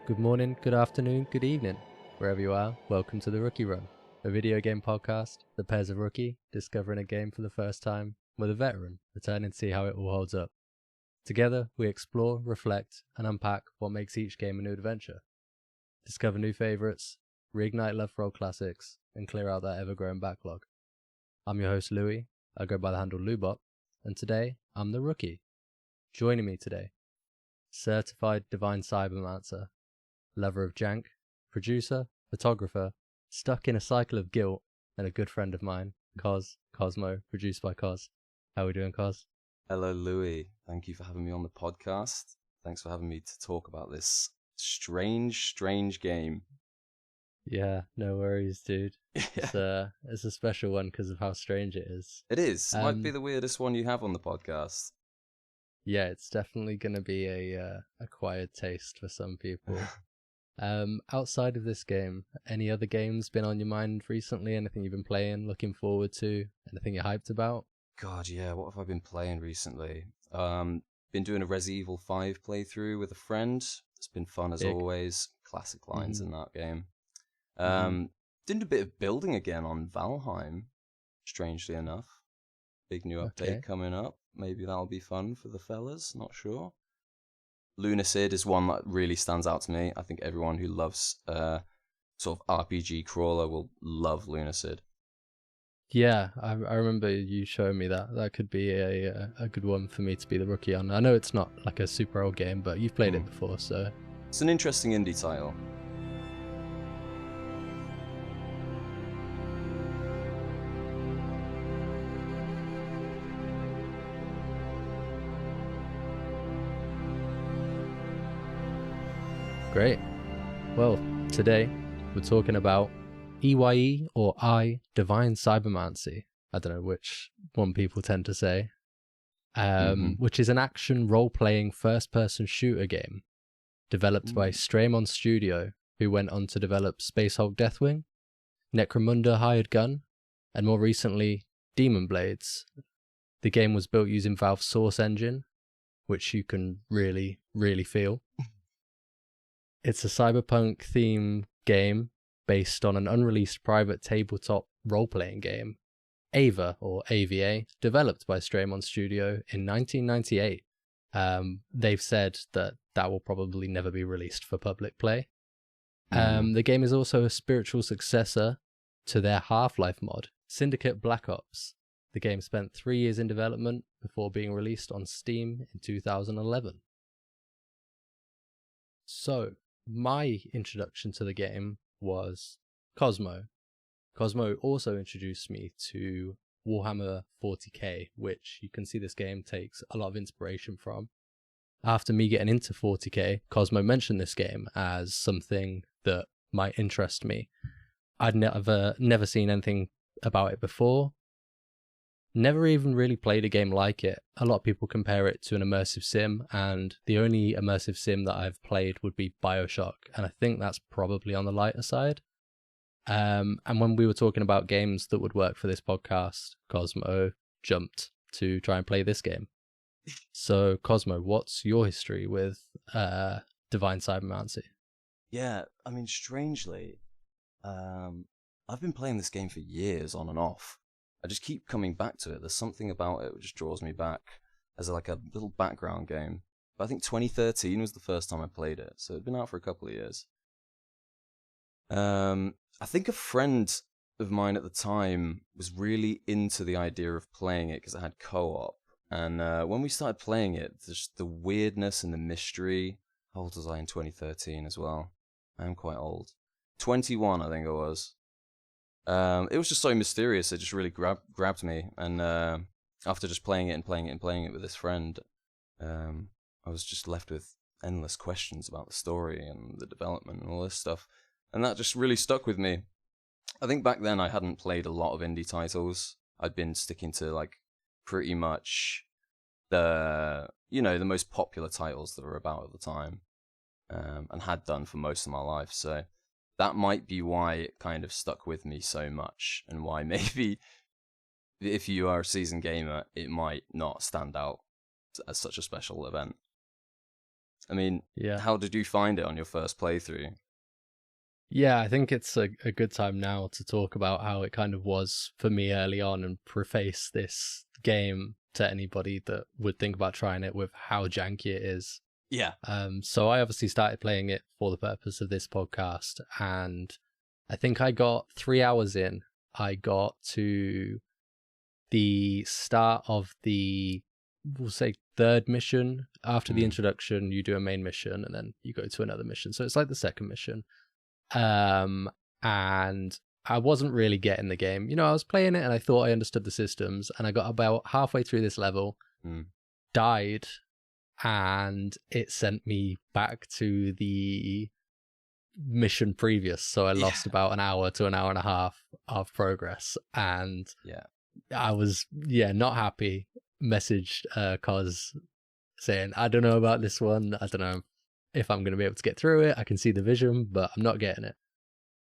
Good morning, good afternoon, good evening. Wherever you are, welcome to The Rookie Run, a video game podcast that pairs a rookie discovering a game for the first time with a veteran returning to see how it all holds up. Together, we explore, reflect, and unpack what makes each game a new adventure. Discover new favourites, reignite love for old classics, and clear out that ever-growing backlog. I'm your host Louis, I go by the handle Lubot, and today, I'm the rookie. Joining me today, certified divine cybermancer, lover of jank, producer, photographer, stuck in a cycle of guilt, and a good friend of mine, Cosmo, produced by Cos. How are we doing, Cos? Hello, Louis. Thank you for having me on the podcast. Thanks for having me to talk about this strange game. Yeah, no worries, dude. It's a special one because of how strange it is. It is. It might be the weirdest one you have on the podcast. Yeah, it's definitely going to be a acquired taste for some people. Outside of this game, any other games been on your mind recently? Anything you've been playing, looking forward to? Anything you're hyped about? God, yeah. What have I been playing recently? Been doing a Resident Evil 5 playthrough with a friend. It's been fun as always. Classic lines in that game. Did a bit of building again on Valheim, strangely enough. Big new update coming up. Maybe that'll be fun for the fellas, not sure. Lunacid is one that really stands out to me. I think everyone who loves sort of RPG crawler will love Lunacid. Yeah, I remember you showing me that. That could be a good one for me to be the rookie on. I know it's not like a super old game, but you've played it before, so... It's an interesting indie title. Great. Well, today we're talking about E.Y.E or E.Y.E Divine Cybermancy. I don't know which one people tend to say. Which is an action role-playing first-person shooter game developed by Straymon Studio, who went on to develop Space Hulk Deathwing, Necromunda Hired Gun, and more recently, Demon Blades. The game was built using Valve's Source engine, which you can really, really feel. It's a cyberpunk theme game based on an unreleased private tabletop role-playing game, Ava, or AVA, developed by Straymon Studio in 1998. They've said that will probably never be released for public play. The game is also a spiritual successor to their Half-Life mod, Syndicate Black Ops. The game spent 3 years in development before being released on Steam in 2011. So, my introduction to the game was Cosmo. Cosmo also introduced me to Warhammer 40k, which you can see this game takes a lot of inspiration from. After me getting into 40k, Cosmo mentioned this game as something that might interest me. I'd never seen anything about it before. Never even really played a game like it. A lot of people compare it to an immersive sim, and the only immersive sim that I've played would be BioShock, and I think that's probably on the lighter side. And when we were talking about games that would work for this podcast, Cosmo jumped to try and play this game. So, Cosmo, what's your history with Divine Cybermancy? Yeah, I mean, strangely, I've been playing this game for years on and off. I just keep coming back to it. There's something about it which just draws me back as like a little background game. But I think 2013 was the first time I played it, so it'd been out for a couple of years. I think a friend of mine at the time was really into the idea of playing it because it had co-op. And when we started playing it, just the weirdness and the mystery. How old was I in 2013 as well? I am quite old. 21, I think I was. It was just so mysterious. It just really grabbed me. And after just playing it with this friend, I was just left with endless questions about the story and the development and all this stuff. And that just really stuck with me. I think back then I hadn't played a lot of indie titles. I'd been sticking to like pretty much the most popular titles that were about at the time, and had done for most of my life. So that might be why it kind of stuck with me so much, and why maybe if you are a seasoned gamer, it might not stand out as such a special event. I mean, how did you find it on your first playthrough? Yeah, I think it's a good time now to talk about how it kind of was for me early on and preface this game to anybody that would think about trying it with how janky it is. Yeah. So I obviously started playing it for the purpose of this podcast, and I think I got 3 hours in. I got to the start of the, we'll say, third mission. After the introduction, you do a main mission, and then you go to another mission. So it's like the second mission. And I wasn't really getting the game. You know, I was playing it and I thought I understood the systems, and I got about halfway through this level, died, and it sent me back to the mission previous. So I lost about an hour to an hour and a half of progress, and I was not happy. Messaged Cos saying, I don't know about this one. I don't know if I'm going to be able to get through it. I can see the vision, but I'm not getting it.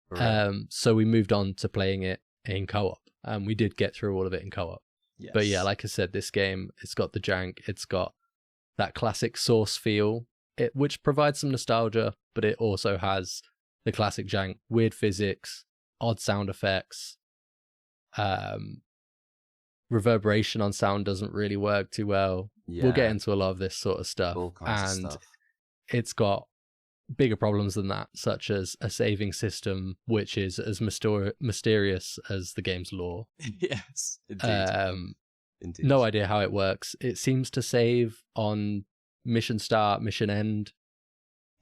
Right. So we moved on to playing it in co-op, and we did get through all of it in co-op. Yes. But yeah, like I said, this game, it's got the jank, it's got that classic Source feel, which provides some nostalgia, but it also has the classic jank, weird physics, odd sound effects. Reverberation on sound doesn't really work too well. Yeah. We'll get into a lot of this sort of stuff. All kinds of stuff. It's got bigger problems than that, such as a saving system, which is as mysterious as the game's lore. Yes, indeed. Indeed. No idea how it works. It seems to save on mission start, mission end,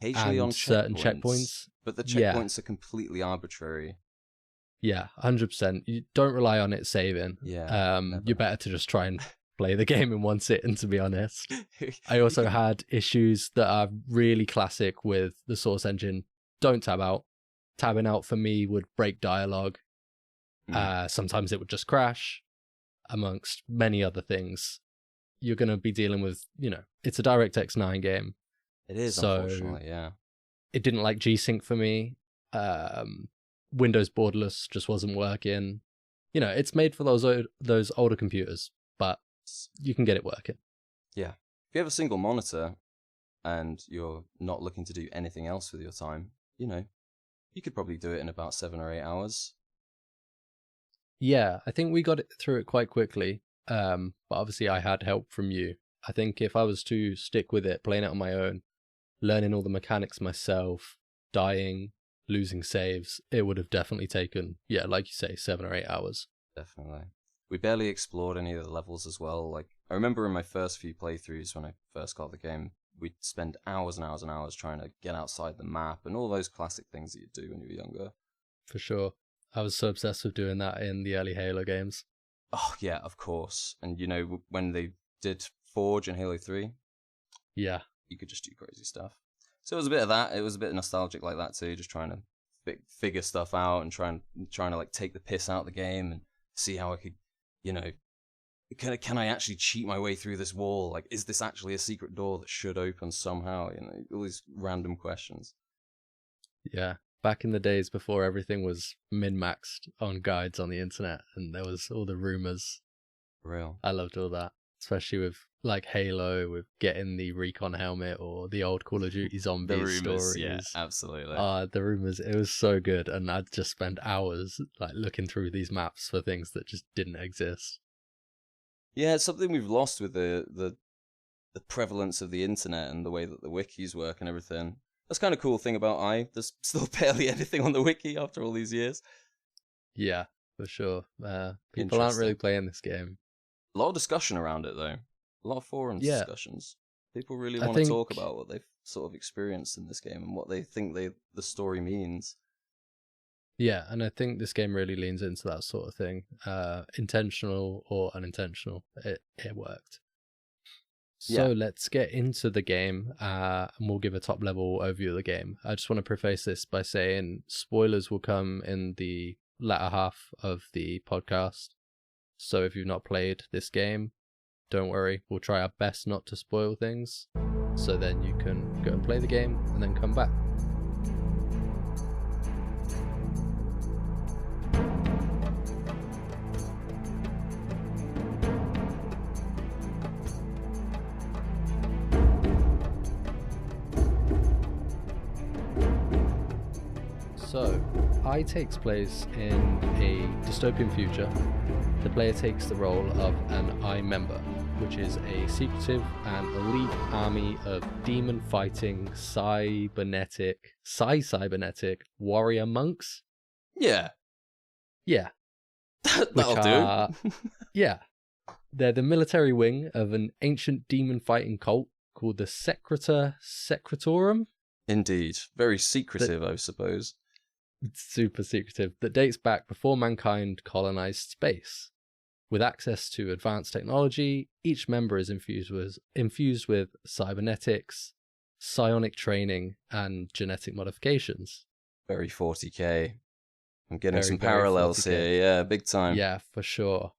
occasionally on certain checkpoints. But the checkpoints are completely arbitrary. Yeah, 100%. You don't rely on it saving. Yeah. You're better to just try and play the game in one sitting, to be honest. I also had issues that are really classic with the Source engine. Don't tab out. Tabbing out for me would break dialogue. Sometimes it would just crash, amongst many other things. You're going to be dealing with, it's a DirectX 9 game. It is, so unfortunately, yeah. It didn't like G-Sync for me. Windows borderless just wasn't working. It's made for those older computers, but you can get it working. Yeah. If you have a single monitor and you're not looking to do anything else with your time, you could probably do it in about 7 or 8 hours. Yeah, I think we got through it quite quickly, but obviously I had help from you. I think if I was to stick with it, playing it on my own, learning all the mechanics myself, dying, losing saves, it would have definitely taken, like you say, 7 or 8 hours. Definitely. We barely explored any of the levels as well. Like, I remember in my first few playthroughs when I first got the game, we'd spend hours and hours and hours trying to get outside the map and all those classic things that you do when you're younger. For sure. I was so obsessed with doing that in the early Halo games. Oh, yeah, of course. And, when they did Forge in Halo 3, yeah, you could just do crazy stuff. So it was a bit of that. It was a bit nostalgic like that too, just trying to figure stuff out and trying to like take the piss out of the game and see how I could, can I actually cheat my way through this wall? Like, is this actually a secret door that should open somehow? All these random questions. Yeah. Back in the days before everything was min-maxed on guides on the internet and there was all the rumors. Real. I loved all that, especially with like Halo, with getting the recon helmet or the old Call of Duty zombie stories. Yeah, absolutely. The rumors, it was so good, and I'd just spend hours like looking through these maps for things that just didn't exist. Yeah, it's something we've lost with the prevalence of the internet and the way that the wikis work and everything. That's kind of cool thing about there's still barely anything on the wiki after all these years. Yeah, for sure. People aren't really playing this game. A lot of discussion around it though. A lot of forum discussions. People really want to talk about what they've sort of experienced in this game and what they think the story means. Yeah, and I think this game really leans into that sort of thing. Intentional or unintentional, it worked. So let's get into the game, and we'll give a top-level overview of the game. I just want to preface this by saying spoilers will come in the latter half of the podcast. So if you've not played this game, don't worry, we'll try our best not to spoil things, so then you can go and play the game and then come back. So, I takes place in a dystopian future. The player takes the role of an I member, which is a secretive and elite army of demon-fighting, cybernetic warrior monks. Yeah. Yeah. That'll do. Yeah. They're the military wing of an ancient demon-fighting cult called the Secretorum. Indeed. Very secretive, I suppose. It's super secretive. That dates back before mankind colonized space. With access to advanced technology, each member is infused with cybernetics, psionic training, and genetic modifications. Very 40k. I'm getting some parallels here. Yeah, big time. Yeah, for sure.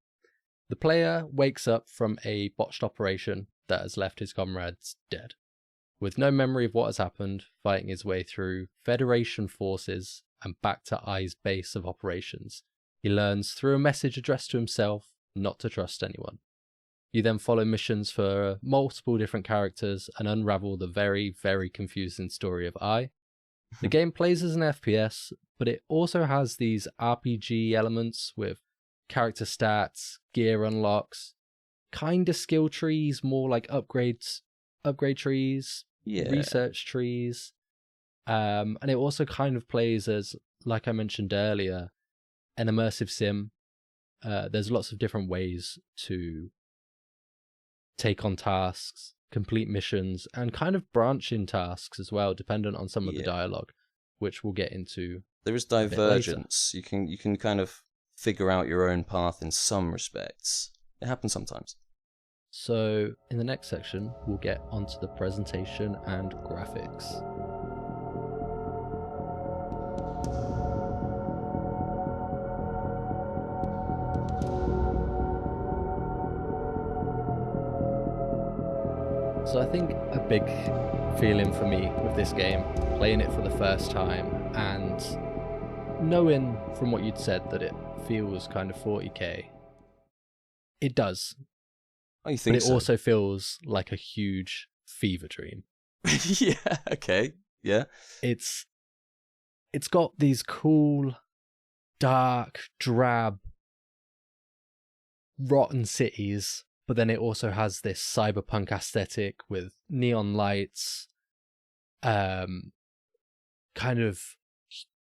The player wakes up from a botched operation that has left his comrades dead. With no memory of what has happened, fighting his way through Federation forces and back to I.E.'s base of operations, he learns through a message addressed to himself not to trust anyone. You then follow missions for multiple different characters and unravel the very, very confusing story of I. The game plays as an FPS, but it also has these RPG elements with character stats, gear unlocks, kind of skill trees, more like upgrade trees, research trees. And it also kind of plays as, like I mentioned earlier, an immersive sim. There's lots of different ways to take on tasks, complete missions, and kind of branch in tasks as well, dependent on some of the dialogue, which we'll get into. There is divergence. You can kind of figure out your own path in some respects. It happens sometimes. So in the next section, we'll get onto the presentation and graphics. So I think a big feeling for me with this game, playing it for the first time, and knowing from what you'd said that it feels kind of 40k, it does. Oh, you think but it also feels like a huge fever dream. Yeah, okay, yeah. It's got these cool, dark, drab, rotten cities, but then it also has this cyberpunk aesthetic with neon lights, kind of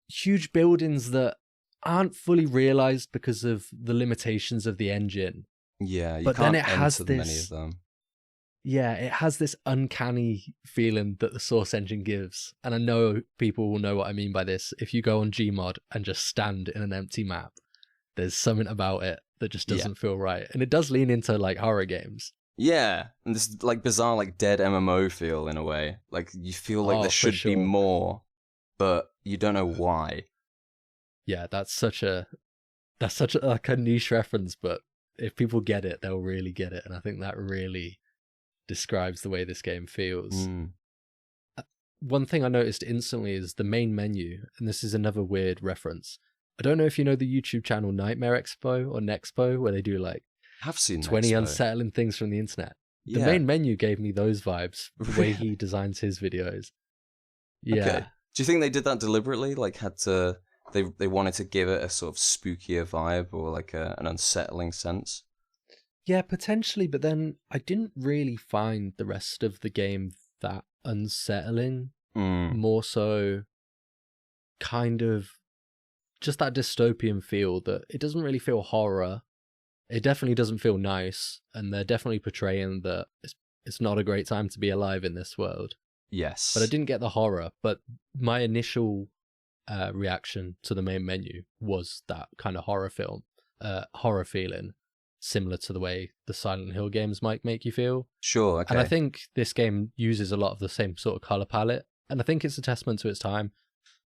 huge buildings that aren't fully realized because of the limitations of the engine. Yeah, you but can't then it has enter this, many of them. Yeah, it has this uncanny feeling that the Source engine gives. And I know people will know what I mean by this. If you go on Gmod and just stand in an empty map, there's something about it that just doesn't feel right. And it does lean into like horror games. Yeah, and this like bizarre like dead MMO feel in a way. Like you feel like there should be more, but you don't know why. Yeah, that's such a like a niche reference, but if people get it, they'll really get it. And I think that really describes the way this game feels. One thing I noticed instantly is the main menu, and this is another weird reference. I don't know if you know the YouTube channel Nightmare Expo or Nexpo, where they do like I've seen 20 Nexpo. unsettling things from the internet. The main menu gave me those vibes, the way he designs his videos. Yeah. Okay. Do you think they did that deliberately? Like they wanted to give it a sort of spookier vibe or like an unsettling sense? Yeah, potentially, but then I didn't really find the rest of the game that unsettling. More so kind of just that dystopian feel that it doesn't really feel horror. It definitely doesn't feel nice, and they're definitely portraying that it's not a great time to be alive in this world. Yes. But I didn't get the horror, but my initial reaction to the main menu was that kind of horror feeling, similar to the way the Silent Hill games might make you feel. Sure, okay. And I think this game uses a lot of the same sort of color palette, and I think it's a testament to its time.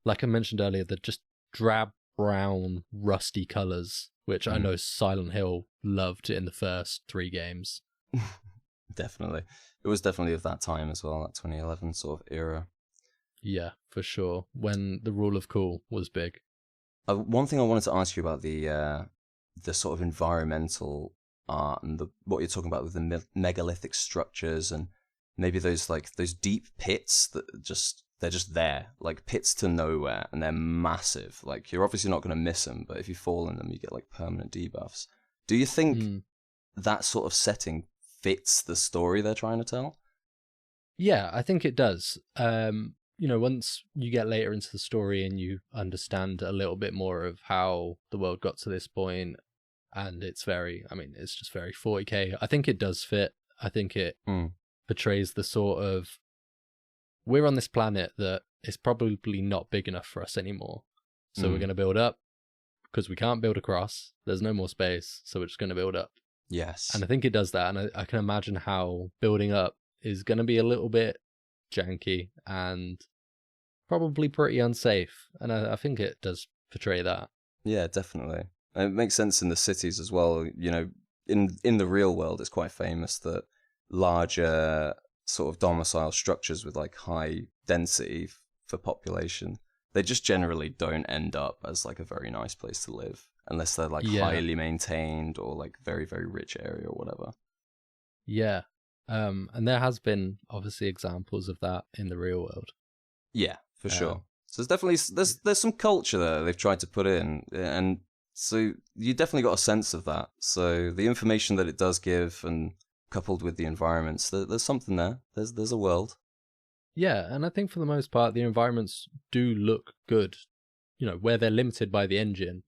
Like I mentioned earlier, the just drab, brown, rusty colors, which I know Silent Hill loved in the first 3 games. Definitely. It was definitely of that time as well, that 2011 sort of era. Yeah, for sure. When the rule of cool was big. One thing I wanted to ask you about the sort of environmental art and what you're talking about with the megalithic structures and maybe those deep pits that just they're just there, like pits to nowhere, and they're massive. Like, you're obviously not going to miss them, but if you fall in them, you get like permanent debuffs. Do you think that sort of setting fits the story they're trying to tell? Yeah, I think it does. Once you get later into the story and you understand a little bit more of how the world got to this point, and it's just very 40k. I think it does fit. I think it portrays the sort of, we're on this planet that is probably not big enough for us anymore. So we're going to build up because we can't build across. There's no more space. So we're just going to build up. Yes. And I think it does that. And I can imagine how building up is going to be a little bit janky and probably pretty unsafe. And I think it does portray that. Yeah, definitely. And it makes sense in the cities as well. In the real world, it's quite famous that larger sort of domicile structures with like high density for population, they just generally don't end up as like a very nice place to live unless they're like highly maintained or like very, very rich area or whatever. Yeah. And there has been obviously examples of that in the real world. Yeah, for sure. So there's definitely there's some culture there they've tried to put in, and so you definitely got a sense of that. So the information that it does give, and coupled with the environments, there's something there. There's a world. Yeah, and I think for the most part, the environments do look good. Where they're limited by the engine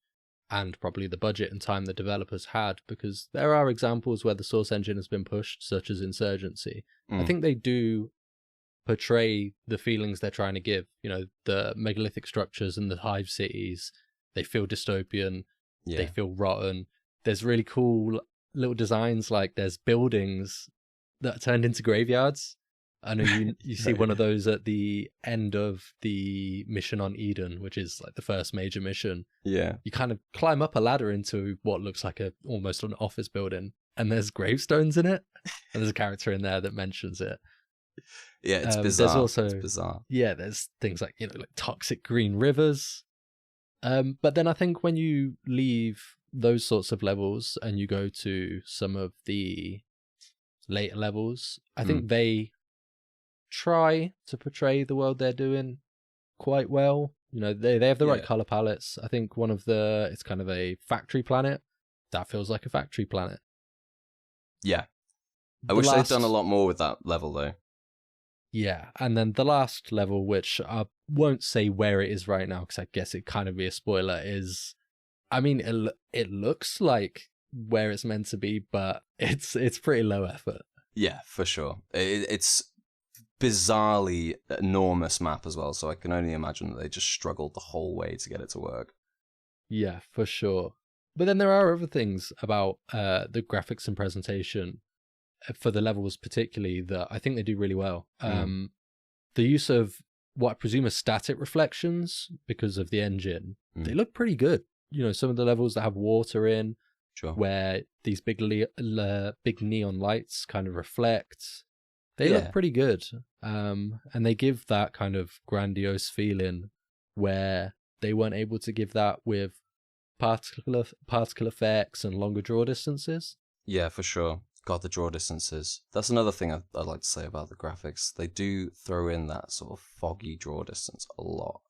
and probably the budget and time the developers had, because there are examples where the source engine has been pushed, such as Insurgency. I think they do portray the feelings they're trying to give. The megalithic structures and the hive cities, they feel dystopian, they feel rotten. There's really cool little designs, like there's buildings that are turned into graveyards. I know you see one of those at the end of the mission on Eden, which is like the first major mission. Yeah. You kind of climb up a ladder into what looks like almost an office building, and there's gravestones in it, and there's a character in there that mentions it. Yeah, it's bizarre. There's also, it's bizarre. Yeah, there's things like, like toxic green rivers. But then I think when you leave those sorts of levels and you go to some of the later levels, I think they try to portray the world they're doing quite well. They have the right color palettes. I think it's kind of a factory planet. That feels like a factory planet. Yeah. I wish they'd done a lot more with that level though. Yeah, and then the last level, which I won't say where it is right now because I guess it kind of be a spoiler, is, it looks like where it's meant to be, but it's pretty low effort. Yeah, for sure. It's bizarrely enormous map as well, so I can only imagine that they just struggled the whole way to get it to work. Yeah, for sure. But then there are other things about the graphics and presentation for the levels particularly that I think they do really well. The use of what I presume are static reflections because of the engine, they look pretty good. Some of the levels that have water in, where these big neon lights kind of reflect, they look pretty good. And they give that kind of grandiose feeling where they weren't able to give that with particle effects and longer draw distances. Yeah, for sure. God, the draw distances. That's another thing I'd like to say about the graphics. They do throw in that sort of foggy draw distance a lot.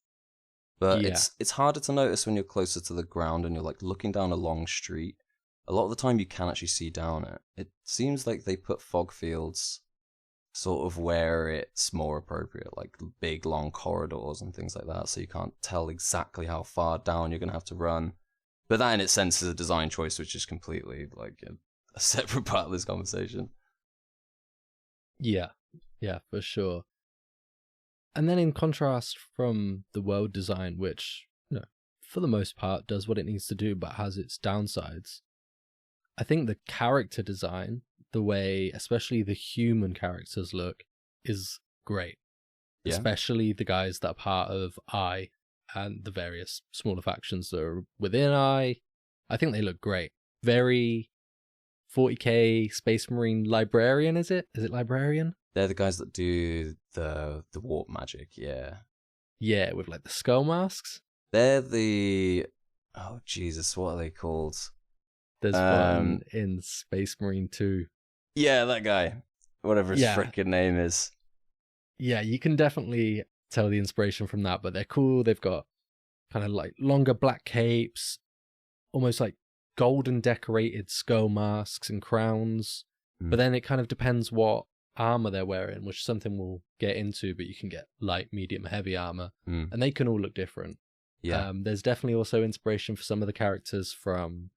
But it's harder to notice when you're closer to the ground and you're like looking down a long street. A lot of the time you can actually see down it. It seems like they put fog fields sort of where it's more appropriate, like big long corridors and things like that, so you can't tell exactly how far down you're going to have to run. But that in its sense is a design choice which is completely like a separate part of this conversation. Yeah, for sure. And then in contrast from the world design, which, for the most part does what it needs to do but has its downsides, I think the character design, the way especially the human characters look, is great. Yeah. Especially the guys that are part of E.Y.E and the various smaller factions that are within E.Y.E. I think they look great. Very 40k Space Marine librarian, is it? Is it librarian? They're the guys that do the warp magic, yeah. Yeah, with like the skull masks. They're the... Oh, Jesus, what are they called? There's one in Space Marine 2. Yeah, that guy. Whatever his frickin' name is. Yeah, you can definitely tell the inspiration from that, but they're cool. They've got kind of like longer black capes, almost like golden decorated skull masks and crowns. But then it kind of depends what armor they're wearing, which is something we'll get into, but you can get light, medium, heavy armor, and they can all look different. Yeah. There's definitely also inspiration for some of the characters from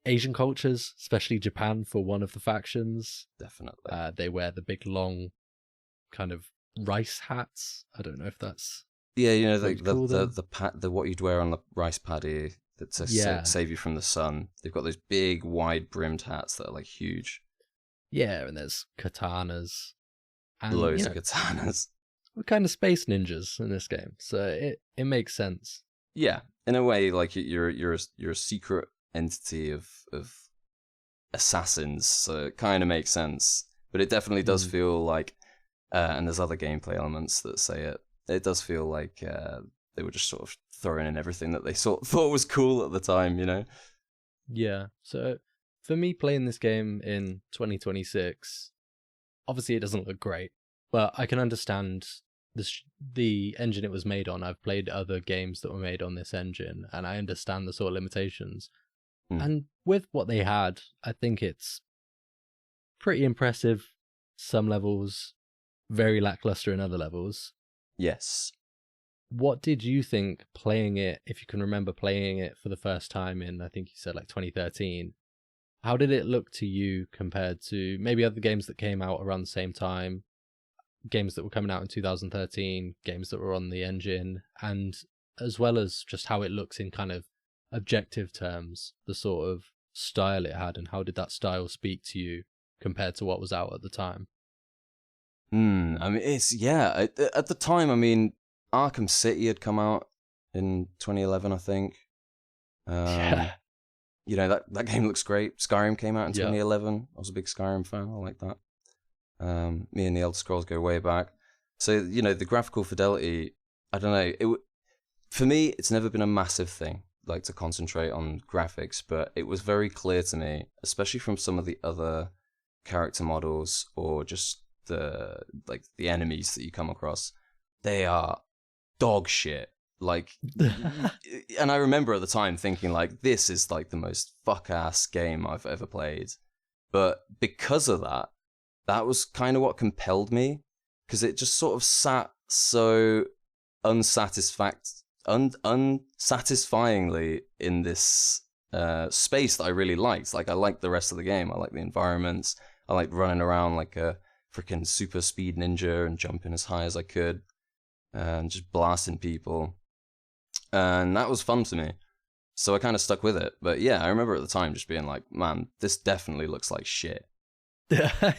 Asian cultures, especially Japan for one of the factions. Definitely. They wear the big long kind of rice hats. I don't know if that's the what you'd wear on the rice paddy to save you from the sun. They've got those big wide brimmed hats that are like huge. Yeah, and there's katanas. And, loads of katanas. We're kind of space ninjas in this game, so it makes sense. Yeah, in a way, like you're a secret entity of assassins, so it kind of makes sense. But it definitely does feel like, and there's other gameplay elements that say it. It does feel like they were just sort of throwing in everything that they thought was cool at the time, you know? Yeah. So for me, playing this game in 2026, obviously it doesn't look great, but I can understand the engine it was made on. I've played other games that were made on this engine, and I understand the sort of limitations. And with what they had, I think it's pretty impressive some levels, very lackluster in other levels. Yes. What did you think playing it, if you can remember playing it for the first time in, I think you said like 2013, how did it look to you compared to maybe other games that came out around the same time, games that were coming out in 2013, games that were on the engine, and as well as just how it looks in kind of objective terms, the sort of style it had, and how did that style speak to you compared to what was out at the time? I mean, at the time, I mean, Arkham City had come out in 2011, I think. Yeah. You know, that game looks great. Skyrim came out in 2011. I was a big Skyrim fan. I like that. Me and the Elder Scrolls go way back. So, you know, the graphical fidelity, I don't know. For me, it's never been a massive thing, like to concentrate on graphics, but it was very clear to me, especially from some of the other character models or just the enemies that you come across, they are dog shit. Like, and I remember at the time thinking like, this is like the most fuck ass game I've ever played. But because of that, that was kind of what compelled me, because it just sort of sat so unsatisfyingly in this space that I really liked. Like, I liked the rest of the game. I liked the environments. I liked running around like a freaking super speed ninja and jumping as high as I could and just blasting people. And that was fun to me. So I kind of stuck with it. But yeah, I remember at the time just being like, man, this definitely looks like shit.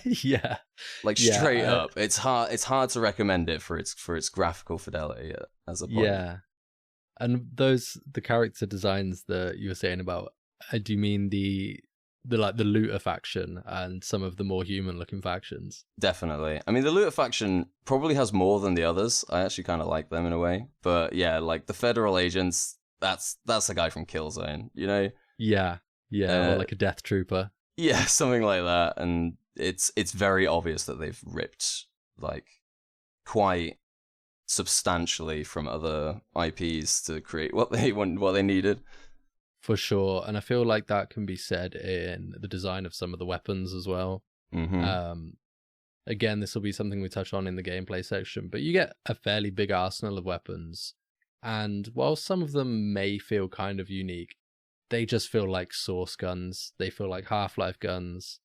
Yeah. Like, straight up. It's hard to recommend it for its graphical fidelity as a point. Yeah. And the character designs that you were saying about, do you mean the looter faction and some of the more human looking factions? Definitely. I mean, the looter faction probably has more than the others. I actually kind of like them in a way. But yeah, like the federal agents, that's the guy from Killzone, you know? Yeah. Or like a death trooper. Yeah, something like that. And it's very obvious that they've ripped like quite substantially from other IPs to create what they needed. For sure. And I feel like that can be said in the design of some of the weapons as well. Again, this will be something we touch on in the gameplay section, but you get a fairly big arsenal of weapons. And while some of them may feel kind of unique, they just feel like source guns. They feel like Half-Life guns.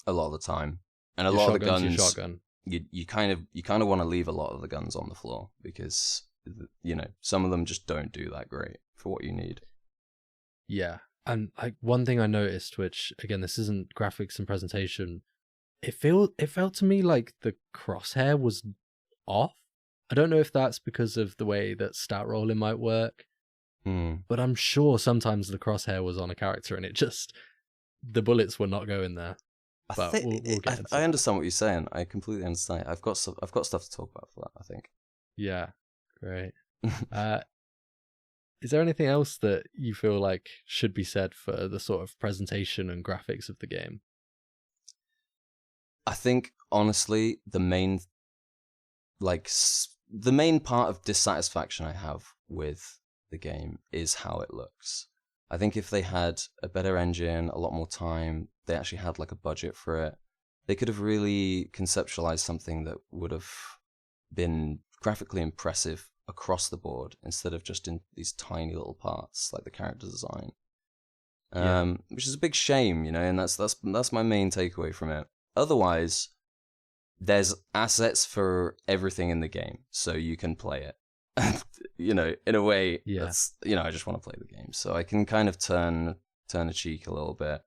A lot of the time. And a lot of the guns, shotgun. you kind of want to leave a lot of the guns on the floor, because, you know, some of them just don't do that great for what you need. Yeah. And like one thing I noticed, which again, this isn't graphics and presentation, it felt to me like the crosshair was off. I don't know if that's because of the way that stat rolling might work, but I'm sure sometimes the crosshair was on a character and the bullets were not going there. But we'll get into I understand what you're saying. I completely understand. I've got stuff to talk about for that, I think. Yeah, great. Is there anything else that you feel like should be said for the sort of presentation and graphics of the game? I think, honestly, the main the main part of dissatisfaction I have with the game is how it looks. I think if they had a better engine, a lot more time, they actually had like a budget for it, they could have really conceptualized something that would have been graphically impressive across the board instead of just in these tiny little parts like the character design. Which is a big shame, you know, and that's my main takeaway from it. Otherwise, there's assets for everything in the game, so you can play it. You know, in a way, that's, you know, I just want to play the game, so I can kind of turn a cheek a little bit,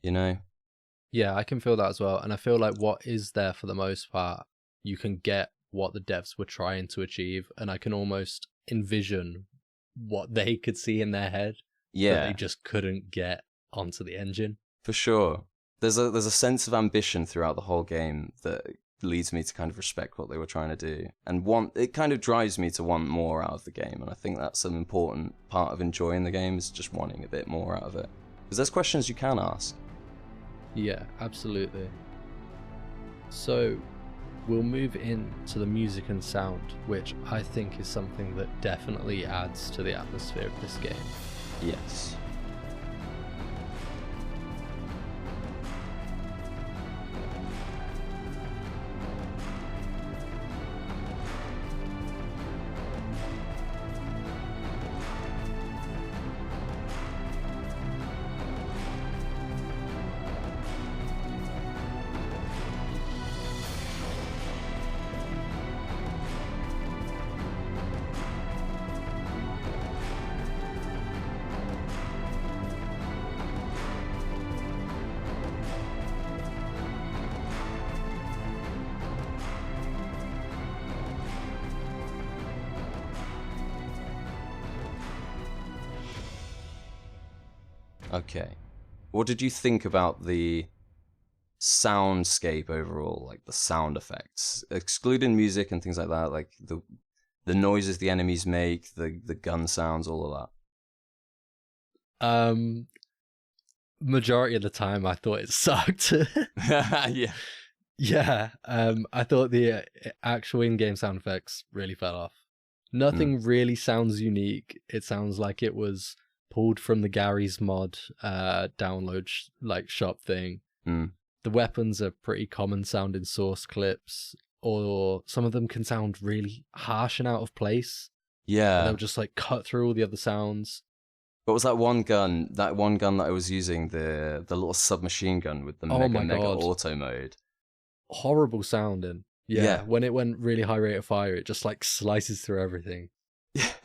you know? Yeah, I can feel that as well. And I feel like what is there for the most part, you can get what the devs were trying to achieve, and I can almost envision what they could see in their head that they just couldn't get onto the engine. For sure. There's a sense of ambition throughout the whole game that leads me to kind of respect what they were trying to do, and it kind of drives me to want more out of the game, and I think that's an important part of enjoying the game, is just wanting a bit more out of it, because there's questions you can ask. Yeah, absolutely. So we'll move into the music and sound, which I think is something that definitely adds to the atmosphere of this game. Yes. Okay. What did you think about the soundscape overall, like the sound effects, excluding music and things like that, like the noises the enemies make, the gun sounds, all of that? Majority of the time I thought it sucked. Yeah. Yeah. I thought the actual in-game sound effects really fell off. Nothing really sounds unique. It sounds like it was pulled from the Gary's mod download shop thing. The weapons are pretty common sounding source clips, or some of them can sound really harsh and out of place. Yeah. They'll just like cut through all the other sounds. What was that one gun? That one gun that I was using, the little submachine gun with the mega auto mode. Horrible sounding. Yeah. When it went really high rate of fire, it just like slices through everything.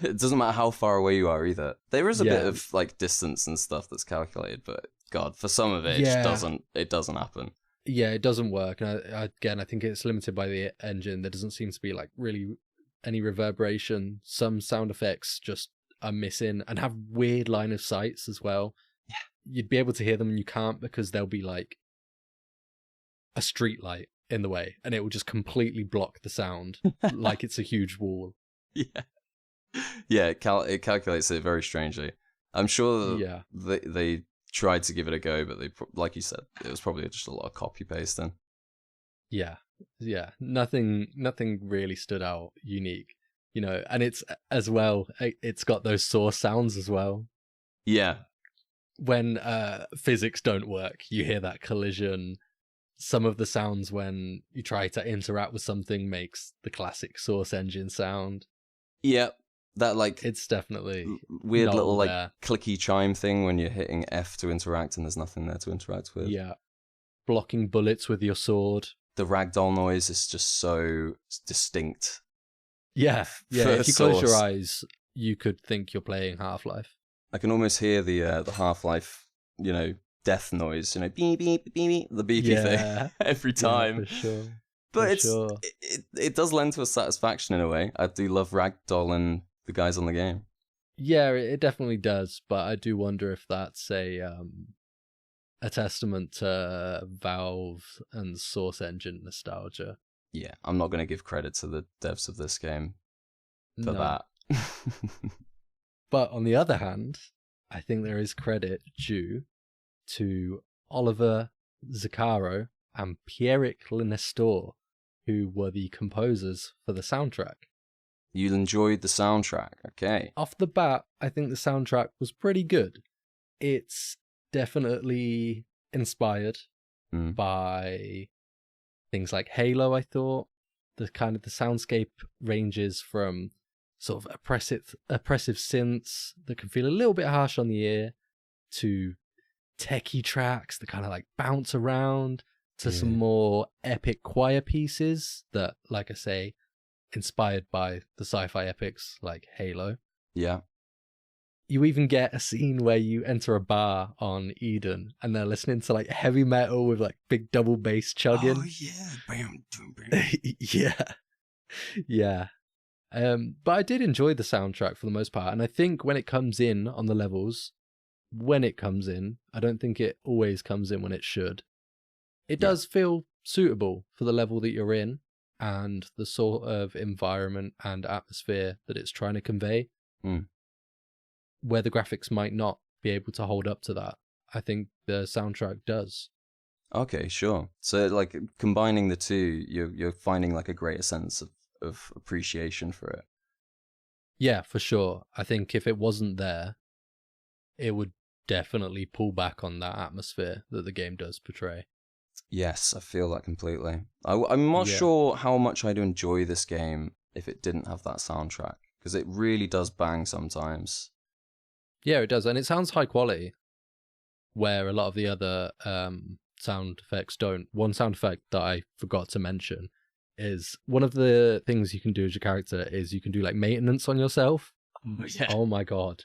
It doesn't matter how far away you are either. There is a bit of like distance and stuff that's calculated, but God, for some of it, it just doesn't happen. Yeah, it doesn't work. And I think it's limited by the engine. There doesn't seem to be like really any reverberation. Some sound effects just are missing and have weird line of sights as well. Yeah. You'd be able to hear them and you can't, because there'll be like a street light in the way and it will just completely block the sound like it's a huge wall. Yeah. Yeah, it calculates it very strangely. I'm sure they tried to give it a go, but like you said, it was probably just a lot of copy pasting. Yeah. Nothing really stood out unique, you know. And it's as well, it's got those source sounds as well. Yeah. When physics don't work, you hear that collision. Some of the sounds when you try to interact with something makes the classic Source engine sound. Yeah. That like it's definitely weird little like clicky chime thing when you're hitting F to interact and there's nothing there to interact with. Yeah. Blocking bullets with your sword. The ragdoll noise is just so distinct. Yeah. If you close your eyes, you could think you're playing Half-Life. I can almost hear the Half-Life, you know, death noise, you know, beep beep beep beep, the beepy thing every time. Yeah, for sure. But it does lend to a satisfaction in a way. I do love ragdoll and the guys on the game. Yeah, it definitely does, but I do wonder if that's a testament to Valve and Source engine nostalgia. Yeah, I'm not going to give credit to the devs of this game for that. But on the other hand, I think there is credit due to Oliver Zaccaro and Pierrick Lenestor who were the composers for the soundtrack. You enjoyed the soundtrack, okay. Off the bat, I think the soundtrack was pretty good. It's definitely inspired by things like Halo, I thought. The soundscape ranges from sort of oppressive synths that can feel a little bit harsh on the ear to techie tracks that kind of like bounce around to some more epic choir pieces that, like I say, inspired by the sci-fi epics like Halo. Yeah. You even get a scene where you enter a bar on Eden and they're listening to like heavy metal with like big double bass chugging. Oh yeah, bam, bam. yeah. But I did enjoy the soundtrack for the most part, and I think when it comes in on the levels, I don't think it always comes in when it should. It does feel suitable for the level that you're in and the sort of environment and atmosphere that it's trying to convey. Where the graphics might not be able to hold up to that, I think the soundtrack does. Okay, sure. So, like, combining the two, you're finding like a greater sense of appreciation for it. Yeah, for sure. I think if it wasn't there, it would definitely pull back on that atmosphere that the game does portray. Yes, I feel that completely. I'm not sure how much I'd enjoy this game if it didn't have that soundtrack, because it really does bang sometimes. Yeah, it does, and it sounds high quality, where a lot of the other sound effects don't. One sound effect that I forgot to mention is one of the things you can do as your character is you can do like maintenance on yourself. Oh my god.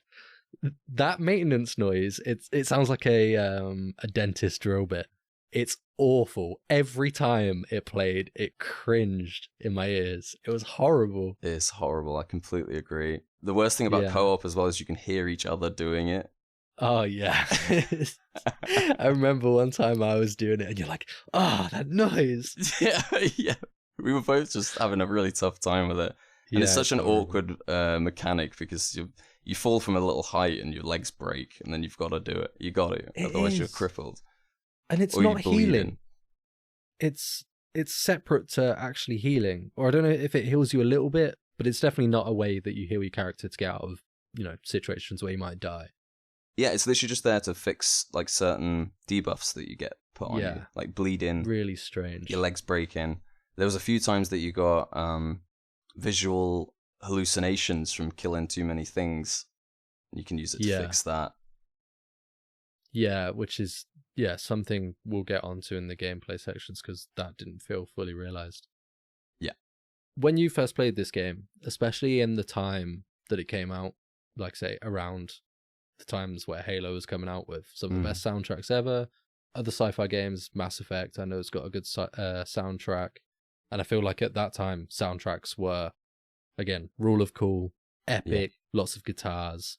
That maintenance noise, it sounds like a dentist drill bit. It's awful. Every time it played, it cringed in my ears. It was horrible. It's horrible. I completely agree. The worst thing about co-op as well is you can hear each other doing it. Oh, yeah. I remember one time I was doing it and you're like, oh, that noise. Yeah. We were both just having a really tough time with it. And it's such an awkward mechanic because you fall from a little height and your legs break and then you've got to do it. You got to, otherwise you're crippled. And it's not healing. It's separate to actually healing. Or I don't know if it heals you a little bit, but it's definitely not a way that you heal your character to get out of, situations where you might die. Yeah, it's literally just there to fix like certain debuffs that you get put on you, like bleeding. Really strange. Your legs breaking. There was a few times that you got visual hallucinations from killing too many things. You can use it to fix that. Yeah, which is something we'll get onto in the gameplay sections because that didn't feel fully realized. Yeah. When you first played this game, especially in the time that it came out, like say around the times where Halo was coming out with some of the best soundtracks ever, other sci-fi games, Mass Effect, I know it's got a good soundtrack, and I feel like at that time soundtracks were, again, rule of cool, epic, lots of guitars.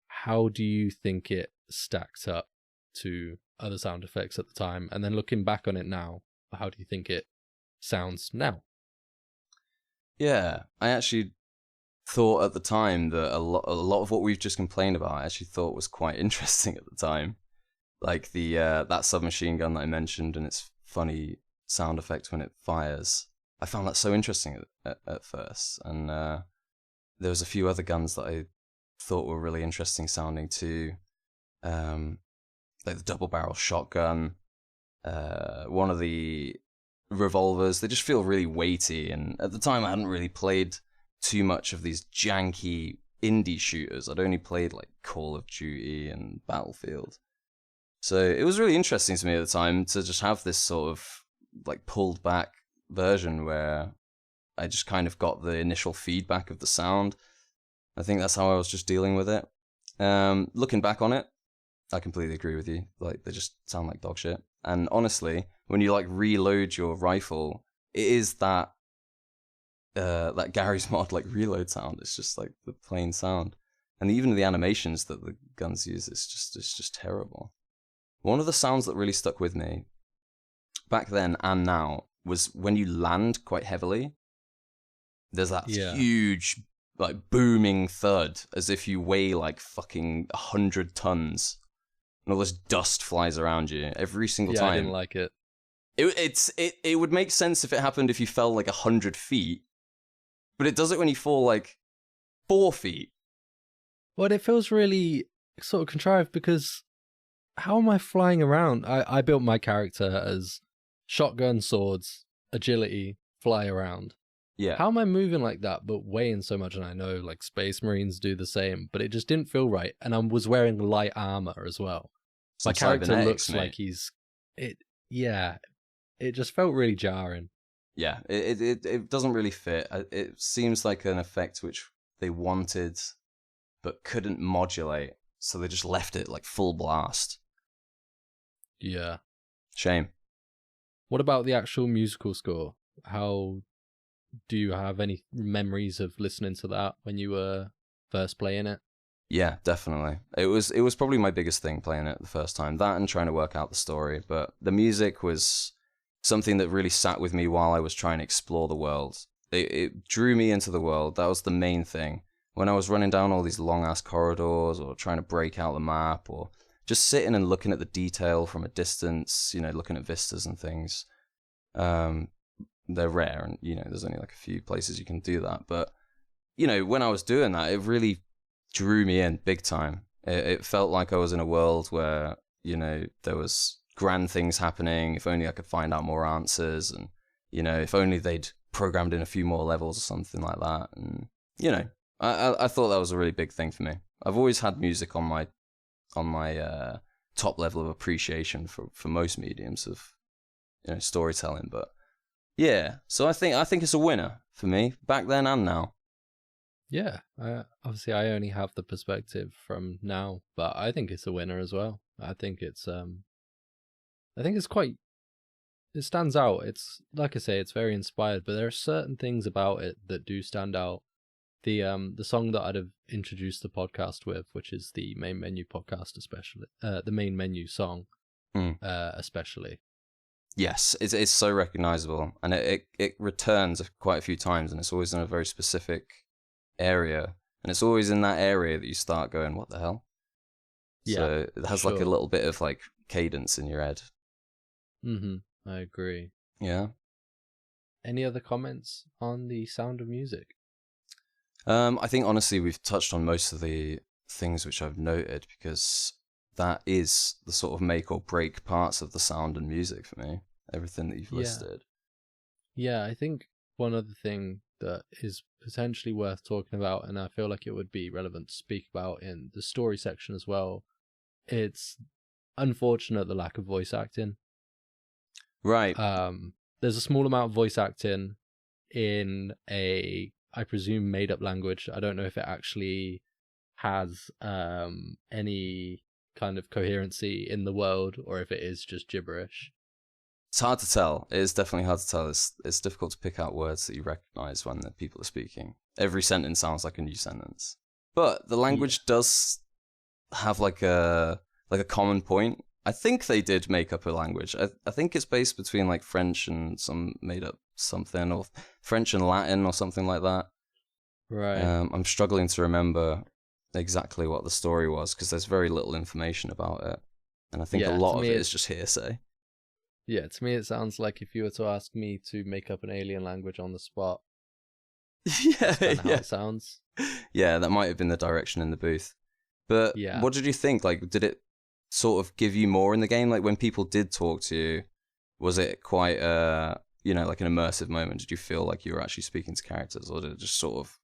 How do you think it stacked up to other sound effects at the time? And then looking back on it now, how do you think it sounds now? Yeah, I actually thought at the time that a lot of what we've just complained about I actually thought was quite interesting at the time. Like the that submachine gun that I mentioned and its funny sound effect when it fires. I found that so interesting at first. And there was a few other guns that I thought were really interesting sounding too. Like the double barrel shotgun, one of the revolvers. They just feel really weighty, and at the time I hadn't really played too much of these janky indie shooters. I'd only played like Call of Duty and Battlefield, so it was really interesting to me at the time to just have this sort of like pulled back version where I just kind of got the initial feedback of the sound. I think that's how I was just dealing with it. Looking back on it, I completely agree with you. Like, they just sound like dog shit. And honestly, when you like reload your rifle, it is that Gary's Mod like reload sound. It's just like the plain sound. And even the animations that the guns use, it's just terrible. One of the sounds that really stuck with me back then and now was when you land quite heavily. There's that huge like booming thud as if you weigh like fucking 100 tons. And all this dust flies around you every single time. I didn't like it. It would make sense if it happened if you fell like 100 feet, but it does it when you fall like 4 feet. Well, it feels really sort of contrived because how am I flying around? I built my character as shotgun, swords, agility, fly around. Yeah. How am I moving like that but weighing so much? And I know like Space Marines do the same, but it just didn't feel right. And I was wearing light armor as well. My character looks like it just felt really jarring. Yeah, it doesn't really fit. It seems like an effect which they wanted but couldn't modulate, so they just left it like full blast. Yeah. Shame. What about the actual musical score? How do you have any memories of listening to that when you were first playing it? Yeah, definitely. It was probably my biggest thing playing it the first time. That and trying to work out the story, but the music was something that really sat with me while I was trying to explore the world. It drew me into the world. That was the main thing. When I was running down all these long-ass corridors or trying to break out the map or just sitting and looking at the detail from a distance, looking at vistas and things. They're rare and, there's only like a few places you can do that. But, when I was doing that, it really drew me in big time. It felt like I was in a world where, there was grand things happening. If only I could find out more answers and, if only they'd programmed in a few more levels or something like that. And, I thought that was a really big thing for me. I've always had music on my top level of appreciation for most mediums of storytelling, but yeah. So I think it's a winner for me back then and now. Yeah, obviously I only have the perspective from now, but I think it's a winner as well. I think it's quite. It stands out. It's like I say, it's very inspired, but there are certain things about it that do stand out. The song that I'd have introduced the podcast with, which is the Main Menu podcast, especially the Main Menu song, especially. Yes, it's so recognizable, and it returns quite a few times, and it's always in a very specific area, and it's always in that area that you start going, "What the hell?" Yeah, so it has like a little bit of like cadence in your head. I agree. Yeah. Any other comments on the Sound of Music? I think honestly we've touched on most of the things which I've noted because that is the sort of make or break parts of the sound and music for me. Everything that you've listed. Yeah, I think one other thing that is potentially worth talking about, and I feel like it would be relevant to speak about in the story section as well, it's unfortunate the lack of voice acting. Right. There's a small amount of voice acting in a, I presume, made-up language. I don't know if it actually has any kind of coherency in the world or if it is just gibberish. It's hard to tell. It is definitely hard to tell. It's difficult to pick out words that you recognize when the people are speaking. Every sentence sounds like a new sentence. But the language does have like a common point. I think they did make up a language. I think it's based between like French and some made up something, or French and Latin or something like that. Right. I'm struggling to remember exactly what the story was because there's very little information about it. And I think a lot of it is just hearsay. Yeah, to me it sounds like if you were to ask me to make up an alien language on the spot. That's kind of how it sounds. Yeah, that might have been the direction in the booth. But what did you think? Like, did it sort of give you more in the game? Like, when people did talk to you, was it quite, like an immersive moment? Did you feel like you were actually speaking to characters, or did it just sort of,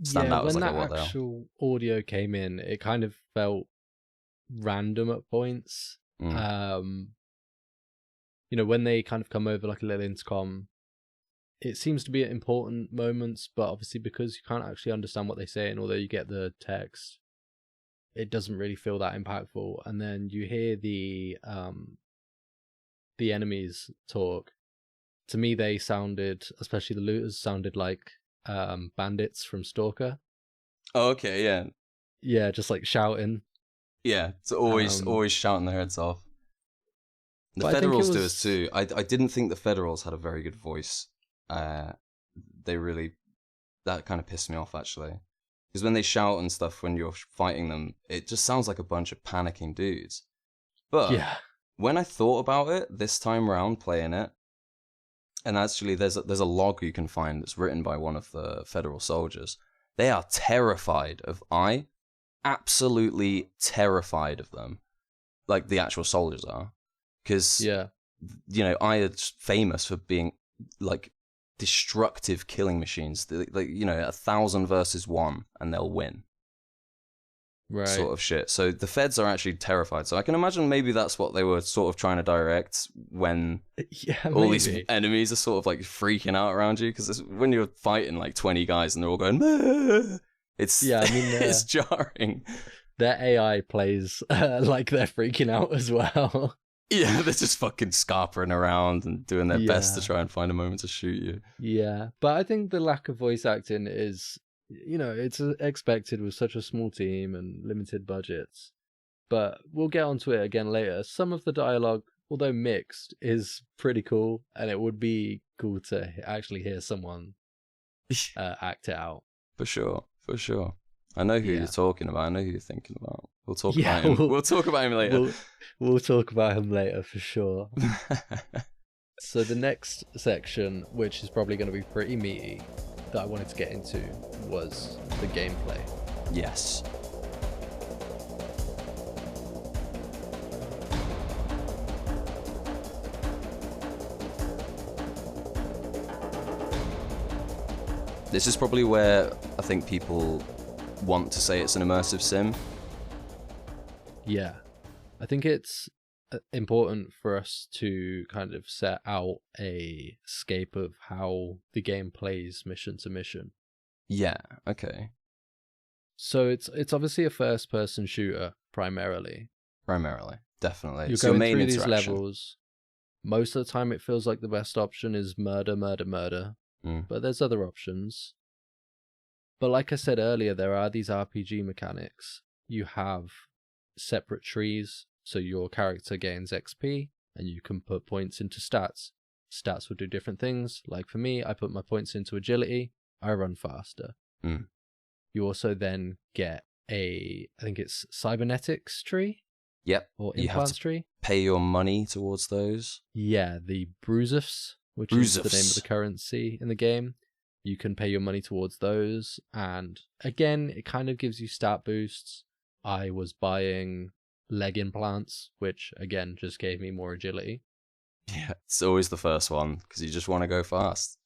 stand out as like when that actual audio came in, it kind of felt random at points. When they kind of come over like a little intercom, it seems to be at important moments, but obviously because you can't actually understand what they say, and although you get the text, it doesn't really feel that impactful. And then you hear the enemies talk. To me, they sounded, especially the looters, sounded like bandits from Stalker. Oh, okay, yeah. Yeah, just like shouting. Yeah, it's always shouting their heads off. The Federals do it too. I didn't think the Federals had a very good voice. That kind of pissed me off, actually. Because when they shout and stuff when you're fighting them, it just sounds like a bunch of panicking dudes. But when I thought about it this time around playing it, and actually there's a log you can find that's written by one of the federal soldiers. They are terrified of I, absolutely terrified of them, like the actual soldiers are, because Yeah. I is famous for being like destructive killing machines. Like 1,000 versus 1, and they'll win. Right. Sort of shit. So the feds are actually terrified. So I can imagine maybe that's what they were sort of trying to direct when all these enemies are sort of like freaking out around you. Because when you're fighting like 20 guys and they're all going, "Meh," it's it's jarring. Their AI plays like they're freaking out as well. Yeah, they're just fucking scarpering around and doing their best to try and find a moment to shoot you. Yeah, but I think the lack of voice acting is, it's expected with such a small team and limited budgets. But we'll get onto it again later. Some of the dialogue, although mixed, is pretty cool, and it would be cool to actually hear someone act it out. For sure. I know who you're talking about. I know who you're thinking about. We'll talk about him. We'll talk about him later. We'll talk about him later for sure. So the next section, which is probably going to be pretty meaty, that I wanted to get into was the gameplay. Yes. This is probably where I think people want to say it's an immersive sim. Yeah. I think it's important for us to kind of set out a scape of how the game plays mission to mission. Yeah, okay. So it's obviously a first-person shooter, primarily. Definitely. You're going through these levels. Most of the time it feels like the best option is murder. But there's other options. But like I said earlier, there are these RPG mechanics. You have separate trees, so your character gains XP, and you can put points into stats. Stats will do different things. Like for me, I put my points into agility, I run faster. You also then get I think it's cybernetics tree? Yep. Or implants tree? Pay your money towards those. Yeah, the bruisefs, which is the name of the currency in the game. You can pay your money towards those, and again, it kind of gives you stat boosts. I was buying leg implants, which again just gave me more agility. Yeah, it's always the first one, because you just want to go fast.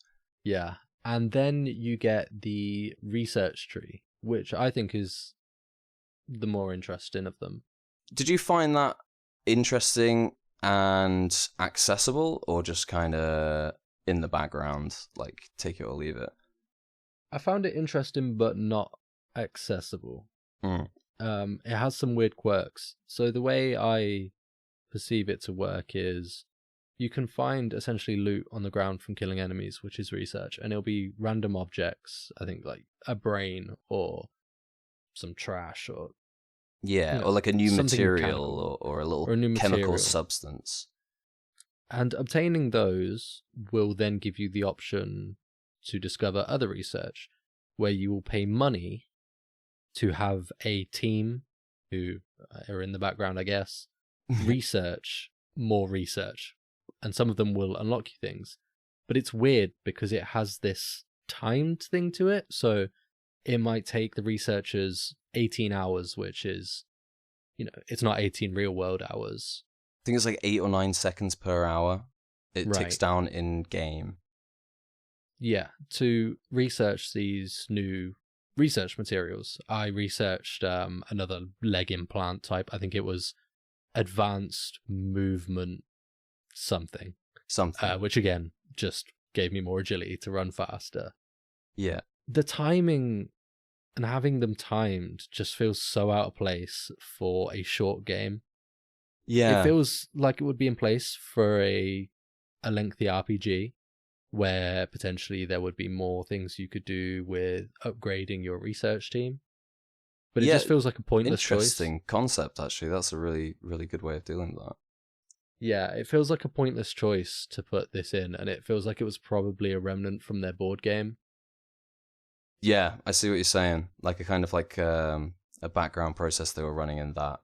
Yeah, and then you get the research tree, which I think is the more interesting of them. Did you find that interesting and accessible, or just kind of in the background, like take it or leave it? I found it interesting, but not accessible. It has some weird quirks. So the way I perceive it to work is you can find essentially loot on the ground from killing enemies, which is research, and it'll be random objects, I think like a brain or some trash or or like a new material or a little chemical substance. And obtaining those will then give you the option to discover other research, where you will pay money to have a team who are in the background, I guess, research more research. And some of them will unlock you things. But it's weird because it has this timed thing to it. So it might take the researchers 18 hours, which is, it's not 18 real world hours. I think it's like 8 or 9 seconds per hour. It ticks down in game. Yeah, to research these new research materials. I researched another leg implant type. I think it was advanced movement something. Which again, just gave me more agility to run faster. Yeah. The timing and having them timed just feels so out of place for a short game. Yeah. It feels like it would be in place for a lengthy RPG, where potentially there would be more things you could do with upgrading your research team. But it just feels like a pointless Interesting concept, actually. That's a really, really good way of doing that. Yeah, it feels like a pointless choice to put this in, and it feels like it was probably a remnant from their board game. Yeah, I see what you're saying. Like a kind of like a background process they were running in that.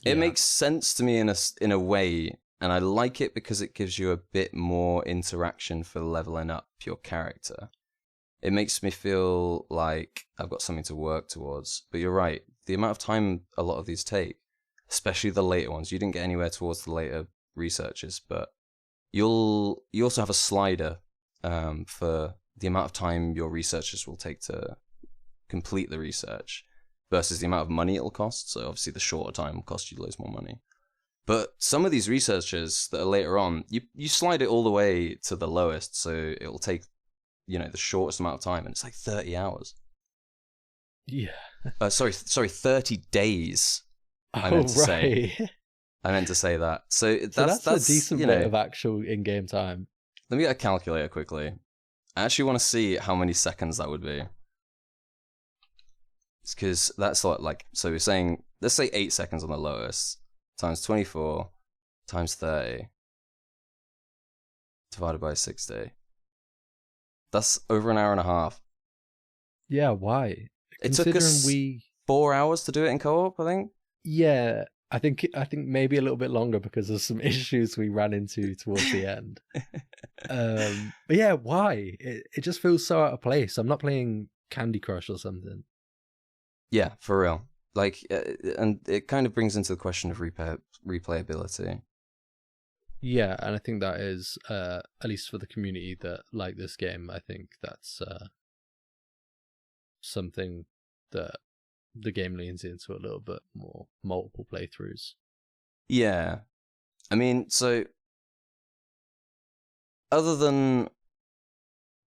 It Yeah. makes sense to me in a way, and I like it because it gives you a bit more interaction for leveling up your character. It makes me feel like I've got something to work towards. But you're right, the amount of time a lot of these take, especially the later ones, you didn't get anywhere towards the later researches, but you also have a slider for the amount of time your researchers will take to complete the research versus the amount of money it'll cost. So obviously the shorter time will cost you loads more money. But some of these researchers that are later on, you slide it all the way to the lowest, so it'll take, the shortest amount of time, and it's like 30 hours. Yeah. Sorry, 30 days. I Oh, meant to right. say. I meant to say that. So that's a decent you bit know, of actual in-game time. Let me get a calculator quickly. I actually want to see how many seconds that would be. It's because that's like, so we're saying, let's say 8 seconds on the lowest, times 24, times 30, divided by 60. That's over an hour and a half. Yeah, why? It took us 4 hours to do it in co-op, I think. Yeah, I think maybe a little bit longer because of some issues we ran into towards the end. But yeah, why? It just feels so out of place. I'm not playing Candy Crush or something. Yeah, for real. Like, and it kind of brings into the question of replayability. Yeah, and I think that is, at least for the community that like this game, I think that's something that the game leans into a little bit more, multiple playthroughs. Yeah. I mean, so other than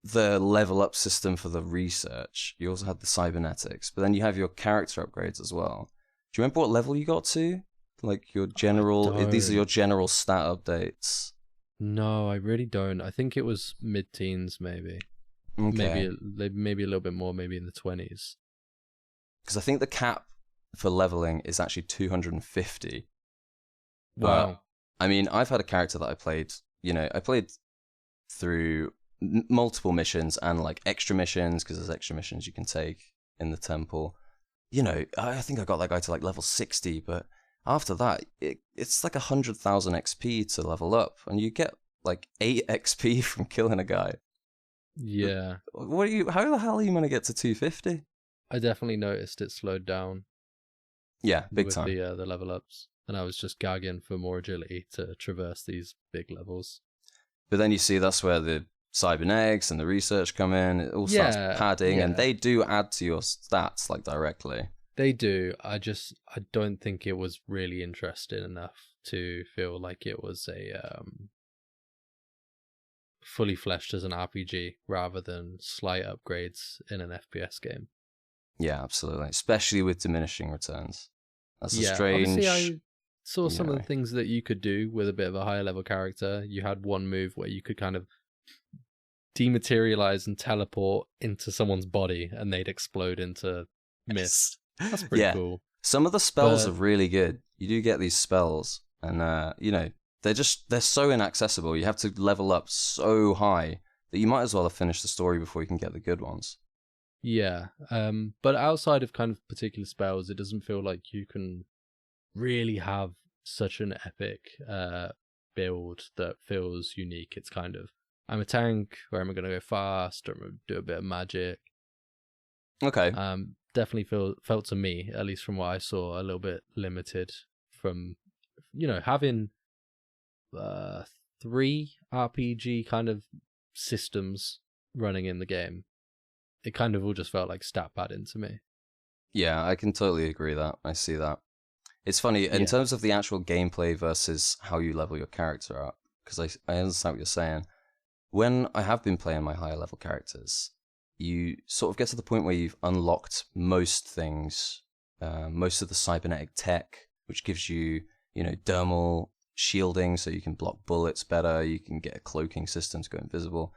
the level up system for the research, you also had the cybernetics, but then you have your character upgrades as well. Do you remember what level you got to? Like your general, these are your general stat updates. No, I really don't. I think it was mid-teens, maybe. Okay. Maybe a little bit more, maybe in the 20s. Because I think the cap for leveling is actually 250. Wow. But, I mean, I've had a character that I played through multiple missions and like extra missions, because there's extra missions you can take in the temple. I think I got that guy to like level 60, but after that, it's like 100,000 XP to level up, and you get like 8 XP from killing a guy. Yeah. How the hell are you going to get to 250? I definitely noticed it slowed down. Yeah, big with time. The level ups, and I was just gagging for more agility to traverse these big levels. But then you see that's where the cybernetics and the research come in. It all starts padding, and they do add to your stats like directly. They do. I don't think it was really interesting enough to feel like it was a fully fleshed as an RPG rather than slight upgrades in an FPS game. Yeah, absolutely. Especially with diminishing returns. That's a strange... Obviously, I saw some of the things that you could do with a bit of a higher level character. You had one move where you could kind of dematerialize and teleport into someone's body, and they'd explode into mist. That's pretty cool. Some of the spells are really good. You do get these spells, and they're so inaccessible. You have to level up so high that you might as well have finished the story before you can get the good ones. Yeah, but outside of kind of particular spells, it doesn't feel like you can really have such an epic build that feels unique. It's kind of, I'm a tank, or am I going to go fast, or am I going to do a bit of magic? Okay. Definitely felt to me, at least from what I saw, a little bit limited from, having 3 RPG kind of systems running in the game. It kind of all just felt like stat padding to me. Yeah, I can totally agree that. I see that. It's funny, in terms of the actual gameplay versus how you level your character up, because I understand what you're saying. When I have been playing my higher level characters, you sort of get to the point where you've unlocked most things, most of the cybernetic tech, which gives you, dermal shielding, so you can block bullets better, you can get a cloaking system to go invisible.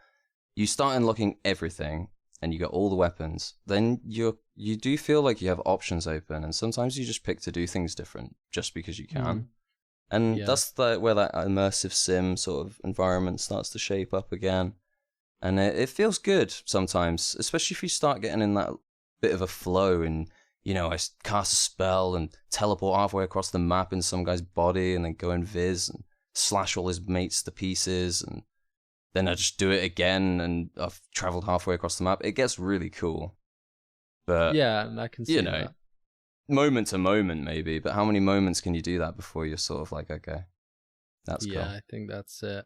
You start unlocking everything, and you get all the weapons. Then you do feel like you have options open, and sometimes you just pick to do things different just because you can. And that's where that immersive sim sort of environment starts to shape up again. And it feels good sometimes, especially if you start getting in that bit of a flow and, I cast a spell and teleport halfway across the map in some guy's body and then go in Viz and slash all his mates to pieces, and then I just do it again and I've traveled halfway across the map. It gets really cool. But yeah, and I can see that. Moment to moment maybe, but how many moments can you do that before you're sort of like, okay, that's cool. Yeah, I think that's it.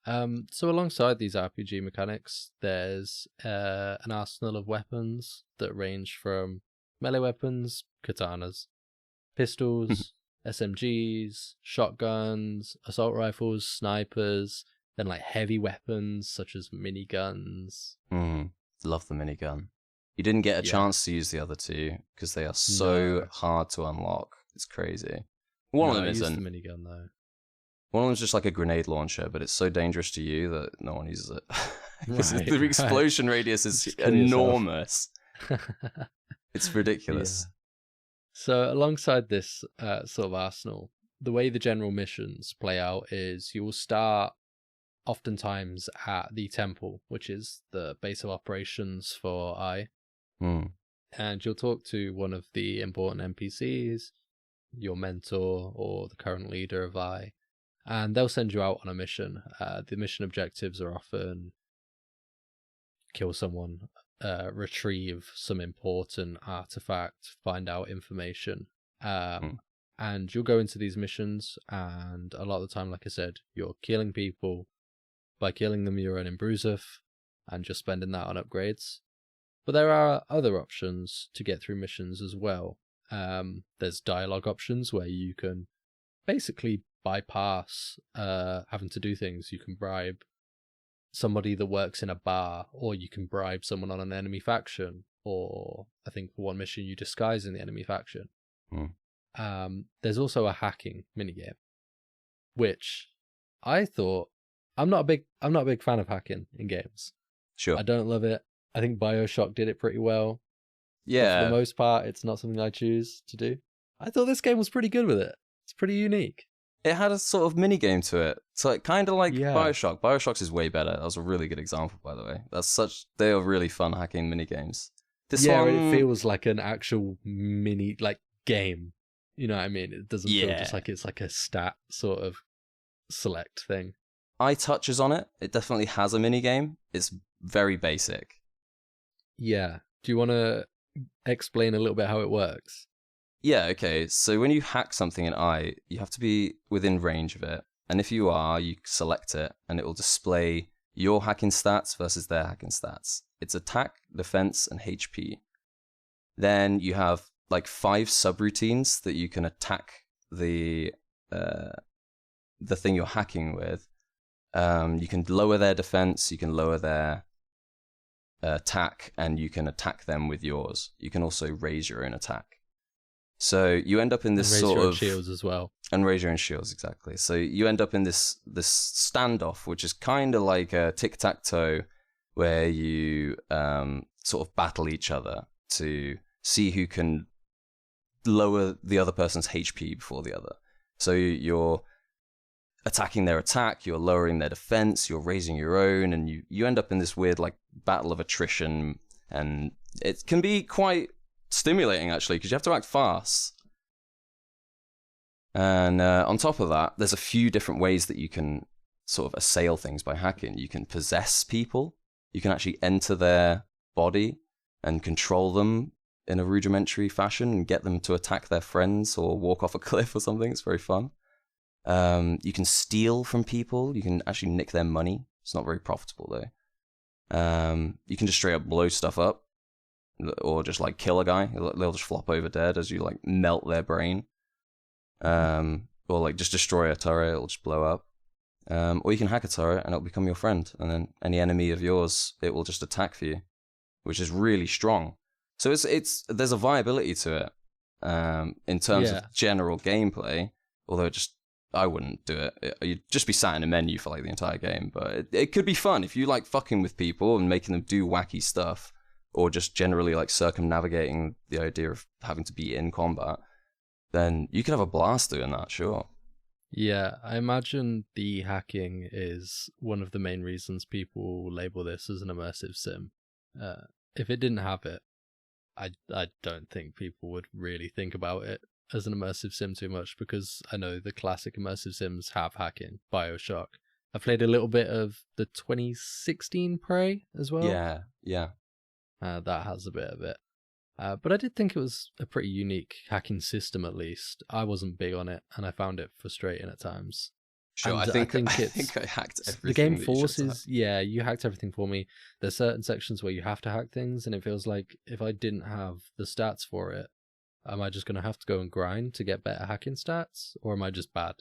So alongside these RPG mechanics, there's an arsenal of weapons that range from melee weapons, katanas, pistols, SMGs, shotguns, assault rifles, snipers, then like heavy weapons such as miniguns. Love the minigun. You didn't get a chance to use the other two because they are so hard to unlock. It's crazy. One of them isn't. The minigun though. One of them's just like a grenade launcher, but it's so dangerous to you that no one uses it. Because the explosion radius is enormous. It's ridiculous. Yeah. So alongside this sort of arsenal, the way the general missions play out is you will start oftentimes at the temple, which is the base of operations for E.Y.E. And you'll talk to one of the important NPCs, your mentor or the current leader of E.Y.E., and they'll send you out on a mission. The mission objectives are often kill someone, retrieve some important artifact, find out information. And you'll go into these missions, and a lot of the time, like I said, you're killing people. By killing them, you're earning Bruzif, and just spending that on upgrades. But there are other options to get through missions as well. There's dialogue options where you can basically bypass having to do things. You can bribe somebody that works in a bar, or you can bribe someone on an enemy faction, or I think for one mission you disguise in the enemy faction. There's also a hacking minigame, which I thought I'm not a big fan of hacking in games. Sure. I don't love it. I think BioShock did it pretty well. Yeah. But for the most part, it's not something I choose to do. I thought this game was pretty good with it. It's pretty unique. It had a sort of mini game to it. So it kind of like BioShock. BioShock's is way better. That was a really good example, by the way. They are really fun hacking mini games. This one, it feels like an actual mini game. You know what I mean? It doesn't feel just like it's like a stat sort of select thing. Eye touches on it. It definitely has a mini game. It's very basic. Yeah. Do you want to explain a little bit how it works? Yeah, okay. So when you hack something in E.Y.E, you have to be within range of it. And if you are, you select it, and it will display your hacking stats versus their hacking stats. It's attack, defense, and HP. Then you have like 5 subroutines that you can attack the thing you're hacking with. You can lower their defense, you can lower their attack, and you can attack them with yours. You can also raise your own attack. So you end up in this sort of shields as well, and raise your own shields, exactly. So you end up in this standoff, which is kind of like a tic-tac-toe, where you sort of battle each other to see who can lower the other person's HP before the other. So you're attacking their attack, you're lowering their defense, you're raising your own, and you end up in this weird like battle of attrition, and it can be quite stimulating actually because you have to act fast. And on top of that, there's a few different ways that you can sort of assail things by hacking. You can possess people. You can actually enter their body and control them in a rudimentary fashion and get them to attack their friends or walk off a cliff or something. It's very fun. You can steal from people. You can actually nick their money. It's not very profitable though. You can just straight up blow stuff up, or just like kill a guy. They'll just flop over dead as you like melt their brain. Or like just destroy a turret, it'll just blow up. Or you can hack a turret and it'll become your friend, and then any enemy of yours, it will just attack for you, which is really strong. So there's a viability to it in terms of general gameplay, although I wouldn't do it. You'd just be sat in a menu for like the entire game, but it could be fun if you like fucking with people and making them do wacky stuff, or just generally like circumnavigating the idea of having to be in combat. Then you could have a blast doing that, sure. Yeah, I imagine the hacking is one of the main reasons people label this as an immersive sim. If it didn't have it, I don't think people would really think about it as an immersive sim too much, because I know the classic immersive sims have hacking. BioShock. I played a little bit of the 2016 Prey as well. Yeah. That has a bit of it. But I did think it was a pretty unique hacking system, at least. I wasn't big on it, and I found it frustrating at times. Sure, And I think I I think think I hacked the everything game that you tried to hack. forces, yeah, you hacked everything for me. There's certain sections where you have to hack things, and it feels like if I didn't have the stats for it, am I just going to have to go and grind to get better hacking stats, or am I just bad?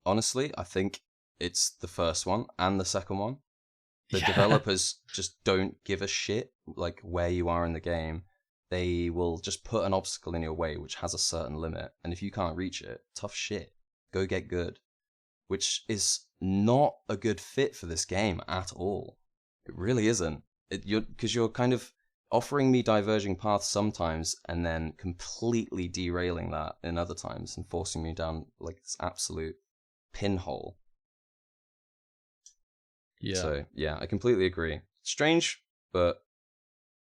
Honestly, I think it's the first one and the second one. The Yeah. developers just don't give a shit like where you are in the game. They will just put an obstacle in your way which has a certain limit, and if you can't reach it, tough shit. Go get good. Which is not a good fit for this game at all. It really isn't. Because you're kind of offering me diverging paths sometimes and then completely derailing that in other times and forcing me down like this absolute pinhole. Yeah. So, yeah, I completely agree. Strange, but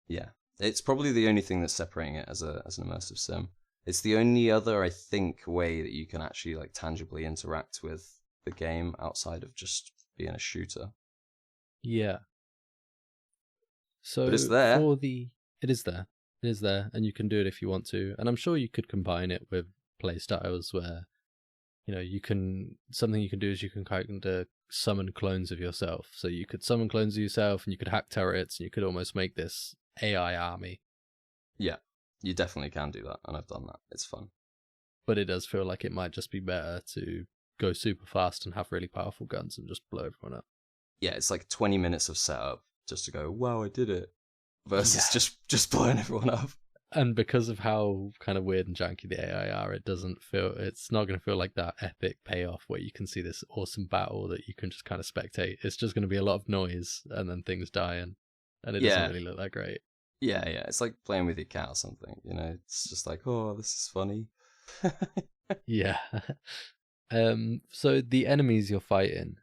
yeah. It's probably the only thing that's separating it as an immersive sim. It's the only other, I think, way that you can actually like tangibly interact with the game outside of just being a shooter. Yeah. So But it's there. it is there. It is there, and you can do it if you want to. And I'm sure you could combine it with play styles where, something you can do is you can kind of summon clones of yourself. So you could summon clones of yourself, and you could hack turrets, and you could almost make this AI army. Yeah, you definitely can do that, and I've done that. It's fun. But it does feel like it might just be better to go super fast and have really powerful guns and just blow everyone up. Yeah, it's like 20 minutes of setup just to go, wow, I did it, versus Yeah. just blowing everyone up. And because of how kind of weird and janky the AI are, it's not going to feel like that epic payoff where you can see this awesome battle that you can just kind of spectate. It's just going to be a lot of noise and then things dying, and it doesn't really look that great. Yeah, it's like playing with your cat or something, it's just like, oh, this is funny. Yeah. So the enemies you're fighting,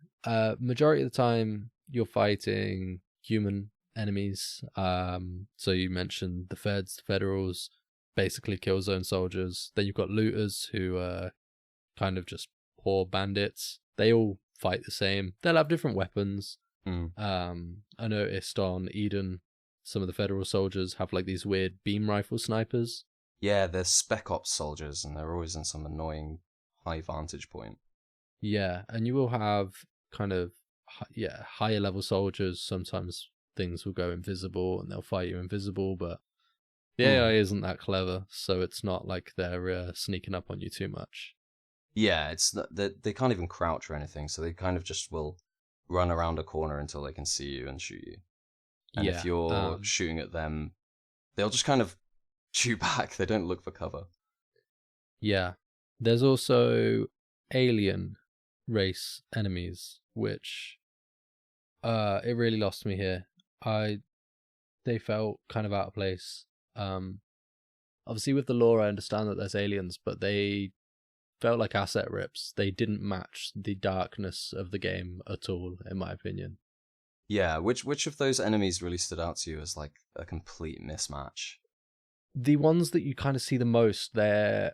majority of the time you're fighting human enemies. So you mentioned the feds, the federals, basically kill zone soldiers. Then you've got looters who are kind of just poor bandits. They all fight the same. They'll have different weapons. I noticed on Eden, some of the federal soldiers have like these weird beam rifle snipers. Yeah, they're spec ops soldiers, and they're always in some annoying high vantage point. Yeah, and you will have kind of higher level soldiers. Sometimes things will go invisible and they'll fight you invisible, but the AI isn't that clever, so it's not like they're sneaking up on you too much. Yeah, it's not, they can't even crouch or anything, so they kind of just will run around a corner until they can see you and shoot you. And if you're shooting at them, they'll just kind of shoot back. They don't look for cover. Yeah. There's also alien race enemies, which it really lost me here. They felt kind of out of place. Obviously with the lore I understand that there's aliens, but they felt like asset rips. They didn't match the darkness of the game at all, in my opinion. Yeah, which of those enemies really stood out to you as like a complete mismatch? The ones that you kind of see the most, they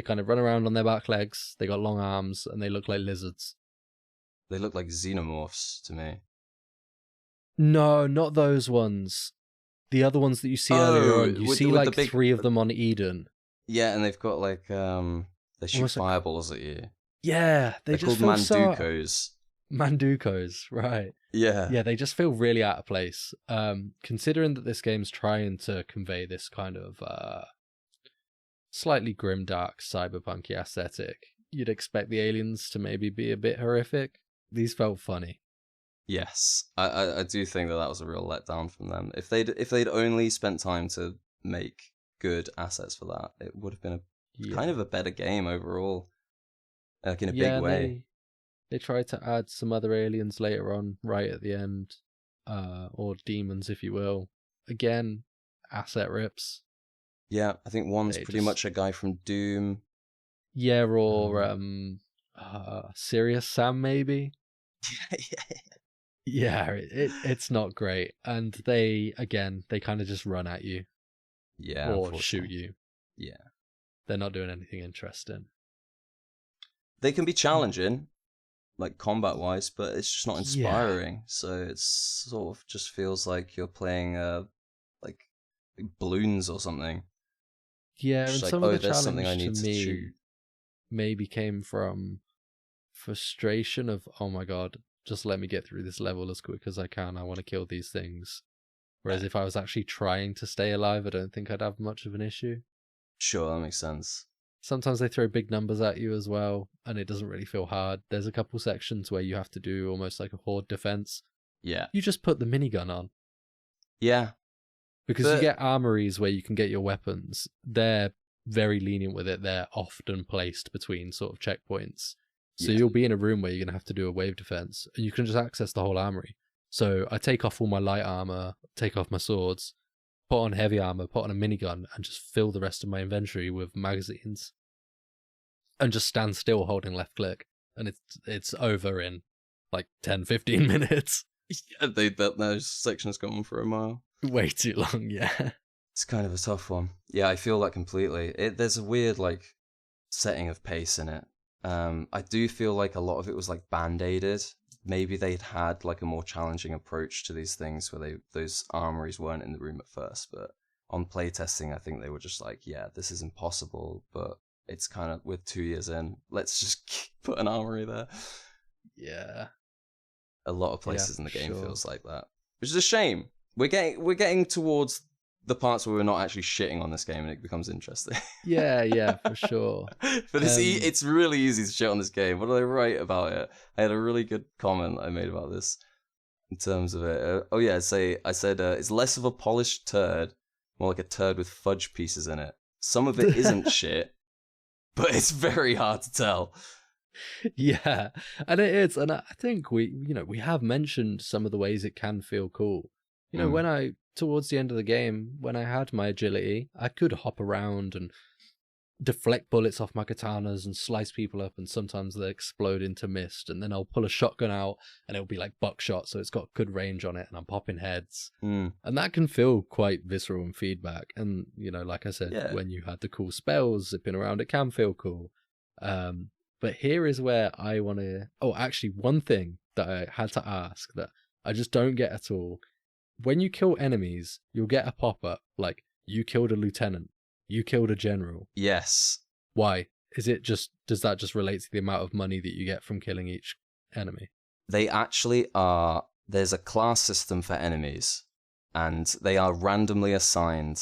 kind of run around on their back legs, they got long arms, and they look like lizards. They look like xenomorphs to me. No, not those ones. The other ones that you see earlier on. You see like three of them on Eden. Yeah, and they've got like they shoot fireballs at you. Yeah, they're just called Mandukos. Mandukos, right? Yeah, they just feel really out of place. Considering that this game's trying to convey this kind of slightly grimdark, cyberpunky aesthetic, you'd expect the aliens to maybe be a bit horrific. These felt funny. Yes, I do think that was a real letdown from them. If they'd only spent time to make good assets for that, it would have been kind of a better game overall, like in a big way. They tried to add some other aliens later on, right at the end, or demons, if you will. Again, asset rips. Yeah, I think one's pretty much a guy from Doom. Yeah, or Serious Sam, maybe. Yeah, it's not great, and they kind of just run at you. Yeah, or shoot you. Yeah. They're not doing anything interesting. They can be challenging, like combat-wise, but it's just not inspiring. Yeah. So it's sort of just feels like you're playing like balloons or something. Yeah, Just and like, some of the there's something I challenge to need to me shoot. maybe came from frustration of, oh my god, just let me get through this level as quick as I can. I want to kill these things. Whereas if I was actually trying to stay alive, I don't think I'd have much of an issue. Sure, that makes sense. Sometimes they throw big numbers at you as well, and it doesn't really feel hard. There's a couple sections where you have to do almost like a horde defense. Yeah. You just put the minigun on. Yeah. Because you get armories where you can get your weapons. They're very lenient with it. They're often placed between sort of checkpoints. So you'll be in a room where you're going to have to do a wave defense, and you can just access the whole armory. So I take off all my light armor, take off my swords, put on heavy armor, put on a minigun, and just fill the rest of my inventory with magazines. And just stand still holding left click. And it's over in like 10, 15 minutes. Yeah, those sections go on for a mile. Way too long, yeah. It's kind of a tough one. Yeah, I feel that completely. There's a weird like setting of pace in it. I do feel like a lot of it was like band-aided. Maybe they'd had like a more challenging approach to these things where those armories weren't in the room at first, but on playtesting I think they were just like, yeah, this is impossible, but it's kind of, we're 2 years in, let's just put an armory there. Yeah. A lot of places in the game feels like that, which is a shame. We're getting towards the parts where we're not actually shitting on this game and it becomes interesting. Yeah, for sure. But it's really easy to shit on this game. What did I write about it? I had a really good comment I made about this in terms of it. I said it's less of a polished turd, more like a turd with fudge pieces in it. Some of it isn't shit, but it's very hard to tell. Yeah, and it is, and I think we have mentioned some of the ways it can feel cool. When towards the end of the game, when I had my agility, I could hop around and deflect bullets off my katanas and slice people up, and sometimes they explode into mist, and then I'll pull a shotgun out and it'll be like buckshot, so it's got good range on it, and I'm popping heads. And that can feel quite visceral and feedback. And like I said, when you had the cool spells zipping around, it can feel cool. But here is where I want to... Oh, actually, one thing that I had to ask that I just don't get at all. When you kill enemies, you'll get a pop-up like, you killed a lieutenant, you killed a general. Yes. Why? Does that just relate to the amount of money that you get from killing each enemy? They actually are... There's a class system for enemies, and they are randomly assigned.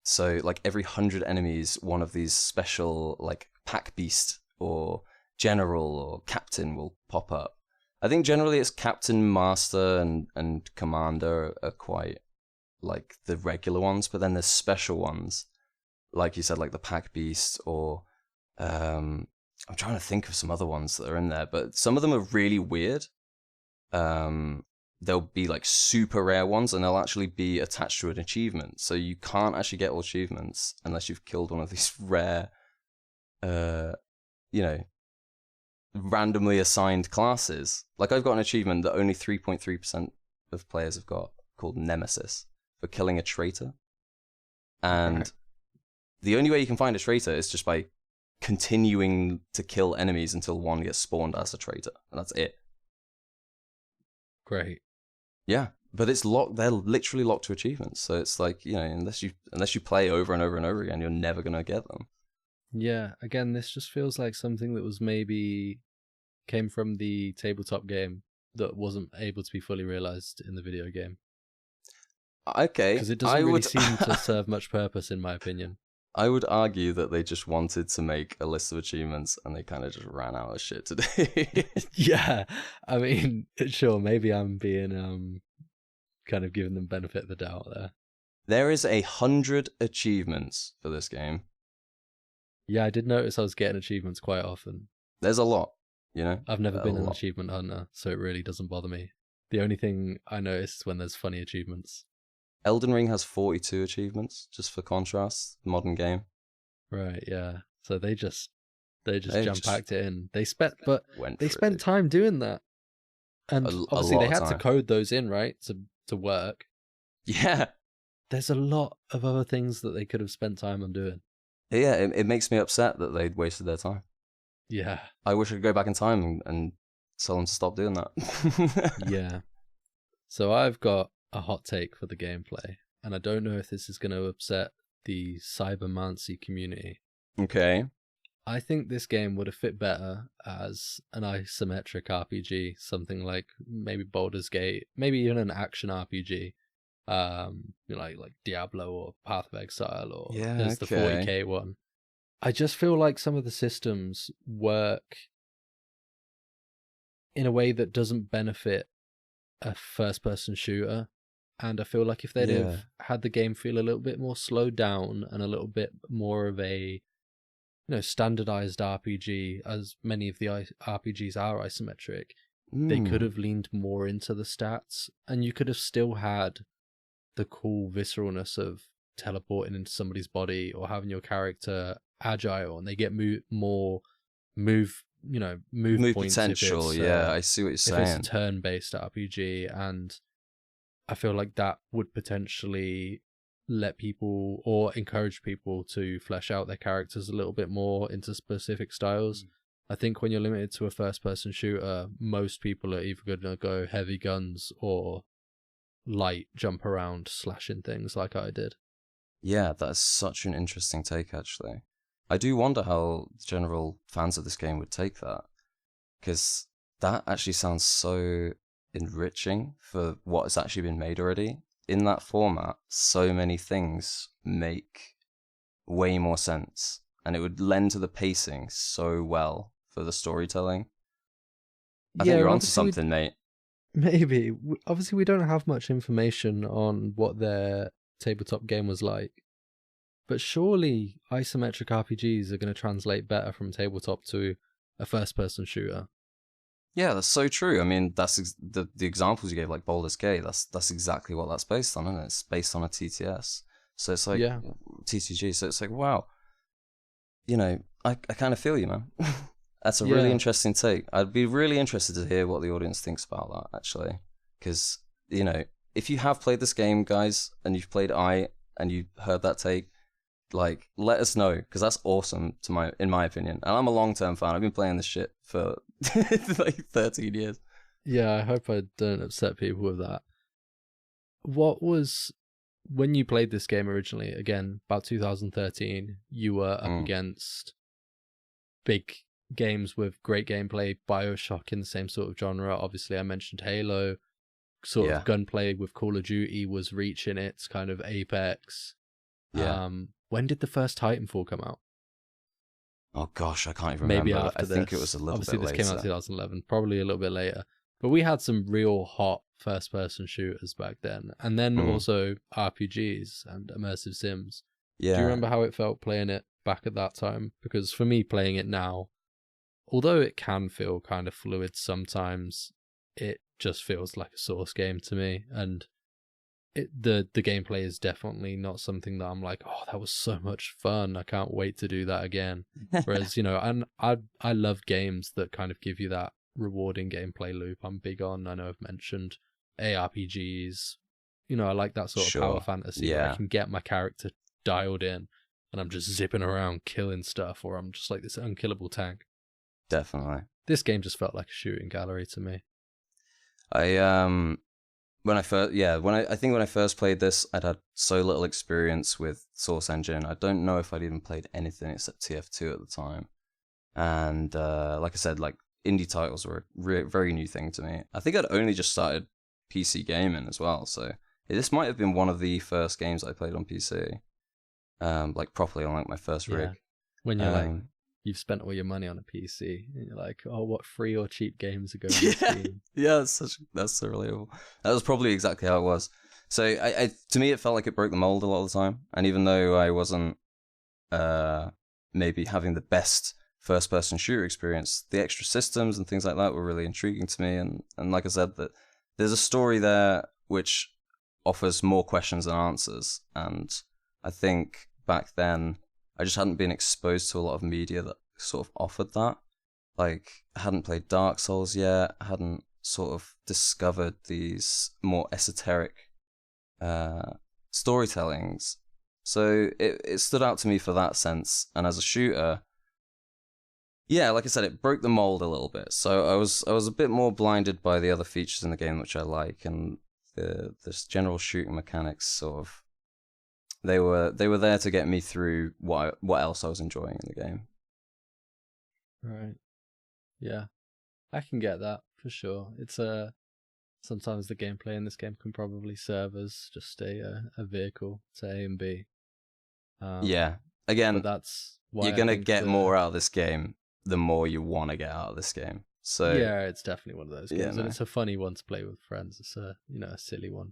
So, like, every 100 enemies, one of these special, like, pack beast or general or captain will pop up. I think generally it's captain, master, and commander are quite like the regular ones, but then there's special ones, like you said, like the pack beast, or I'm trying to think of some other ones that are in there, but some of them are really weird. There'll be like super rare ones, and they'll actually be attached to an achievement, so you can't actually get all achievements unless you've killed one of these rare randomly assigned classes. Like, I've got an achievement that only 3.3% of players have got, called Nemesis, for killing a traitor. And the only way you can find a traitor is just by continuing to kill enemies until one gets spawned as a traitor, and that's it. Great. Yeah, but it's locked. They're literally locked to achievements, so it's like, unless you play over and over and over again, you're never gonna get them. Yeah, again, this just feels like something that was maybe came from the tabletop game that wasn't able to be fully realized in the video game. Okay. Because it doesn't really seem to serve much purpose, in my opinion. I would argue that they just wanted to make a list of achievements and they kind of just ran out of shit to do. Yeah, I mean, sure, maybe I'm being kind of giving them benefit of the doubt there. There is 100 achievements for this game. Yeah, I did notice I was getting achievements quite often. There's a lot, I've never been an achievement hunter, so it really doesn't bother me. The only thing I notice is when there's funny achievements. Elden Ring has 42 achievements, just for contrast, modern game. Right, yeah. So they just jam-packed it in. They spent it. time doing that. And obviously they had to code those in, right, to work. Yeah. there's a lot of other things that they could have spent time on doing. Yeah, it makes me upset that they'd wasted their time. Yeah. I wish I could go back in time and tell them to stop doing that. Yeah. So I've got a hot take for the gameplay, and I don't know if this is going to upset the cybermancy community. Okay. I think this game would have fit better as an isometric RPG, something like maybe Baldur's Gate, maybe even an action RPG, like Diablo or Path of Exile, or there's the 40K one. I just feel like some of the systems work in a way that doesn't benefit a first-person shooter, and I feel like if they'd have had the game feel a little bit more slowed down and a little bit more of a standardized RPG, as many of the RPGs are isometric, they could have leaned more into the stats, and you could have still had the cool visceralness of teleporting into somebody's body or having your character agile and they get move points potential. I see what you're saying. If it's a turn-based RPG, and I feel like that would potentially let people or encourage people to flesh out their characters a little bit more into specific styles. I think when you're limited to a first-person shooter, most people are either going to go heavy guns or light jump around slashing things like I did. Yeah, that's such an interesting take, actually. I do wonder how general fans of this game would take that, because that actually sounds so enriching for what has actually been made already. In that format, so many things make way more sense, and it would lend to the pacing so well for the storytelling. I think you're onto something, mate. Maybe. Obviously, we don't have much information on what their tabletop game was like, but surely isometric RPGs are going to translate better from tabletop to a first-person shooter. Yeah, that's so true. I mean, that's the examples you gave, like Baldur's Gate. That's exactly what that's based on, isn't it? It's based on a TTS, so it's like TCG. So it's like, wow, I kind of feel you, man. That's a really interesting take. I'd be really interested to hear what the audience thinks about that, actually, because if you have played this game, guys, and you've played and you heard that take, like, let us know, because that's awesome in my opinion. And I'm a long-term fan. I've been playing this shit for like 13 years. Yeah, I hope I don't upset people with that. When you played this game originally, again, about 2013, you were up against big games with great gameplay, BioShock in the same sort of genre. Obviously, I mentioned Halo. Sort of gunplay with Call of Duty was reaching its kind of apex. Yeah. When did the first Titanfall come out? Oh gosh, I can't even remember. Maybe after this. I think it was a little bit later. Obviously, this came out in 2011, probably a little bit later. But we had some real hot first-person shooters back then. And then also RPGs and immersive sims. Yeah. Do you remember how it felt playing it back at that time? Because for me, playing it now, although it can feel kind of fluid sometimes, it just feels like a Source game to me. And the gameplay is definitely not something that I'm like, oh, that was so much fun, I can't wait to do that again. Whereas, and I love games that kind of give you that rewarding gameplay loop. I'm big on, I know I've mentioned ARPGs, I like that sort of power fantasy where I can get my character dialed in and I'm just zipping around killing stuff, or I'm just like this unkillable tank. Definitely. This game just felt like a shooting gallery to me. When I first played this, I'd had so little experience with Source Engine. I don't know if I'd even played anything except TF2 at the time. And like I said, like, indie titles were a very new thing to me. I think I'd only just started PC gaming as well, so this might have been one of the first games I played on PC, like properly on like my first rig. When you're like, you've spent all your money on a PC, and you're like, oh, what free or cheap games are going on Steam? Yeah, that's so relatable. That was probably exactly how it was. So I to me, it felt like it broke the mold a lot of the time. And even though I wasn't maybe having the best first-person shooter experience, the extra systems and things like that were really intriguing to me. And like I said, that there's a story there which offers more questions than answers. And I think back then, I just hadn't been exposed to a lot of media that sort of offered that. Like, I hadn't played Dark Souls yet. I hadn't sort of discovered these more esoteric storytellings. So it stood out to me for that sense. And as a shooter, yeah, like I said, it broke the mold a little bit. So I was a bit more blinded by the other features in the game, which I like, and this general shooting mechanics sort of they were there to get me through what else I was enjoying in the game. Right. Yeah, I can get that for sure. It's sometimes the gameplay in this game can probably serve as just a vehicle to A and B. Yeah. Again, but that's why you're gonna get more out of this game the more you want to get out of this game. So yeah, it's definitely one of those games, yeah, no. and it's a funny one to play with friends. It's a a silly one.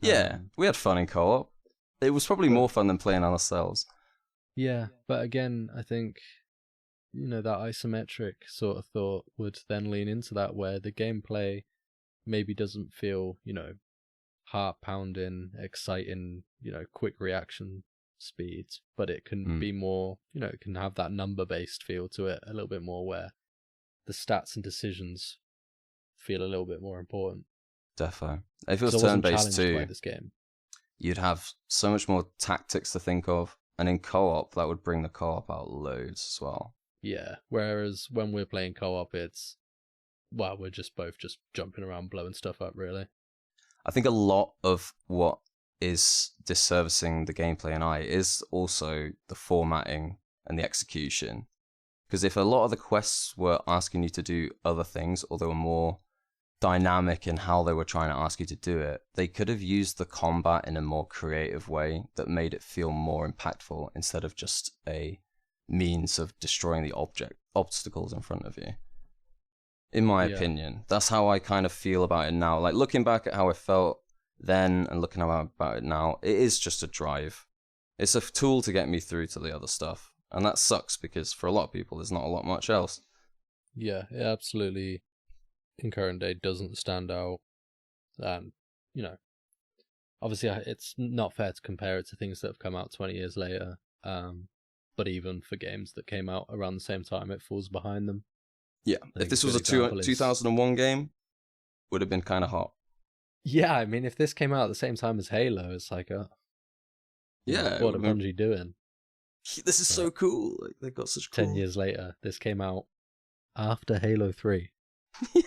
Yeah, we had fun in co-op. It was probably more fun than playing ourselves. Yeah, but again, I think that isometric sort of thought would then lean into that, where the gameplay maybe doesn't feel heart pounding, exciting, quick reaction speeds, but it can be more, it can have that number based feel to it a little bit more, where the stats and decisions feel a little bit more important. Defo. If it was turn-based too, by this game, you'd have so much more tactics to think of, and in co-op that would bring the co-op out loads as well. Yeah, whereas when we're playing co-op, it's we're just both just jumping around blowing stuff up, really. I think a lot of what is disservicing the gameplay in I is also the formatting and the execution. Because if a lot of the quests were asking you to do other things, or they were more dynamic in how they were trying to ask you to do it, they could have used the combat in a more creative way that made it feel more impactful, instead of just a means of destroying the obstacles in front of you. In my opinion, that's how I kind of feel about it now. Like, looking back at how I felt then and looking about it now, it is just a drive. It's a tool to get me through to the other stuff. And that sucks, because for a lot of people, there's not a lot much else. Yeah, it absolutely, in current day, doesn't stand out. And, obviously it's not fair to compare it to things that have come out 20 years later. But even for games that came out around the same time, it falls behind them. Yeah, if this was a 2001 game, would have been kind of hot. Yeah, I mean, if this came out at the same time as Halo, it's like, what are Bungie doing? This is so cool. Like, they've got such cool... 10 years later, this came out after Halo 3. So,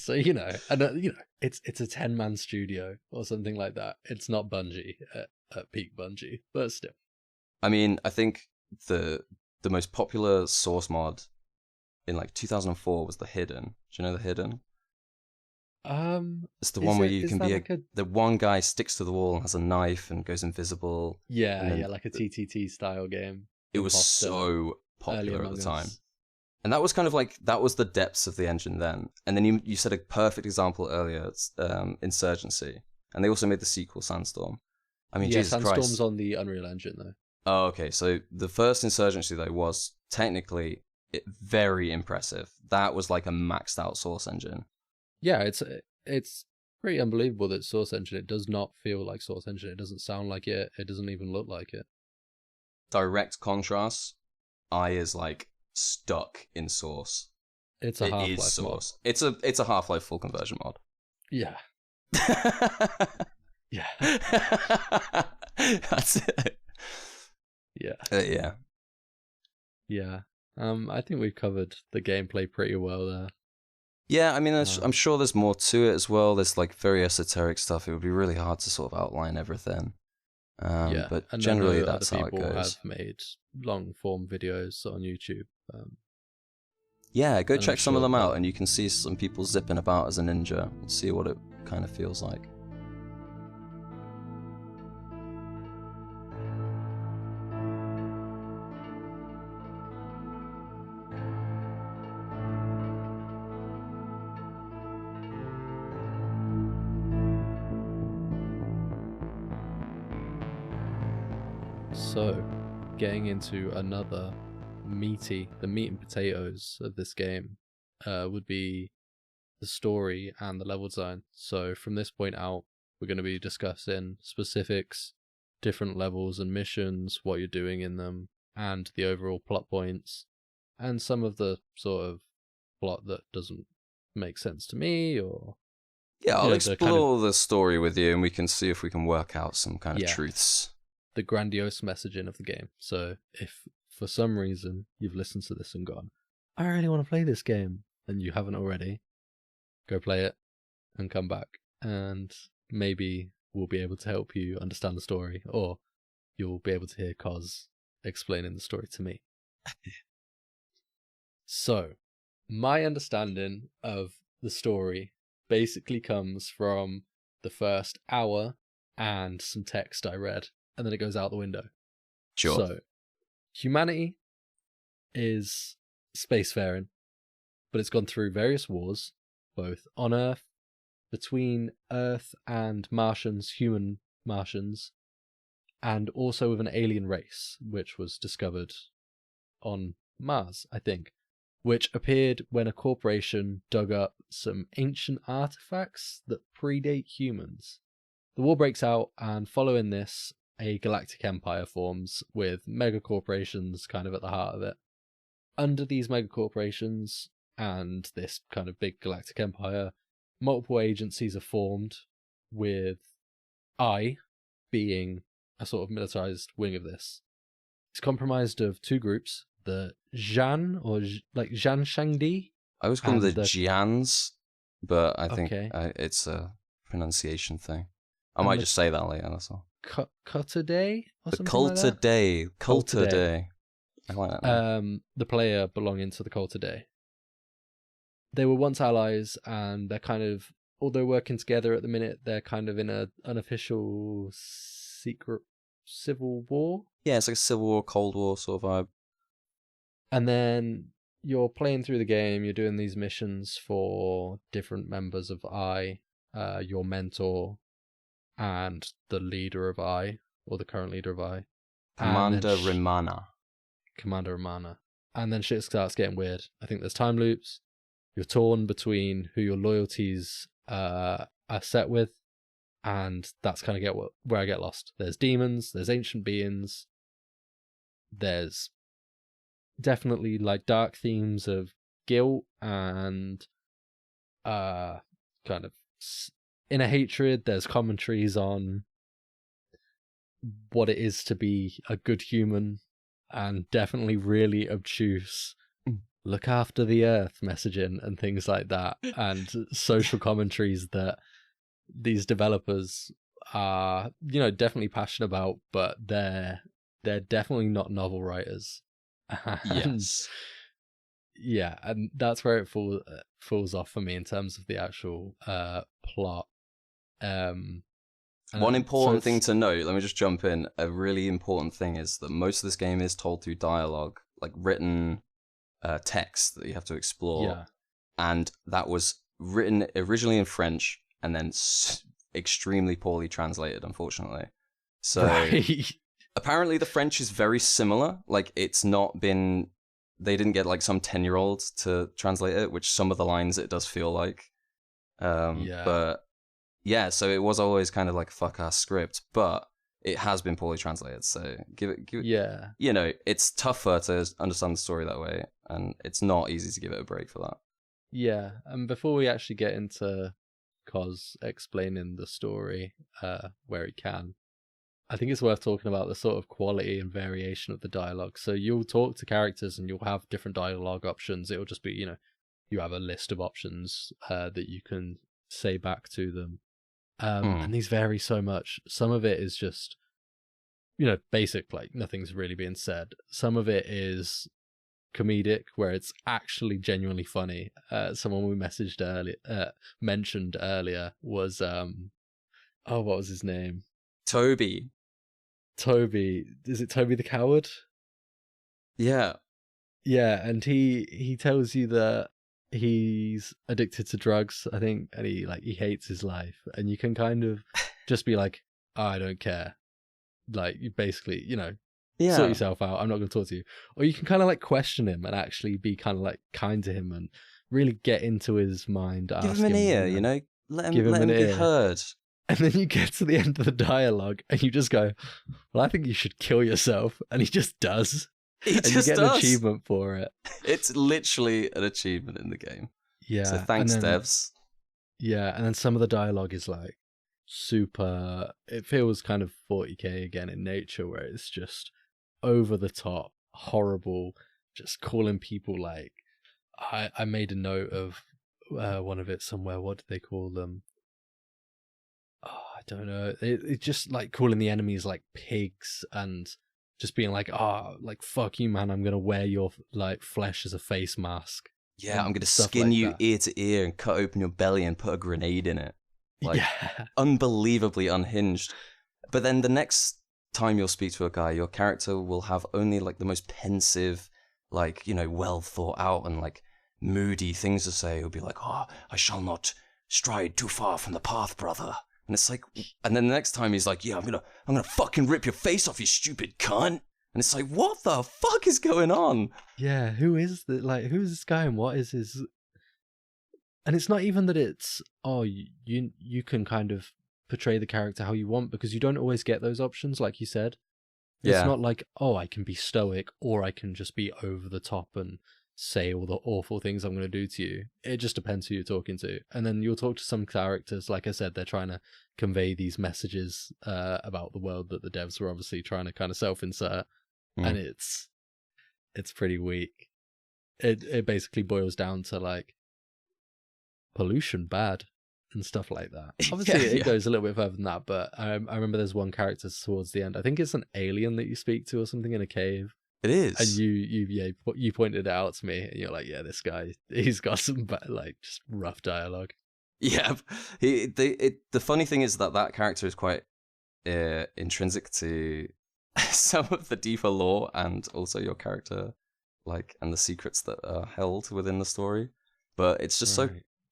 it's a 10-man studio or something like that. It's not Bungie at peak Bungie, but still. I mean, I think the most popular source mod in 2004 was The Hidden. Do you know The Hidden? It's the one where you can be the one guy sticks to the wall and has a knife and goes invisible. Yeah, like a TTT style game. It was so popular at the time. And that was kind of that was the depths of the engine then. And then you said a perfect example earlier, it's Insurgency. And they also made the sequel, Sandstorm. I mean, Jesus Christ. Sandstorm's on the Unreal Engine, though. Oh, okay. So the first Insurgency, though, was technically very impressive. That was like a maxed out Source Engine. Yeah, it's pretty unbelievable that Source Engine, it does not feel like Source Engine. It doesn't sound like it. It doesn't even look like it. Direct contrast, I is stuck in Source. It's a Half-Life mod. It's a Half-Life full conversion mod. Yeah. Yeah. That's it. Yeah. Yeah. Yeah. I think we've covered the gameplay pretty well there. Yeah, I mean, I'm sure there's more to it as well. There's very esoteric stuff. It would be really hard to sort of outline everything. But and generally that's how it goes. People have made long form videos on YouTube. Yeah, go check some of them out, and you can see some people zipping about as a ninja and see what it kind of feels like. So, getting into another the meat and potatoes of this game would be the story and the level design. So from this point out, we're going to be discussing specifics, different levels and missions, what you're doing in them, and the overall plot points, and some of the sort of plot that doesn't make sense to me, or Yeah, I'll the kind explore the story with you, and we can see if we can work out some kind of truths. The grandiose messaging of the game. So if for some reason you've listened to this and gone, I really want to play this game, and you haven't already, go play it and come back, and maybe we'll be able to help you understand the story, or you'll be able to hear Cos explaining the story to me. So, my understanding of the story basically comes from the first hour and some text I read, and then it goes out the window. Sure. So, humanity is spacefaring, but it's gone through various wars, both on Earth, between Earth and Martians, human Martians, and also with an alien race, which was discovered on Mars, I think, which appeared when a corporation dug up some ancient artifacts that predate humans. The war breaks out, and following this, a galactic empire forms with mega corporations kind of at the heart of it. Under these mega corporations and this kind of big galactic empire, multiple agencies are formed, with E.Y.E being a sort of militarized wing of this. It's comprised of two groups, the Jan, or like Jan Shangdi. I always call them the Jians, but I think Okay. It's a pronunciation thing. I might just say that later, that's all. Cultidae or The something like that? Cultidae. I like that name. The player belonging to the Cultidae. They were once allies, and they're kind of, although working together at the minute, they're kind of in an unofficial secret civil war. Yeah, it's like a Civil War, Cold War sort of vibe. And then you're playing through the game, you're doing these missions for different members of E.Y.E, your mentor, and the leader of E.Y.E, or the current leader of E.Y.E. Commander Romana. Commander Romana. And then shit starts getting weird. I think there's time loops. You're torn between who your loyalties are set with, and that's kind of where I get lost. There's demons, there's ancient beings, there's definitely like dark themes of guilt and kind of inner hatred. There's commentaries on what it is to be a good human, and definitely really obtuse look after the earth messaging and things like that, and social commentaries that these developers are, definitely passionate about, but they're definitely not novel writers. Yes. Yeah, and that's where it falls off for me in terms of the actual plot. One important thing to note, let me just jump in. A really important thing is that most of this game is told through dialogue, like written text that you have to explore. Yeah. And that was written originally in French and then extremely poorly translated, unfortunately. So apparently the French is very similar. Like, it's not been... They didn't get like some 10-year-old to translate it, which some of the lines it does feel like. But yeah, so it was always kind of like a fuck-ass script, but it has been poorly translated. So give it, yeah. It's tougher to understand the story that way, and it's not easy to give it a break for that. Yeah, and before we actually get into Cos explaining the story where he can, I think it's worth talking about the sort of quality and variation of the dialogue. So you'll talk to characters and you'll have different dialogue options. It'll just be, you have a list of options that you can say back to them. And these vary so much. Some of it is just, basic, like nothing's really being said. Some of it is comedic, where it's actually genuinely funny. Someone we mentioned earlier was, what was his name? Toby. Is it Toby the Coward? Yeah. Yeah, and he tells you that he's addicted to drugs, I think, and he hates his life, and you can kind of just be like, I don't care. Like, you basically, sort yourself out, I'm not going to talk to you. Or you can kind of like question him and actually be kind of like kind to him and really get into his mind. Give him an ear, let him be heard. And then you get to the end of the dialogue and you just go, well, I think you should kill yourself. And he just does. You get an achievement for it. It's literally an achievement in the game. Yeah. So thanks, devs. Yeah, and then some of the dialogue is like super. It feels kind of 40k again in nature, where it's just over the top, horrible, just calling people like. I made a note of one of it somewhere. What did they call them? Oh, I don't know. It's just like calling the enemies like pigs and just being like, like fuck you, man. I'm gonna wear your like flesh as a face mask. Yeah, I'm gonna Stuff skin like you that. ear to ear and cut open your belly and put a grenade in it. Like, Yeah. unbelievably unhinged. But then the next time you'll speak to a guy, your character will have only like the most pensive, like, well thought out and like moody things to say. He'll be like, "Oh, I shall not stride too far from the path, brother." And it's like, and then the next time he's like, "Yeah, I'm gonna fucking rip your face off, you stupid cunt." And it's like, what the fuck is going on? Yeah, who's this guy and what is his? And it's not even that it's you can kind of portray the character how you want, because you don't always get those options, like you said. It's not like, I can be stoic or I can just be over the top and say all the awful things I'm going to do to you. It just depends who you're talking to. And then you'll talk to some characters, like I said, they're trying to convey these messages about the world that the devs were obviously trying to kind of self-insert. And it's pretty weak. It basically boils down to like pollution bad and stuff like that. Obviously, it goes a little bit further than that, but I remember there's one character towards the end. I think it's an alien that you speak to or something in a cave. It is. And you pointed it out to me, and you're like, yeah, this guy, he's got some like just rough dialogue. Yeah, the funny thing is that character is quite intrinsic to some of the deeper lore and also your character, like, and the secrets that are held within the story. But it's just so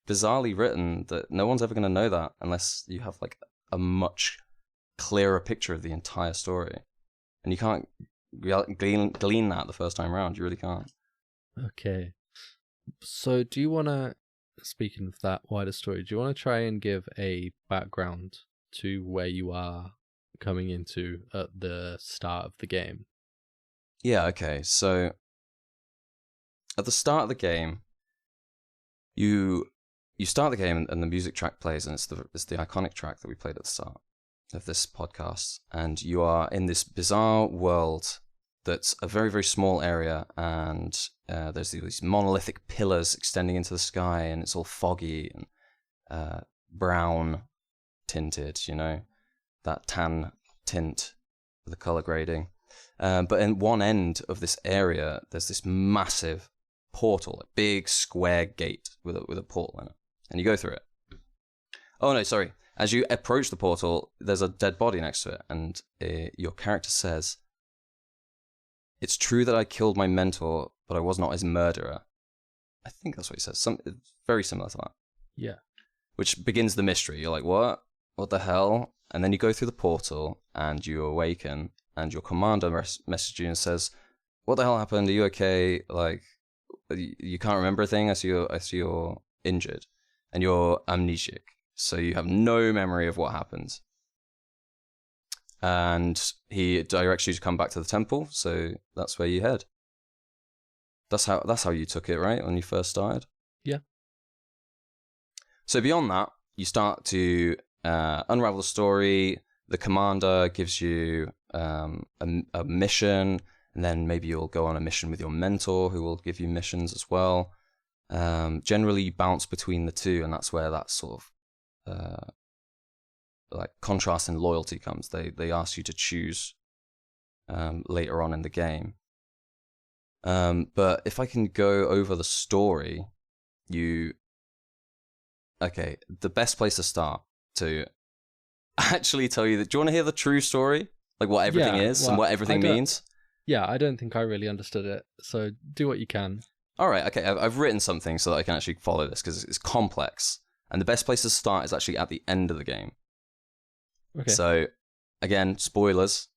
bizarrely written that no one's ever going to know that unless you have like a much clearer picture of the entire story, and you can't glean that the first time around. You really can't. Okay, so do you want to, speaking of that wider story, do you want to try and give a background to where you are coming into at the start of the game? Yeah, okay. So at the start of the game, you start the game and the music track plays, and it's the iconic track that we played at the start of this podcast, and you are in this bizarre world that's a very, very small area, and there's these monolithic pillars extending into the sky, and it's all foggy and brown tinted, that tan tint with the color grading. But in one end of this area, there's this massive portal, a big square gate with a portal in it, and you go through it. Oh no, sorry. As you approach the portal, there's a dead body next to it, and your character says, "It's true that I killed my mentor, but I was not his murderer." I think that's what he says. Very similar to that. Yeah. Which begins the mystery. You're like, what? What the hell? And then you go through the portal, and you awaken, and your commander messages you and says, "What the hell happened? Are you okay? Like, you can't remember a thing. I see you're injured, and you're amnesic, so you have no memory of what happened." And he directs you to come back to the temple, so that's where you head. That's how you took it, right, when you first started? Yeah. So beyond that, you start to unravel the story. The commander gives you a mission, and then maybe you'll go on a mission with your mentor, who will give you missions as well. Generally, you bounce between the two, and that's where that sort of like contrast in loyalty comes. They ask you to choose later on in the game. But if I can go over the story, the best place to start to actually tell you that. Do you want to hear the true story, like what everything is and what everything means? Yeah, I don't think I really understood it, so do what you can. All right, okay. I've written something so that I can actually follow this, because it's complex, and the best place to start is actually at the end of the game. Okay. So, again, spoilers.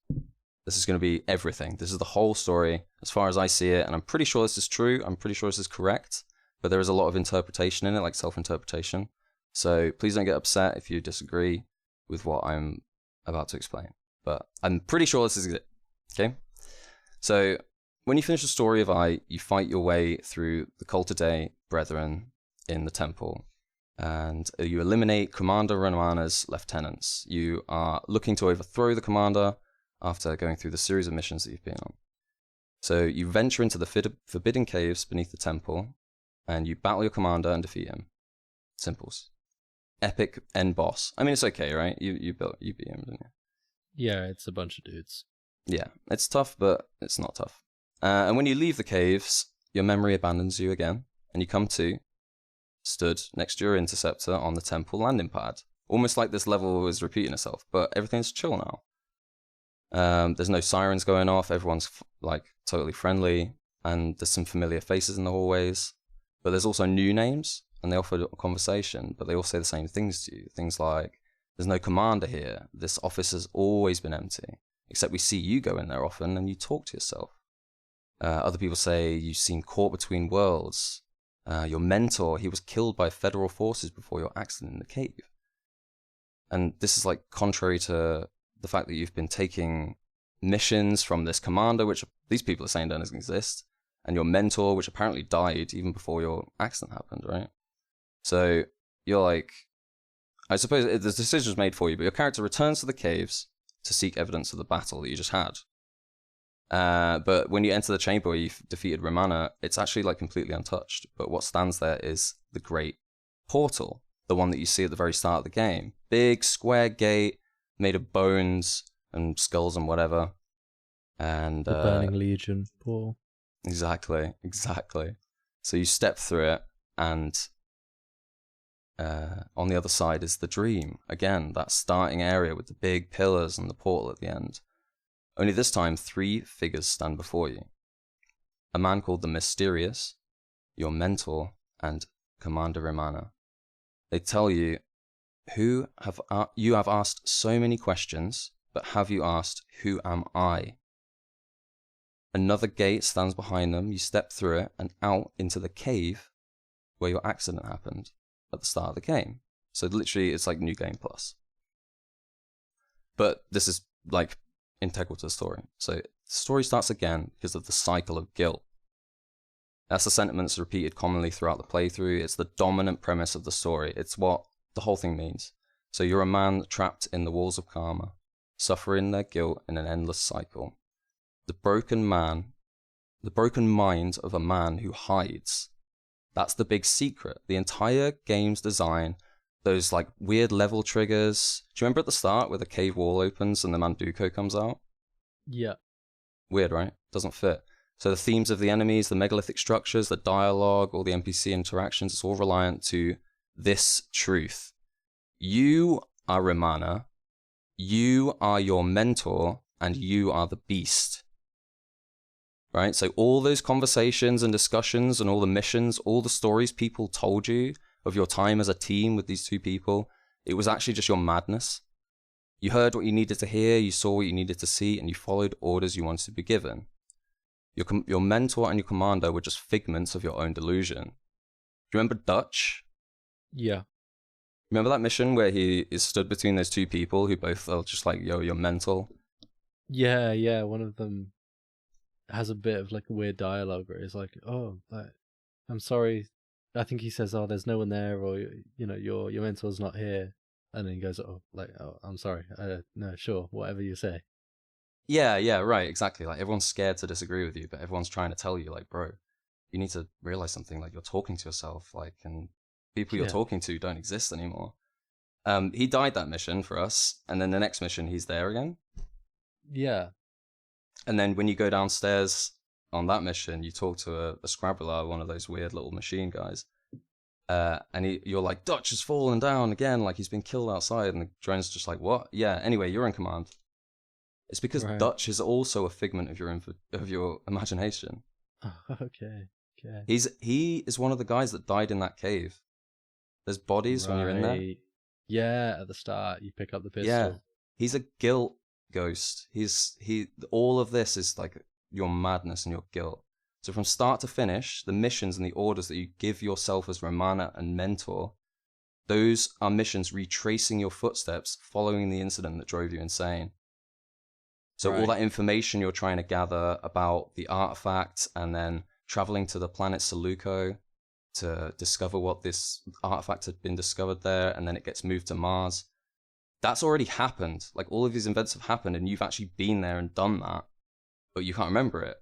This is going to be everything. This is the whole story, as far as I see it, and I'm pretty sure this is true. I'm pretty sure this is correct, but there is a lot of interpretation in it, like self-interpretation. So please don't get upset if you disagree with what I'm about to explain. But I'm pretty sure this is it. Okay? So, when you finish the story of E.Y.E, you fight your way through the Call Today brethren in the temple. And you eliminate Commander Romana's lieutenants. You are looking to overthrow the commander after going through the series of missions that you've been on. So you venture into the forbidden caves beneath the temple, and you battle your commander and defeat him. Simples. Epic end boss. I mean, it's okay, right? You beat him, didn't you? Yeah, it's a bunch of dudes. Yeah, it's tough, but it's not tough. And when you leave the caves, your memory abandons you again, and you come to, stood next to your interceptor on the temple landing pad. Almost like this level is repeating itself, but everything's chill now. There's no sirens going off, everyone's like totally friendly, and there's some familiar faces in the hallways, but there's also new names, and they offer a conversation, but they all say the same things to you. Things like, there's no commander here, this office has always been empty, except we see you go in there often and you talk to yourself. Other people say you seem caught between worlds. Your mentor, he was killed by federal forces before your accident in the cave. And this is like contrary to the fact that you've been taking missions from this commander, which these people are saying don't exist, and your mentor, which apparently died even before your accident happened, right? So you're like, I suppose the decision was made for you, but your character returns to the caves to seek evidence of the battle that you just had. But when you enter the chamber where you've defeated Romana, it's actually like completely untouched. But what stands there is the great portal, the one that you see at the very start of the game. Big square gate made of bones and skulls and whatever. And the Burning Legion portal. Exactly. So you step through it, and on the other side is the dream. Again, that starting area with the big pillars and the portal at the end. Only this time, 3 figures stand before you. A man called the Mysterious, your mentor, and Commander Romana. They tell you, you have asked so many questions, but have you asked, who am I? Another gate stands behind them. You step through it and out into the cave where your accident happened at the start of the game. So literally, it's like New Game Plus. But this is like integral to the story. So the story starts again because of the cycle of guilt. That's the sentiment that's repeated commonly throughout the playthrough. It's the dominant premise of the story. It's what the whole thing means. So you're a man trapped in the walls of karma, suffering their guilt in an endless cycle. The broken mind of a man who hides. That's the big secret. The entire game's design, those like weird level triggers. Do you remember at the start where the cave wall opens and the Manduko comes out? Yeah. Weird, right? Doesn't fit. So the themes of the enemies, the megalithic structures, the dialogue, all the NPC interactions, it's all reliant to this truth. You are Romana, you are your mentor, and you are the beast. Right? So all those conversations and discussions and all the missions, all the stories people told you of your time as a team with these 2 people, it was actually just your madness. You heard what you needed to hear, you saw what you needed to see, and you followed orders you wanted to be given. Your mentor and your commander were just figments of your own delusion. Do you remember Dutch? Yeah. Remember that mission where he is stood between those 2 people who both are just like, yo, you're mental? Yeah. One of them has a bit of like a weird dialogue where he's like, oh, I'm sorry. I think he says, oh, there's no one there, or, you know, your mentor's not here. And then he goes, oh, I'm sorry. No, sure, whatever you say. Yeah, right, exactly. Like, everyone's scared to disagree with you, but everyone's trying to tell you, like, bro, you need to realize something. Like, you're talking to yourself, like, and people you're talking to don't exist anymore. He died that mission for us, and then the next mission, he's there again. Yeah. And then when you go downstairs on that mission, you talk to a Scrabbler, one of those weird little machine guys. And you're like, Dutch has fallen down again, like he's been killed outside. And the drone's just like, what? Yeah, anyway, you're in command. It's because Dutch is also a figment of your imagination. Okay. He is one of the guys that died in that cave. There's bodies when you're in there. Yeah, at the start, you pick up the pistol. Yeah, he's a guilt ghost. All of this is like your madness and your guilt. So from start to finish, the missions and the orders that you give yourself as Romana and mentor, those are missions retracing your footsteps following the incident that drove you insane. So all that information you're trying to gather about the artifact and then traveling to the planet Saluko to discover what this artifact had been discovered there, and then it gets moved to Mars. That's already happened. Like, all of these events have happened, and you've actually been there and done that, but you can't remember it.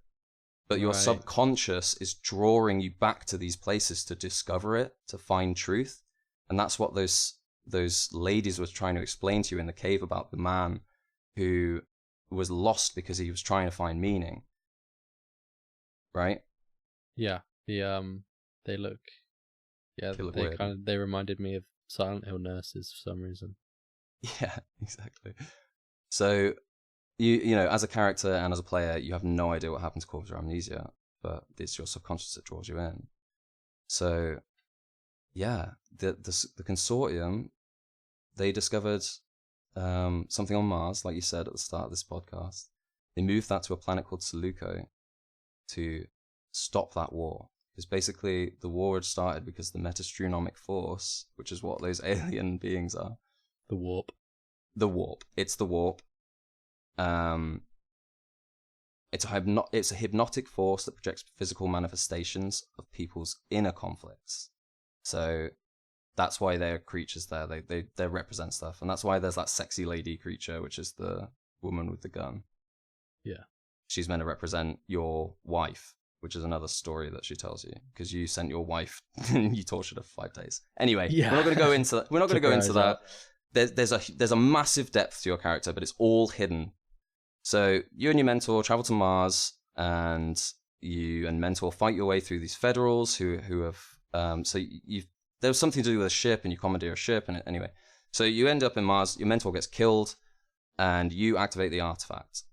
But your subconscious is drawing you back to these places to discover it, to find truth. And that's what those ladies was trying to explain to you in the cave about the man who was lost because he was trying to find meaning. Right? Yeah. They look weird. They reminded me of Silent Hill nurses for some reason. Yeah, exactly. So you know, as a character and as a player, you have no idea what happens to corpus or amnesia, but it's your subconscious that draws you in. So yeah, the consortium, they discovered something on Mars, like you said at the start of this podcast. They moved that to a planet called Seleuco to stop that war. Because basically the war had started because the metastronomic force, which is what those alien beings are. The warp. It's the warp. It's a hypnotic force that projects physical manifestations of people's inner conflicts. So that's why they're creatures there. They represent stuff, and that's why there's that sexy lady creature, which is the woman with the gun. Yeah, she's meant to represent your wife, which is another story that she tells you, because you sent your wife and you tortured her for 5 days. Anyway, we're not going to go into that. We're not going to go into that. There's a massive depth to your character, but it's all hidden. So you and your mentor travel to Mars, and you and mentor fight your way through these Federals who have there was something to do with a ship, and you commandeer a ship, and anyway, so you end up in Mars. Your mentor gets killed, and you activate the artifact,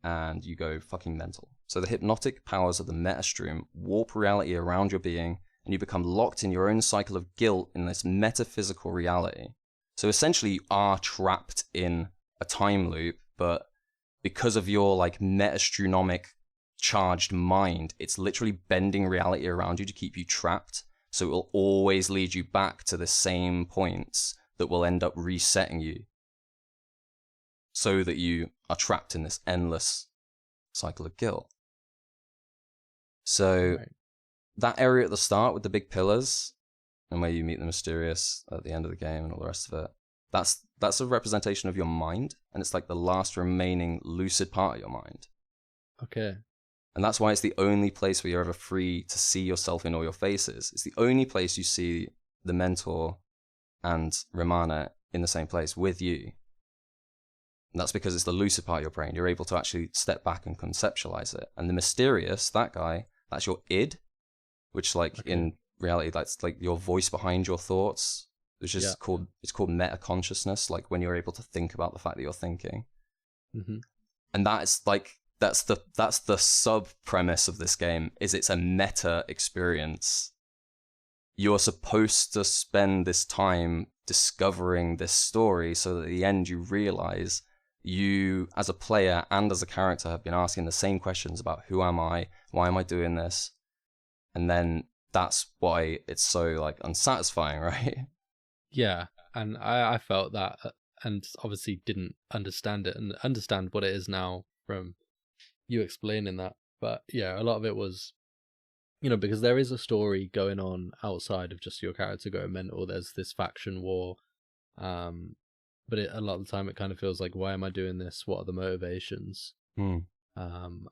and you go fucking mental. So the hypnotic powers of the metastream warp reality around your being, and you become locked in your own cycle of guilt in this metaphysical reality. So essentially, you are trapped in a time loop, but because of your like metastronomic charged mind, it's literally bending reality around you to keep you trapped. So it will always lead you back to the same points that will end up resetting you, so that you are trapped in this endless cycle of guilt. So that area at the start with the big pillars, and where you meet the Mysterious at the end of the game and all the rest of it, that's a representation of your mind, and it's like the last remaining lucid part of your mind. Okay. And that's why it's the only place where you're ever free to see yourself in all your faces. It's the only place you see the mentor and Romana in the same place with you. And that's because it's the lucid part of your brain. You're able to actually step back and conceptualize it. And the Mysterious, that guy, that's your id, which in reality, that's like your voice behind your thoughts, which is called meta consciousness, like when you're able to think about the fact that you're thinking. Mm-hmm. And that's the sub premise of this game, is it's a meta experience. You're supposed to spend this time discovering this story, so that at the end you realize you as a player and as a character have been asking the same questions about who am I, why am I doing this, and then that's why it's so like unsatisfying, right? Yeah, and I felt that, and obviously didn't understand it and understand what it is now from you explaining that. But yeah, a lot of it was, because there is a story going on outside of just your character going mental. There's this faction war, but a lot of the time it kind of feels like, why am I doing this? What are the motivations?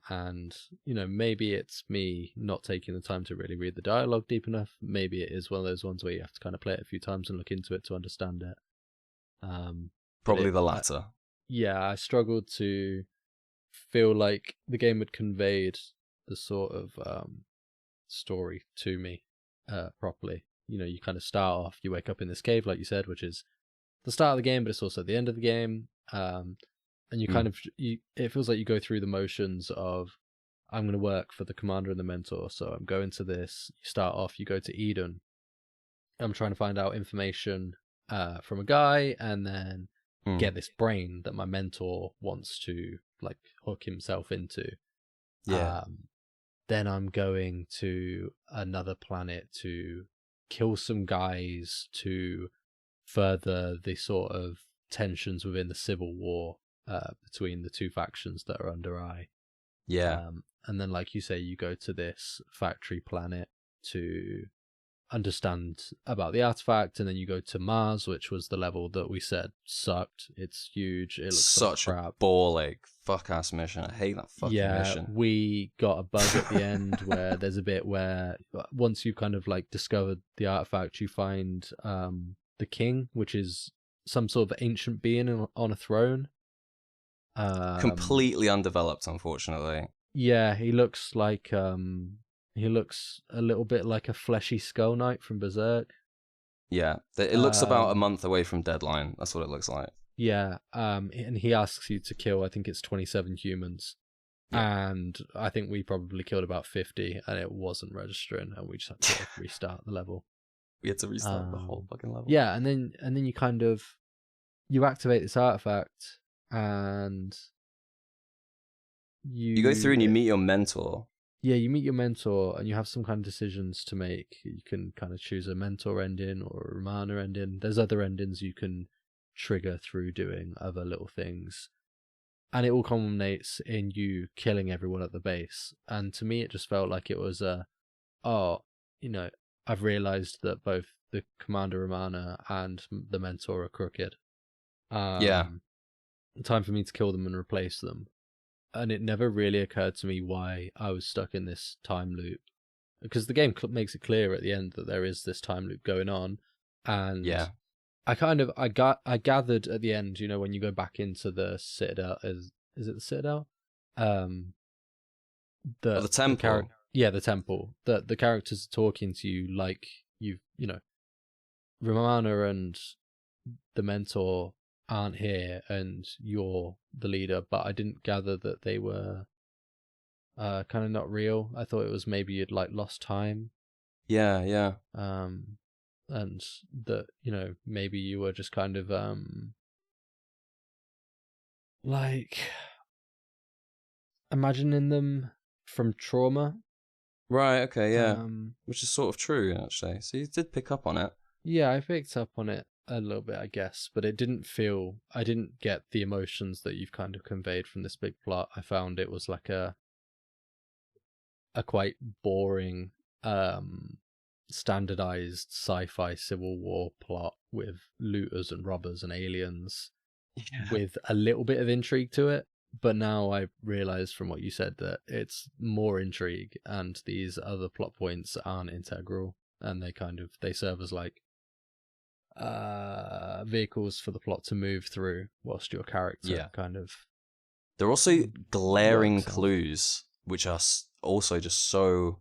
And maybe it's me not taking the time to really read the dialogue deep enough. Maybe it is one of those ones where you have to kind of play it a few times and look into it to understand it. Probably the latter. I struggled to feel like the game had conveyed the sort of story to me properly. You kind of start off, you wake up in this cave, like you said, which is the start of the game, but it's also the end of the game. And you kind of, it feels like you go through the motions of, I'm going to work for the commander and the mentor, so I'm going to this. You start off, you go to Eden. I'm trying to find out information from a guy, and then get this brain that my mentor wants to like hook himself into. Yeah. Then I'm going to another planet to kill some guys to further the sort of tensions within the civil war between the two factions that are under E.Y.E. Yeah. And then, like you say, you go to this factory planet to understand about the artifact, and then you go to Mars, which was the level that we said sucked. It's huge. It looks Such like crap. a ball ache fuck ass mission. I hate that fucking mission. We got a bug at the end where there's a bit where once you kind of like discovered the artifact, you find the king, which is some sort of ancient being on a throne. Completely undeveloped, unfortunately. Yeah, he looks like he looks a little bit like a fleshy Skull Knight from Berserk. Yeah, it looks about a month away from deadline. That's what it looks like. Yeah, and he asks you to kill, I think it's 27 humans. Yeah. And I think we probably killed about 50, and it wasn't registering, and we just had to restart the level. We had to restart the whole fucking level. Yeah, and then you kind of you activate this artifact, and you go through and you meet your mentor. Yeah, you meet your mentor, and you have some kind of decisions to make. You can kind of choose a mentor ending or a Romana ending. There's other endings you can trigger through doing other little things, and it all culminates in you killing everyone at the base. And to me, it just felt like it was I've realized that both the Commander Romana and the mentor are crooked. Time for me to kill them and replace them. And it never really occurred to me why I was stuck in this time loop, because the game makes it clear at the end that there is this time loop going on. And I gathered at the end, when you go back into the Citadel, is it the Citadel? The temple. The temple. The characters are talking to you like Romana and the mentor aren't here and you're the leader, but I didn't gather that they were kind of not real. I thought it was maybe you'd like lost time. Yeah. And that, maybe you were just kind of like imagining them from trauma. Right, okay, yeah. Which is sort of true, actually. So you did pick up on it. Yeah, I picked up on it a little bit, I guess, but I didn't get the emotions that you've kind of conveyed from this big plot. I found it was like a quite boring, standardized sci-fi Civil War plot with looters and robbers and aliens, with a little bit of intrigue to it. But now I realize from what you said that it's more intrigue, and these other plot points aren't integral, and they serve as like vehicles for the plot to move through whilst your character There are also glaring clues which are also just so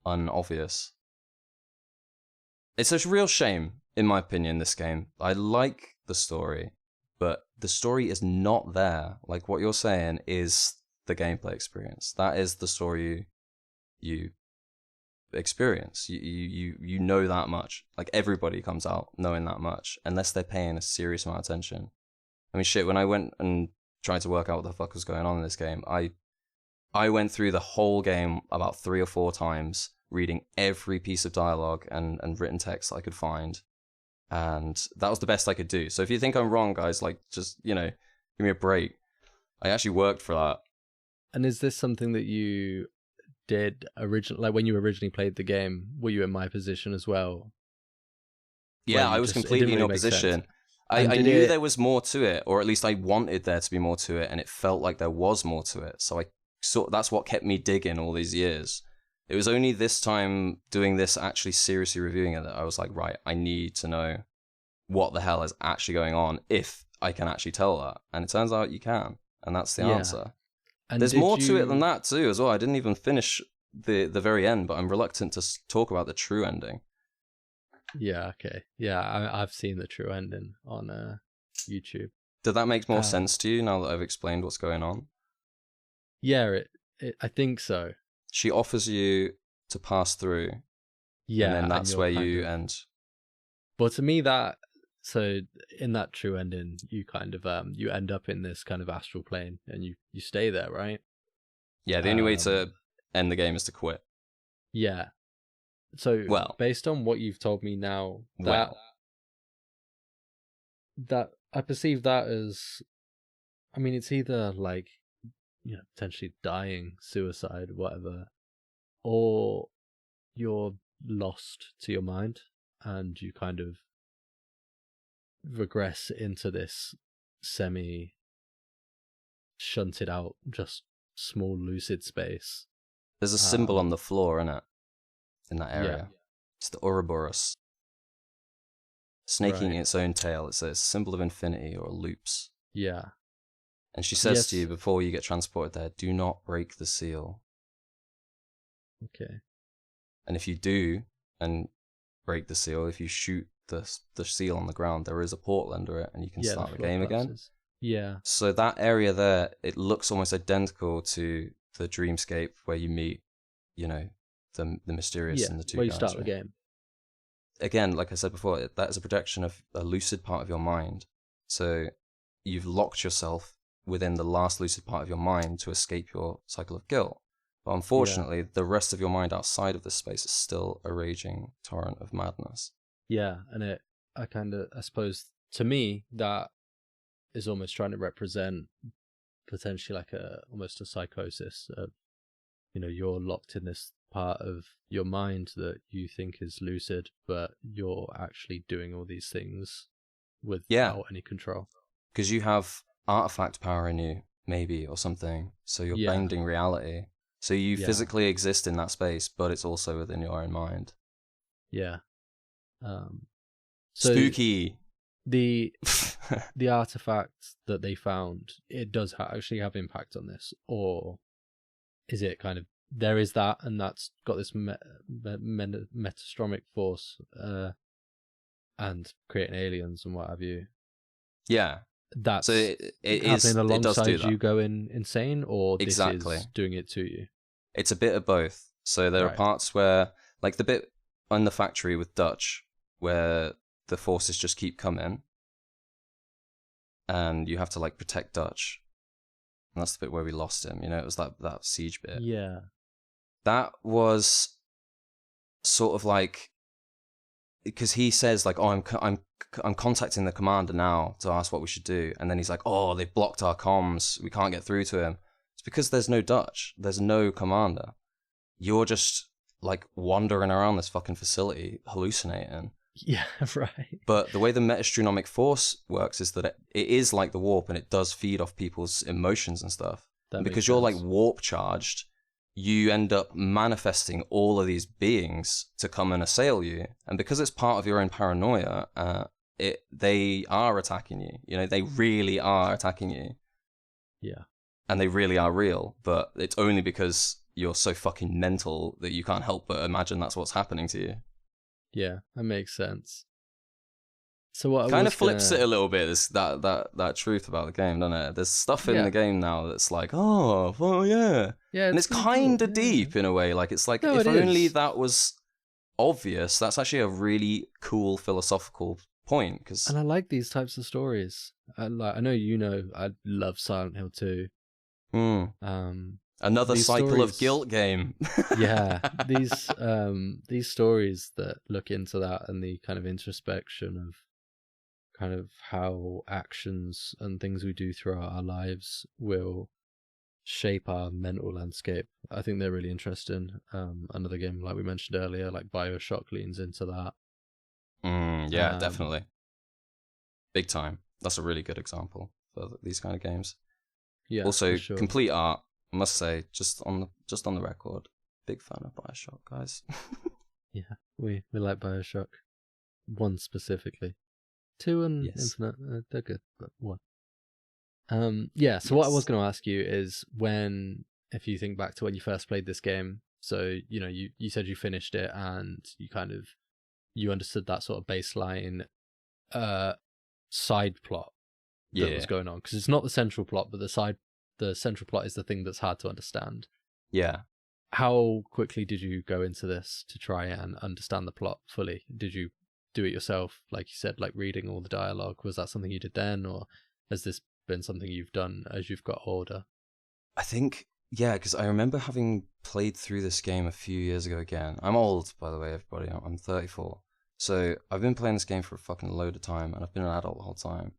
unobvious. It's a real shame, in my opinion, this game. I like the story, but the story is not there. Like what you're saying is the gameplay experience. That is the story you experience. You know that much. Like everybody comes out knowing that much, unless they're paying a serious amount of attention. I mean, shit, when I went and tried to work out what the fuck was going on in this game, I went through the whole game about 3 or 4 times, reading every piece of dialogue and written text I could find. And that was the best I could do. So if you think I'm wrong, guys, like, just, give me a break. I actually worked for that. And is this something that you did originally, like when you originally played the game, were you in my position as well? Yeah, I was completely in your position. I knew there was more to it, or at least I wanted there to be more to it, and it felt like there was more to it. So that's what kept me digging all these years. It was only this time doing this, actually seriously reviewing it, that I was like, right, I need to know what the hell is actually going on, if I can actually tell that. And it turns out you can, and that's the answer. And there's more to it than that too, as well. I didn't even finish the very end, but I'm reluctant to talk about the true ending. Yeah, okay. Yeah, I've seen the true ending on YouTube. Did that make more sense to you now that I've explained what's going on? Yeah, I think so. She offers you to pass through. Yeah, and then that's where you end. But to me, so in that true ending, you kind of you end up in this kind of astral plane, and you stay there, right? Yeah, the only way to end the game is to quit. Yeah. So based on what you've told me now, that I perceive that as, I mean, it's either like, potentially dying, suicide, whatever, or you're lost to your mind, and you kind of regress into this semi shunted out, just small lucid space. There's a symbol on the floor, innit? In that area. Yeah. It's the Ouroboros. Snaking its own tail. It's a symbol of infinity or loops. Yeah. And she says to you before you get transported there, do not break the seal. Okay. And if you do and break the seal, if you shoot the seal on the ground, there is a portal under it and you can start the game again. Yeah. So that area there, it looks almost identical to the dreamscape where you meet, you know, the mysterious and the two guys. Where you start the game. Again, like I said before, that is a projection of a lucid part of your mind. So you've locked yourself within the last lucid part of your mind to escape your cycle of guilt. But unfortunately, the rest of your mind outside of this space is still a raging torrent of madness. Yeah, and I suppose, to me, that is almost trying to represent potentially like almost a psychosis of, you know, you're locked in this part of your mind that you think is lucid, but you're actually doing all these things without any control. Because you have artifact power in you, maybe, or something. So you're bending reality. So you physically exist in that space, but it's also within your own mind. Yeah. So spooky. The artifact that they found, it does actually have impact on this, or is it kind of there is that, and that's got this metastromic force and creating aliens and what have you? Yeah. That's so it is happening alongside it does do you going insane, or this exactly is doing it to you? It's a bit of both. So there are parts where, like the bit on the factory with Dutch, where the forces just keep coming, and you have to like protect Dutch. And that's the bit where we lost him. You know, it was that siege bit. Yeah. That was sort of like, because he says like, oh, I'm contacting the commander now to ask what we should do, and then he's like, oh, they've blocked our comms, we can't get through to him. It's because there's no Dutch, there's no commander. You're just like wandering around this fucking facility hallucinating. Yeah, right. But the way the metastronomic force works is that it is like the warp, and it does feed off people's emotions and stuff. And because you're like warp charged, you end up manifesting all of these beings to come and assail you. And because it's part of your own paranoia, they are attacking you. You know, they really are attacking you. Yeah. And they really are real, but it's only because you're so fucking mental that you can't help but imagine that's what's happening to you. Yeah, that makes sense. So what kind of flips it a little bit, that truth about the game, doesn't it? There's stuff in the game now that's like, oh, well, yeah. Yeah, and it's kind of deep in a way. Like, it's like, if only that was obvious, that's actually a really cool philosophical point. And I like these types of stories. I know, I love Silent Hill 2. Another cycle of guilt game. Yeah, these stories that look into that and the kind of introspection of kind of how actions and things we do throughout our lives will shape our mental landscape. I think they're really interesting. Another game, like we mentioned earlier, like BioShock leans into that. Yeah, definitely. Big time. That's a really good example for these kind of games. Yeah. Also, sure. complete art. I must say, just on the record, big fan of BioShock, guys. Yeah, we like BioShock. 1 specifically. 2 and Infinite, they're good, but 1. So what I was going to ask you is if you think back to when you first played this game, so, you know, you said you finished it and you understood that sort of baseline side plot that was going on, because it's not the central plot, but the central plot is the thing that's hard to understand. Yeah. How quickly did you go into this to try and understand the plot fully? Did you do it yourself, like you said, like reading all the dialogue? Was that something you did then, or has this been something you've done as you've got older? I think, because I remember having played through this game a few years ago again. I'm old, by the way, everybody. I'm 34. So I've been playing this game for a fucking load of time, and I've been an adult the whole time.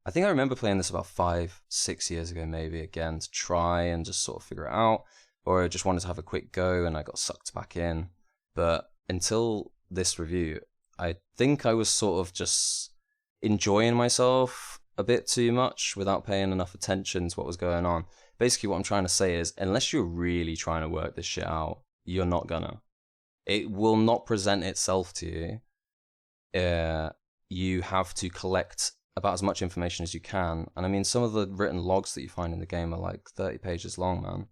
I think I remember playing this about 5-6 years ago, maybe, again, to try and just sort of figure it out, or I just wanted to have a quick go and I got sucked back in. But until this review, I think I was sort of just enjoying myself a bit too much without paying enough attention to what was going on. Basically, what I'm trying to say is, unless you're really trying to work this shit out, you're not gonna. It will not present itself to you. You have to collect about as much information as you can. And I mean, some of the written logs that you find in the game are like 30 pages long, man.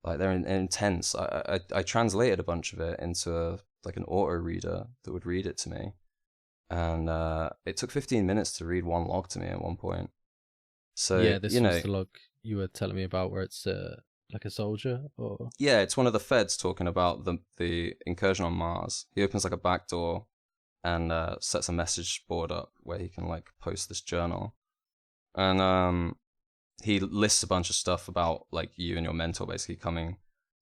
Like, they're intense. I translated a bunch of it into like an auto reader that would read it to me. And it took 15 minutes to read one log to me at one point. So, yeah, this was the log you were telling me about where it's like a soldier, or... Yeah, it's one of the feds talking about the incursion on Mars. He opens like a back door and sets a message board up where he can like post this journal. And he lists a bunch of stuff about like you and your mentor basically coming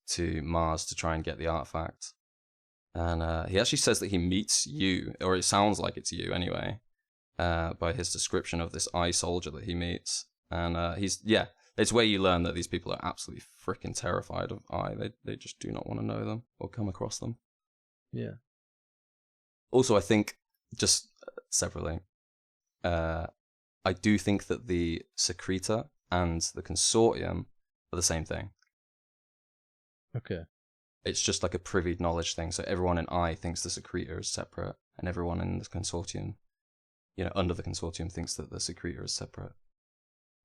to Mars to try and get the artifact. And he actually says that he meets you, or it sounds like it's you anyway, by his description of this eye soldier that he meets. And it's where you learn that these people are absolutely freaking terrified of eye. They just do not want to know them or come across them. Yeah. Also, I think, just separately, I do think that the Secreta and the Consortium are the same thing. Okay. It's just like a privied knowledge thing. So everyone in I thinks the Secreta is separate, and everyone in the Consortium, under the Consortium, thinks that the Secreta is separate.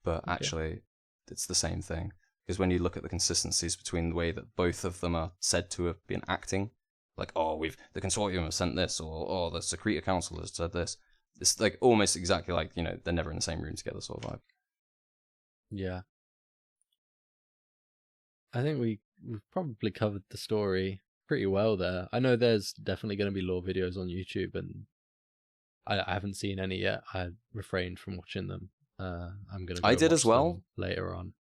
But actually, it's the same thing. Because when you look at the consistencies between the way that both of them are said to have been acting, like, the Consortium has sent this, or the Secreta Council has said this, it's like almost exactly like, they're never in the same room together sort of vibe. Yeah. I think we've probably covered the story pretty well there. I know there's definitely going to be lore videos on YouTube, and I haven't seen any yet. I refrained from watching them. I'm going to I did as well later on.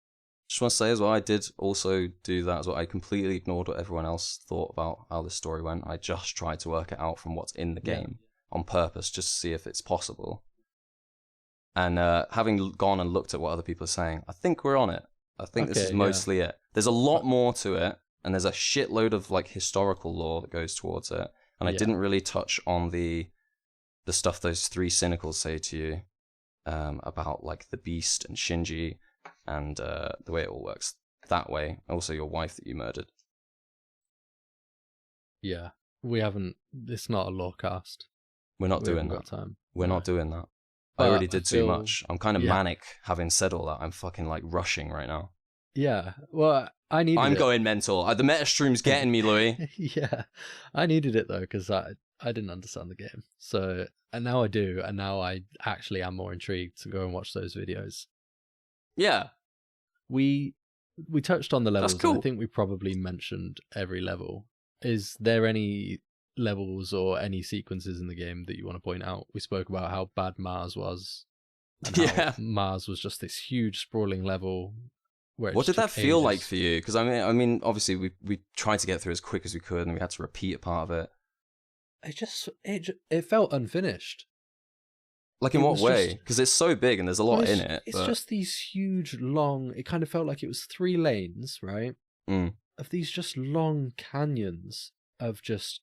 Just want to say as well, I did also do that as well. I completely ignored what everyone else thought about how this story went. I just tried to work it out from what's in the game on purpose, just to see if it's possible. And having gone and looked at what other people are saying, I think we're on it. I think this is mostly it. There's a lot more to it, and there's a shitload of like historical lore that goes towards it. And I didn't really touch on the stuff those three cynicals say to you about like the Beast and Shinji, and the way it all works that way. Also, your wife that you murdered. Yeah, we haven't. It's not a lore cast. We're not doing that. Time. We're not doing that. I already did too much. I'm kind of manic having said all that. I'm fucking like rushing right now. Yeah, well, I'm going mental. The meta stream's getting me, Louis. Yeah, I needed it though, because I didn't understand the game. So, and now I do, and now I actually am more intrigued to go and watch those videos. Yeah. We touched on the levels. That's cool. And I think we probably mentioned every level. Is there any levels or any sequences in the game that you want to point out? We spoke about how bad Mars was. And how Mars was just this huge sprawling level. What did that feel like for you? Because I mean, obviously we tried to get through as quick as we could, and we had to repeat a part of it. It felt unfinished. Like, in what way? Because it's so big and there's a lot in it. It's just these huge, long... It kind of felt like it was 3 lanes, right? Of these just long canyons of just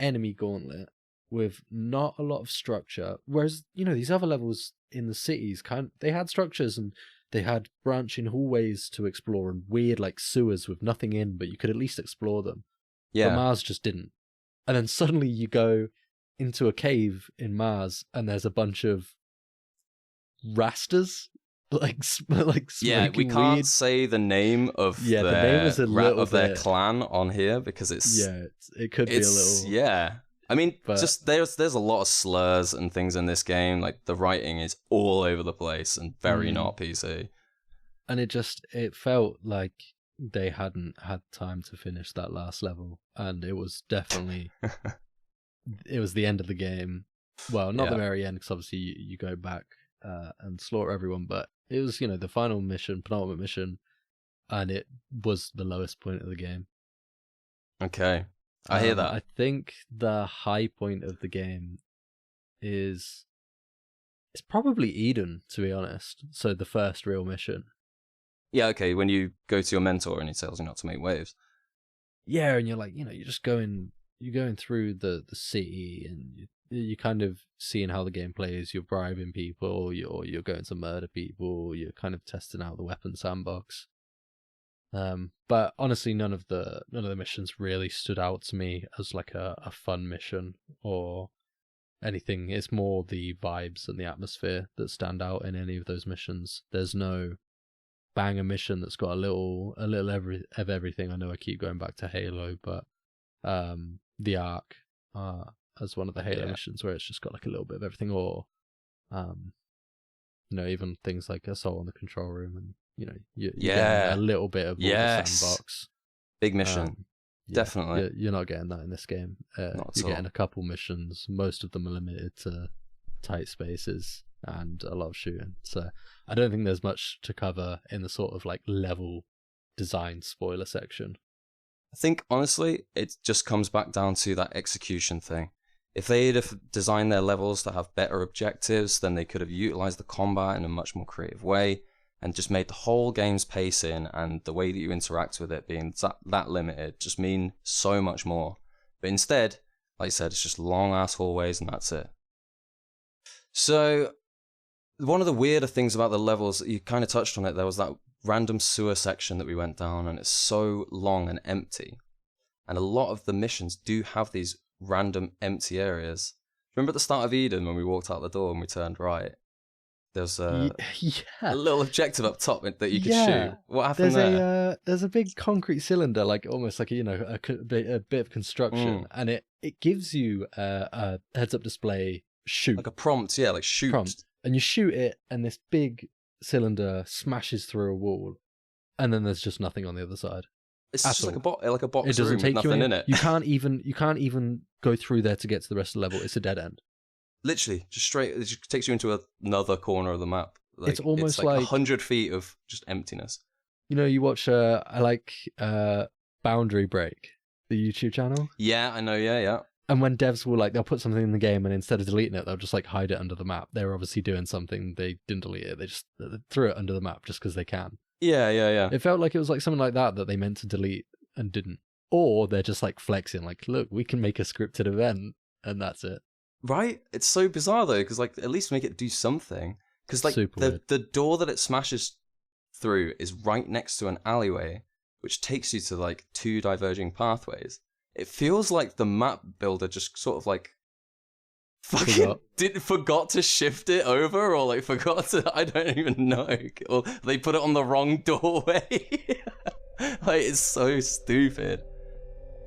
enemy gauntlet with not a lot of structure. Whereas, these other levels in the cities, they had structures, and they had branching hallways to explore and weird, like, sewers with nothing in, but you could at least explore them. Yeah. But Mars just didn't. And then suddenly you go into a cave in Mars, and there's a bunch of Rastas, like we can't weed. say the name of the name is their clan on here, because it's it could be a little I mean, just there's a lot of slurs and things in this game. Like, the writing is all over the place and very not PC. And it felt like they hadn't had time to finish that last level, and it was definitely it was the end of the game. Well, not the very end, because obviously you go back and slaughter everyone, but it was, the final mission, penultimate mission, and it was the lowest point of the game. Okay, I hear that. I think the high point of the game it's probably Eden, to be honest. So the first real mission. Yeah, okay, when you go to your mentor and he tells you not to make waves. Yeah, and you're like, you're just going you're going through the city, and you kind of seeing how the game plays. You're bribing people, you're going to murder people. You're kind of testing out the weapon sandbox. But honestly, none of the missions really stood out to me as like a fun mission or anything. It's more the vibes and the atmosphere that stand out in any of those missions. There's no banger mission that's got a little of everything. I know I keep going back to Halo, but the Ark as one of the Halo missions where it's just got like a little bit of everything, or even things like Assault on the Control Room, and you're getting a little bit of the sandbox. Big mission. Definitely. You're not getting that in this game. You're getting a couple missions. Most of them are limited to tight spaces and a lot of shooting. So I don't think there's much to cover in the sort of like level design spoiler section. I think, honestly, it just comes back down to that execution thing. If they'd have designed their levels to have better objectives, then they could have utilized the combat in a much more creative way and just made the whole game's pacing and the way that you interact with it being that limited just mean so much more. But instead, like I said, it's just long-ass hallways and that's it. So, one of the weirder things about the levels, you kind of touched on it, there was that random sewer section that we went down, and it's so long and empty. And a lot of the missions do have these random empty areas. Remember at the start of Eden when we walked out the door and we turned right? There's a little objective up top that you could shoot. What happened there? There's a big concrete cylinder, like almost like a bit of construction, and it gives you a heads-up display shoot, like a prompt, like shoot. And you shoot it, and this big cylinder smashes through a wall, and then there's just nothing on the other side. It's just like a box it doesn't room take with nothing in it. You can't even go through there to get to the rest of the level. It's a dead end. Literally, just straight. It just takes you into another corner of the map. Like, it's almost like 100 feet of just emptiness. You watch. I like Boundary Break, the YouTube channel. Yeah, I know. Yeah. And when devs will they'll put something in the game, and instead of deleting it, they'll just hide it under the map. They're obviously doing something. They didn't delete it. They just threw it under the map just because they can. Yeah. It felt like it was something like that they meant to delete and didn't. Or they're just flexing, look, we can make a scripted event, and that's it. Right? It's so bizarre though, because at least make it do something. Because the door that it smashes through is right next to an alleyway, which takes you to two diverging pathways. It feels like the map builder just sort of forgot to shift it over, or forgot to, I don't even know, or they put it on the wrong doorway. It's so stupid.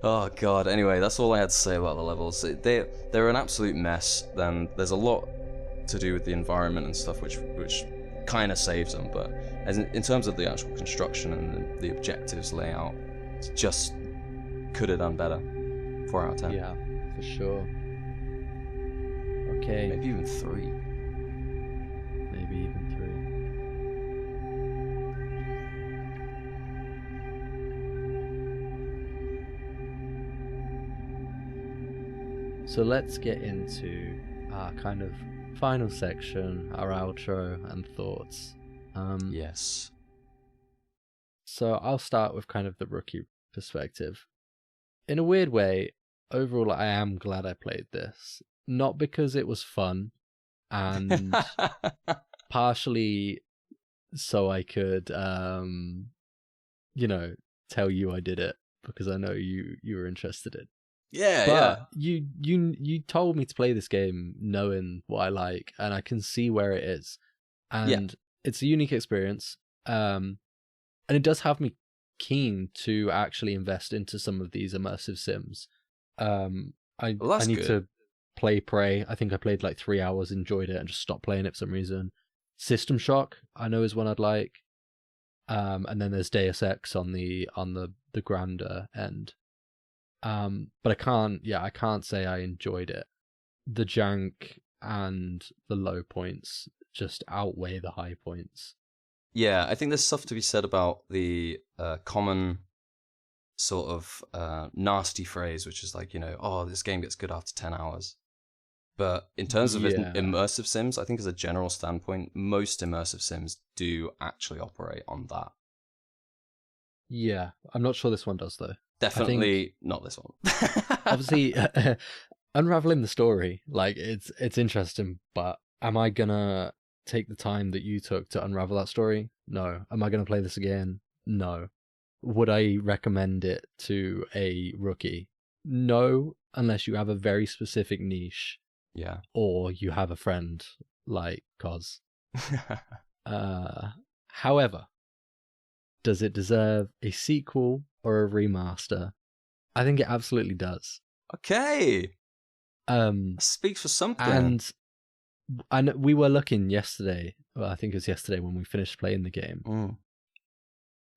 Oh god. Anyway, that's all I had to say about the levels. They're an absolute mess. Then there's a lot to do with the environment and stuff, which kind of saves them. But in terms of the actual construction and the objectives layout, it's just could have done better. 4 out of 10. Yeah, for sure. Okay. Maybe even 3. Maybe even 3. So let's get into our kind of final section, our outro and thoughts. Yes. So I'll start with kind of the rookie perspective. In a weird way, overall, I am glad I played this. Not because it was fun, and partially so I could, tell you I did it, because I know you were interested in. Yeah, but you told me to play this game knowing what I like, and I can see where it is. And it's a unique experience. And it does have me keen to actually invest into some of these immersive sims. I need to play Prey. I think I played 3 hours, enjoyed it, and just stopped playing it for some reason. System Shock, I know, is one I'd like. And then there's Deus Ex on the grander end. But I can't say I enjoyed it. The jank and the low points just outweigh the high points. Yeah, I think there's stuff to be said about the common sort of nasty phrase, which is this game gets good after 10 hours. But in terms of immersive sims, I think as a general standpoint, most immersive sims do actually operate on that. Yeah, I'm not sure this one does, though. Definitely not this one. Obviously, unraveling the story, like it's interesting, but am I gonna take the time that you took to unravel that story? No. Am I gonna play this again? No. Would I recommend it to a rookie? No, unless you have a very specific niche. Yeah. Or you have a friend like Cos. However, does it deserve a sequel or a remaster? I think it absolutely does. Okay. Speaks for something. And we were looking yesterday. Well, I think it was yesterday when we finished playing the game.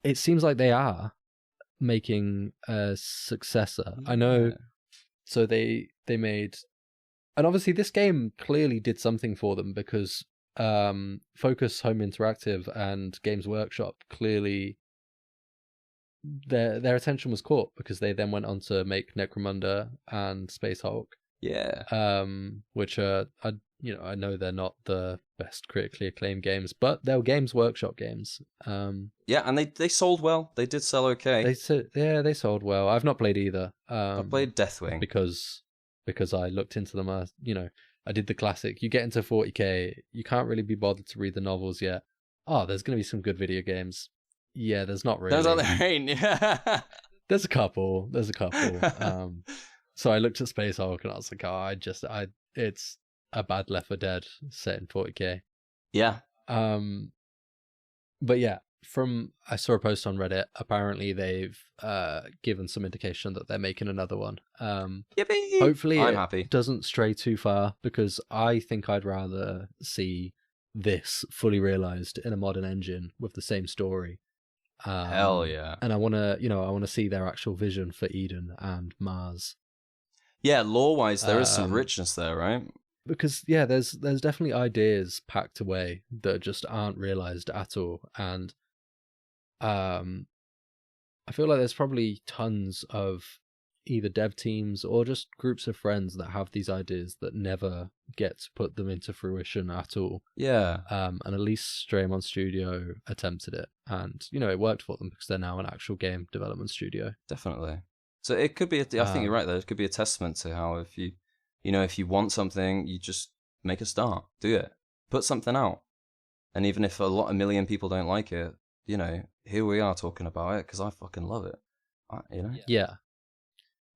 It seems like they are making a successor. Yeah. I know. So they made, and obviously this game clearly did something for them, because Focus Home Interactive and Games Workshop clearly their attention was caught, because they then went on to make Necromunda and Space Hulk. Yeah. Which are, I know they're not the best critically acclaimed games, but they were Games Workshop games. Yeah, and they sold well. They did sell okay. They sold well. I've not played either. I played Deathwing because I looked into them. I did the classic. You get into 40k, you can't really be bothered to read the novels yet. Oh, there's going to be some good video games. Yeah, there's not really. There's a couple. So I looked at Space Hulk and I was like, it's a bad Left 4 Dead set in 40k. Yeah. But yeah, I saw a post on Reddit. Apparently they've given some indication that they're making another one. Yippee! Hopefully I'm happy. Doesn't stray too far, because I think I'd rather see this fully realized in a modern engine with the same story. Hell yeah. And I want to see their actual vision for Eden and Mars. Yeah, lore-wise, there is some richness there, right? Because yeah, there's definitely ideas packed away that just aren't realized at all, and I feel like there's probably tons of either dev teams or just groups of friends that have these ideas that never get to put them into fruition at all. Yeah. And at least Straymon Studio attempted it, and it worked for them, because they're now an actual game development studio. Definitely. So it could be, I think you're right there, it could be a testament to how if you want something, you just make a start, do it, put something out. And even if a million people don't like it, here we are talking about it because I fucking love it.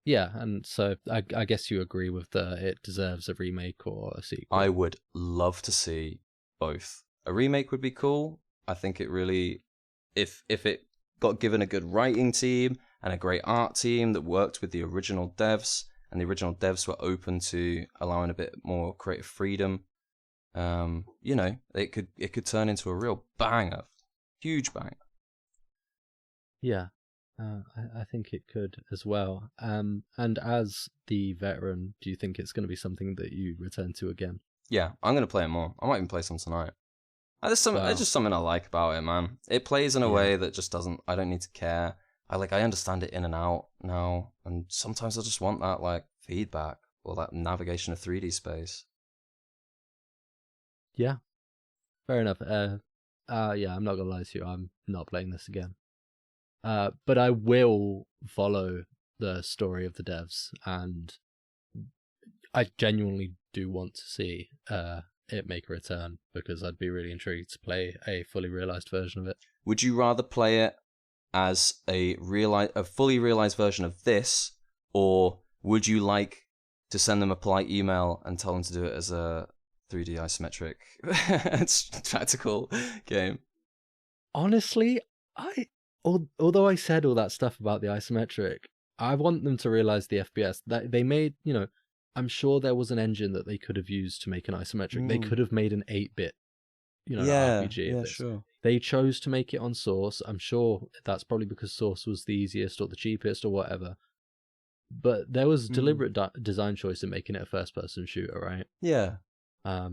Yeah, and so I guess you agree with it deserves a remake or a sequel. I would love to see both. A remake would be cool. I think it really, if it got given a good writing team and a great art team that worked with the original devs, and the original devs were open to allowing a bit more creative freedom, it could turn into a real banger, huge banger. Yeah, I think it could as well. And as the veteran, do you think it's going to be something that you return to again? Yeah, I'm going to play it more. I might even play some tonight. There's just something I like about it, man. It plays in a way that just doesn't. I don't need to care. I understand it in and out now, and sometimes I just want that feedback or that navigation of 3D space. Yeah, fair enough. Yeah, I'm not gonna lie to you. I'm not playing this again. But I will follow the story of the devs, and I genuinely do want to see it make a return, because I'd be really intrigued to play a fully realized version of it. Would you rather play it as a fully realized version of this, or would you like to send them a polite email and tell them to do it as a 3D isometric tactical game? Honestly, although I said all that stuff about the isometric, I want them to realize the FPS that they made. I'm sure there was an engine that they could have used to make an isometric. They could have made an 8-bit, RPG of this. Sure. They chose to make it on Source. I'm sure that's probably because Source was the easiest or the cheapest or whatever. But there was deliberate design choice in making it a first-person shooter, right? Yeah.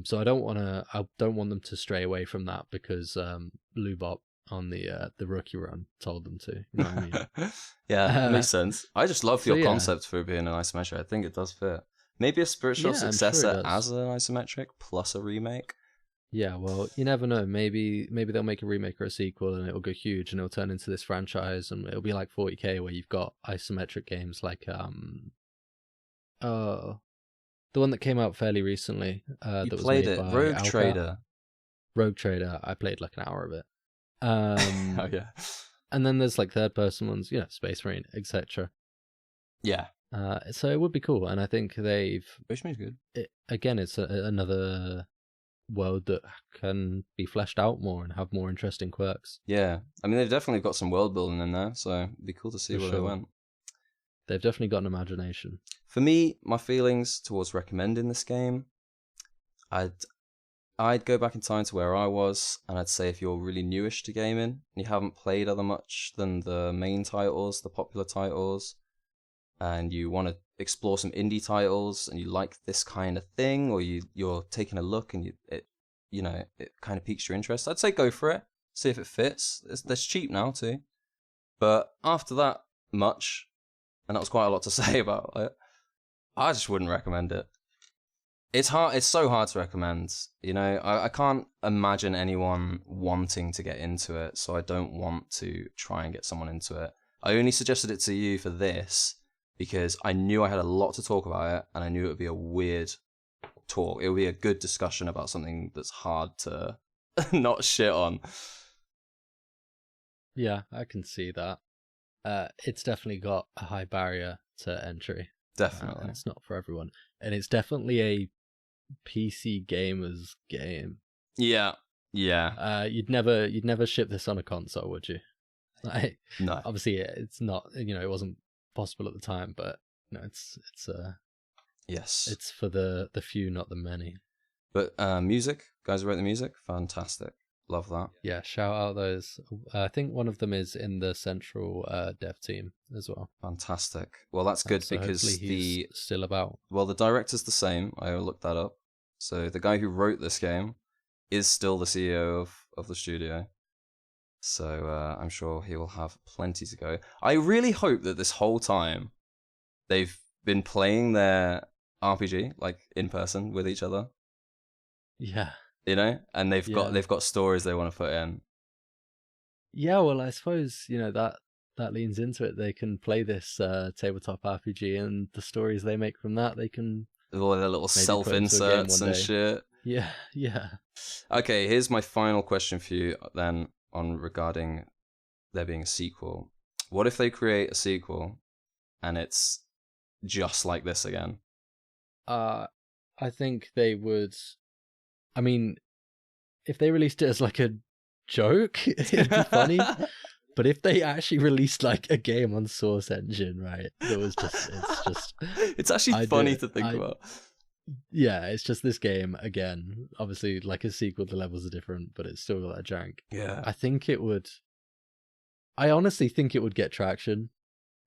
So I don't want them to stray away from that because Lubop on the rookie run told them to. You know what I mean? Yeah, makes sense. I just love your concept for it being an isometric. I think it does fit. Maybe a spiritual successor as an isometric plus a remake. Yeah, well, you never know. Maybe they'll make a remake or a sequel, and it'll go huge, and it'll turn into this franchise, and it'll be like 40K, where you've got isometric games like uh, the one that came out fairly recently. You That was played made it, by Rogue Alcat. Trader. Rogue Trader. I played like an hour of it. Oh yeah. And then there's like third-person ones, Space Marine, etc. Yeah. So it would be cool, and I think Space Marine's good. Again, it's another world that can be fleshed out more and have more interesting quirks. Yeah, I mean they've definitely got some world building in there, so it'd be cool to see where they went. They've definitely got an imagination. For me, my feelings towards recommending this game, I'd go back in time to where I was, and I'd say if you're really newish to gaming and you haven't played other much than the main titles, the popular titles, and you want to explore some indie titles, and you like this kind of thing, or you're taking a look and it kind of piques your interest, I'd say go for it. See if it fits. It's cheap now too. But after that much, and that was quite a lot to say about it, I just wouldn't recommend it. It's hard. It's so hard to recommend. I can't imagine anyone wanting to get into it, so I don't want to try and get someone into it. I only suggested it to you for this because I knew I had a lot to talk about it, and I knew it would be a weird talk. It would be a good discussion about something that's hard to not shit on. Yeah, I can see that. It's definitely got a high barrier to entry. Definitely. It's not for everyone. And it's definitely a PC gamer's game. Yeah. Yeah. You'd never ship this on a console, would you? No. Obviously, it's not. It wasn't possible at the time, but it's yes. It's for the few, not the many. But music, guys who wrote the music, fantastic. Love that. Yeah, shout out those. I think one of them is in the central dev team as well. Fantastic. Well, that's good so because he's still about. Well, the director's the same. I looked that up. So the guy who wrote this game is still the CEO of the studio. So I'm sure he will have plenty to go. I really hope that this whole time they've been playing their RPG like in person with each other. Yeah. And they've got stories they want to put in. Yeah, well, I suppose that leans into it. They can play this tabletop RPG, and the stories they make from that, they can all their little self inserts and shit. Yeah. Okay, here's my final question for you then on regarding there being a sequel. What if they create a sequel and it's just like this again? I think they would. I mean, if they released it as like a joke, it'd be funny. But if they actually released like a game on Source Engine, right? It's actually funny to think about. Yeah, it's just this game again. Obviously, like a sequel, the levels are different, but it's still got that jank. Yeah. I honestly think it would get traction.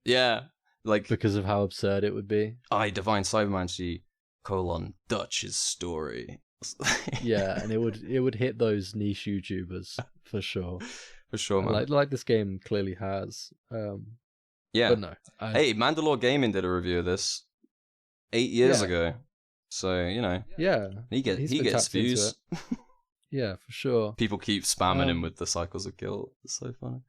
Yeah. Because of how absurd it would be. E.Y.E Divine Cybermancy, Dutch's story. Yeah, and it would hit those niche YouTubers for sure. For sure, man. Like this game clearly has. Yeah. But no. Hey, Mandalore Gaming did a review of this 8 years ago. So, Yeah. He gets views. Yeah, for sure. People keep spamming him with the cycles of guilt. It's so funny.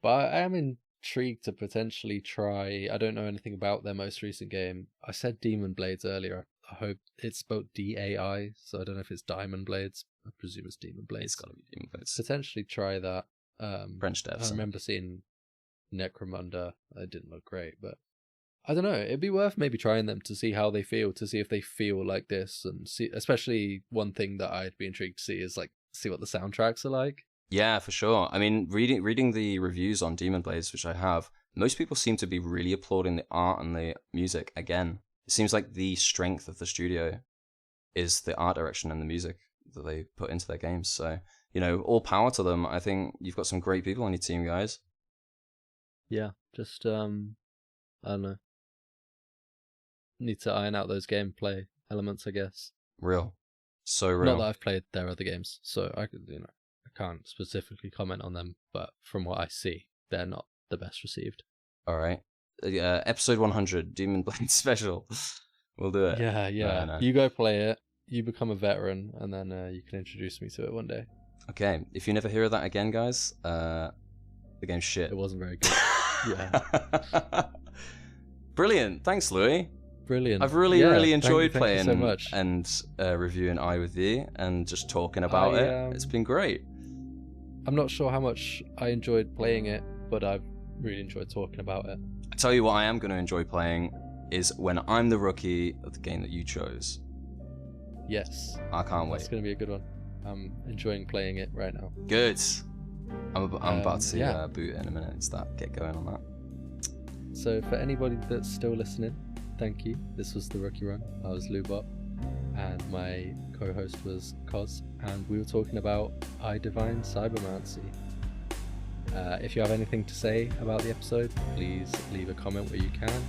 But I am intrigued to potentially try. I don't know anything about their most recent game. I said Demon Blades earlier. I hope it's spelled DAI, so I don't know if it's Diamond Blades. I presume it's Demon Blades. It's gotta be Demon Blades. Potentially try that. French devs. I remember seeing Necromunda. It didn't look great, but I don't know. It'd be worth maybe trying them to see how they feel, to see if they feel like this, and see. Especially one thing that I'd be intrigued to see is see what the soundtracks are like. Yeah, for sure. I mean, reading the reviews on Demon Blades, which I have, most people seem to be really applauding the art and the music again. It seems like the strength of the studio is the art direction and the music that they put into their games. So, all power to them. I think you've got some great people on your team, guys. Yeah, just, I don't know. Need to iron out those gameplay elements, I guess. Real. So real. Not that I've played their other games, so I can't specifically comment on them, but from what I see, they're not the best received. All right. Episode 100, Demon Blade special. We'll do it. Yeah. No. You go play it. you become a veteran, and then you can introduce me to it one day. Okay, if you never hear of that again, guys, the game's shit. It wasn't very good. Yeah. Brilliant. Thanks, Louis. Brilliant. I've really enjoyed playing so much. and reviewing E.Y.E with you and just talking about it. It's been great. I'm not sure how much I enjoyed playing it, but I've really enjoyed talking about it. I tell you what I am going to enjoy playing is when I'm the rookie of the game that you chose. Yes. I can't wait. It's going to be a good one. I'm enjoying playing it right now. Good. I'm about to boot in a minute and get going on that. So for anybody that's still listening, thank you. This was the Rookie Run. I was Lubot, and my co-host was Cos, and we were talking about E.Y.E Divine Cybermancy. If you have anything to say about the episode, please leave a comment where you can.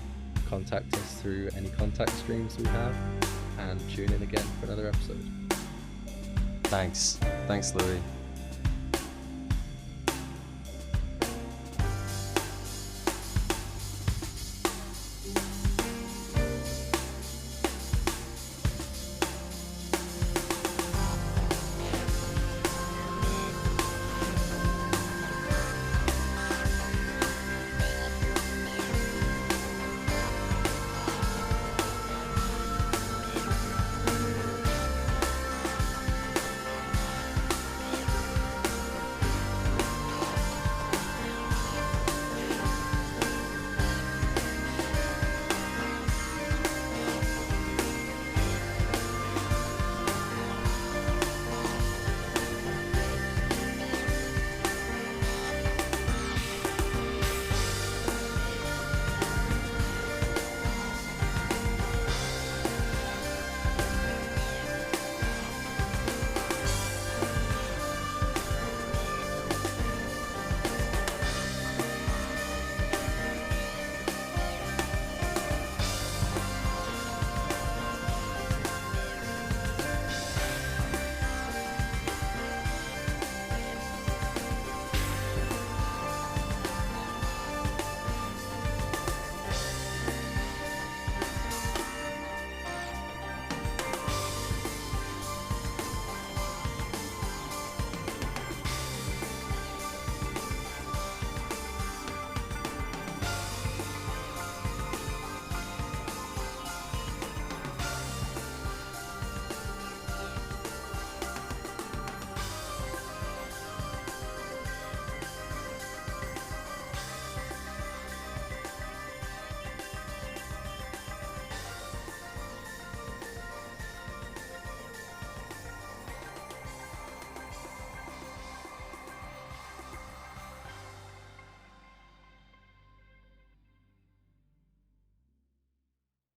Contact us through any contact streams we have, and tune in again for another episode. Thanks, Louis.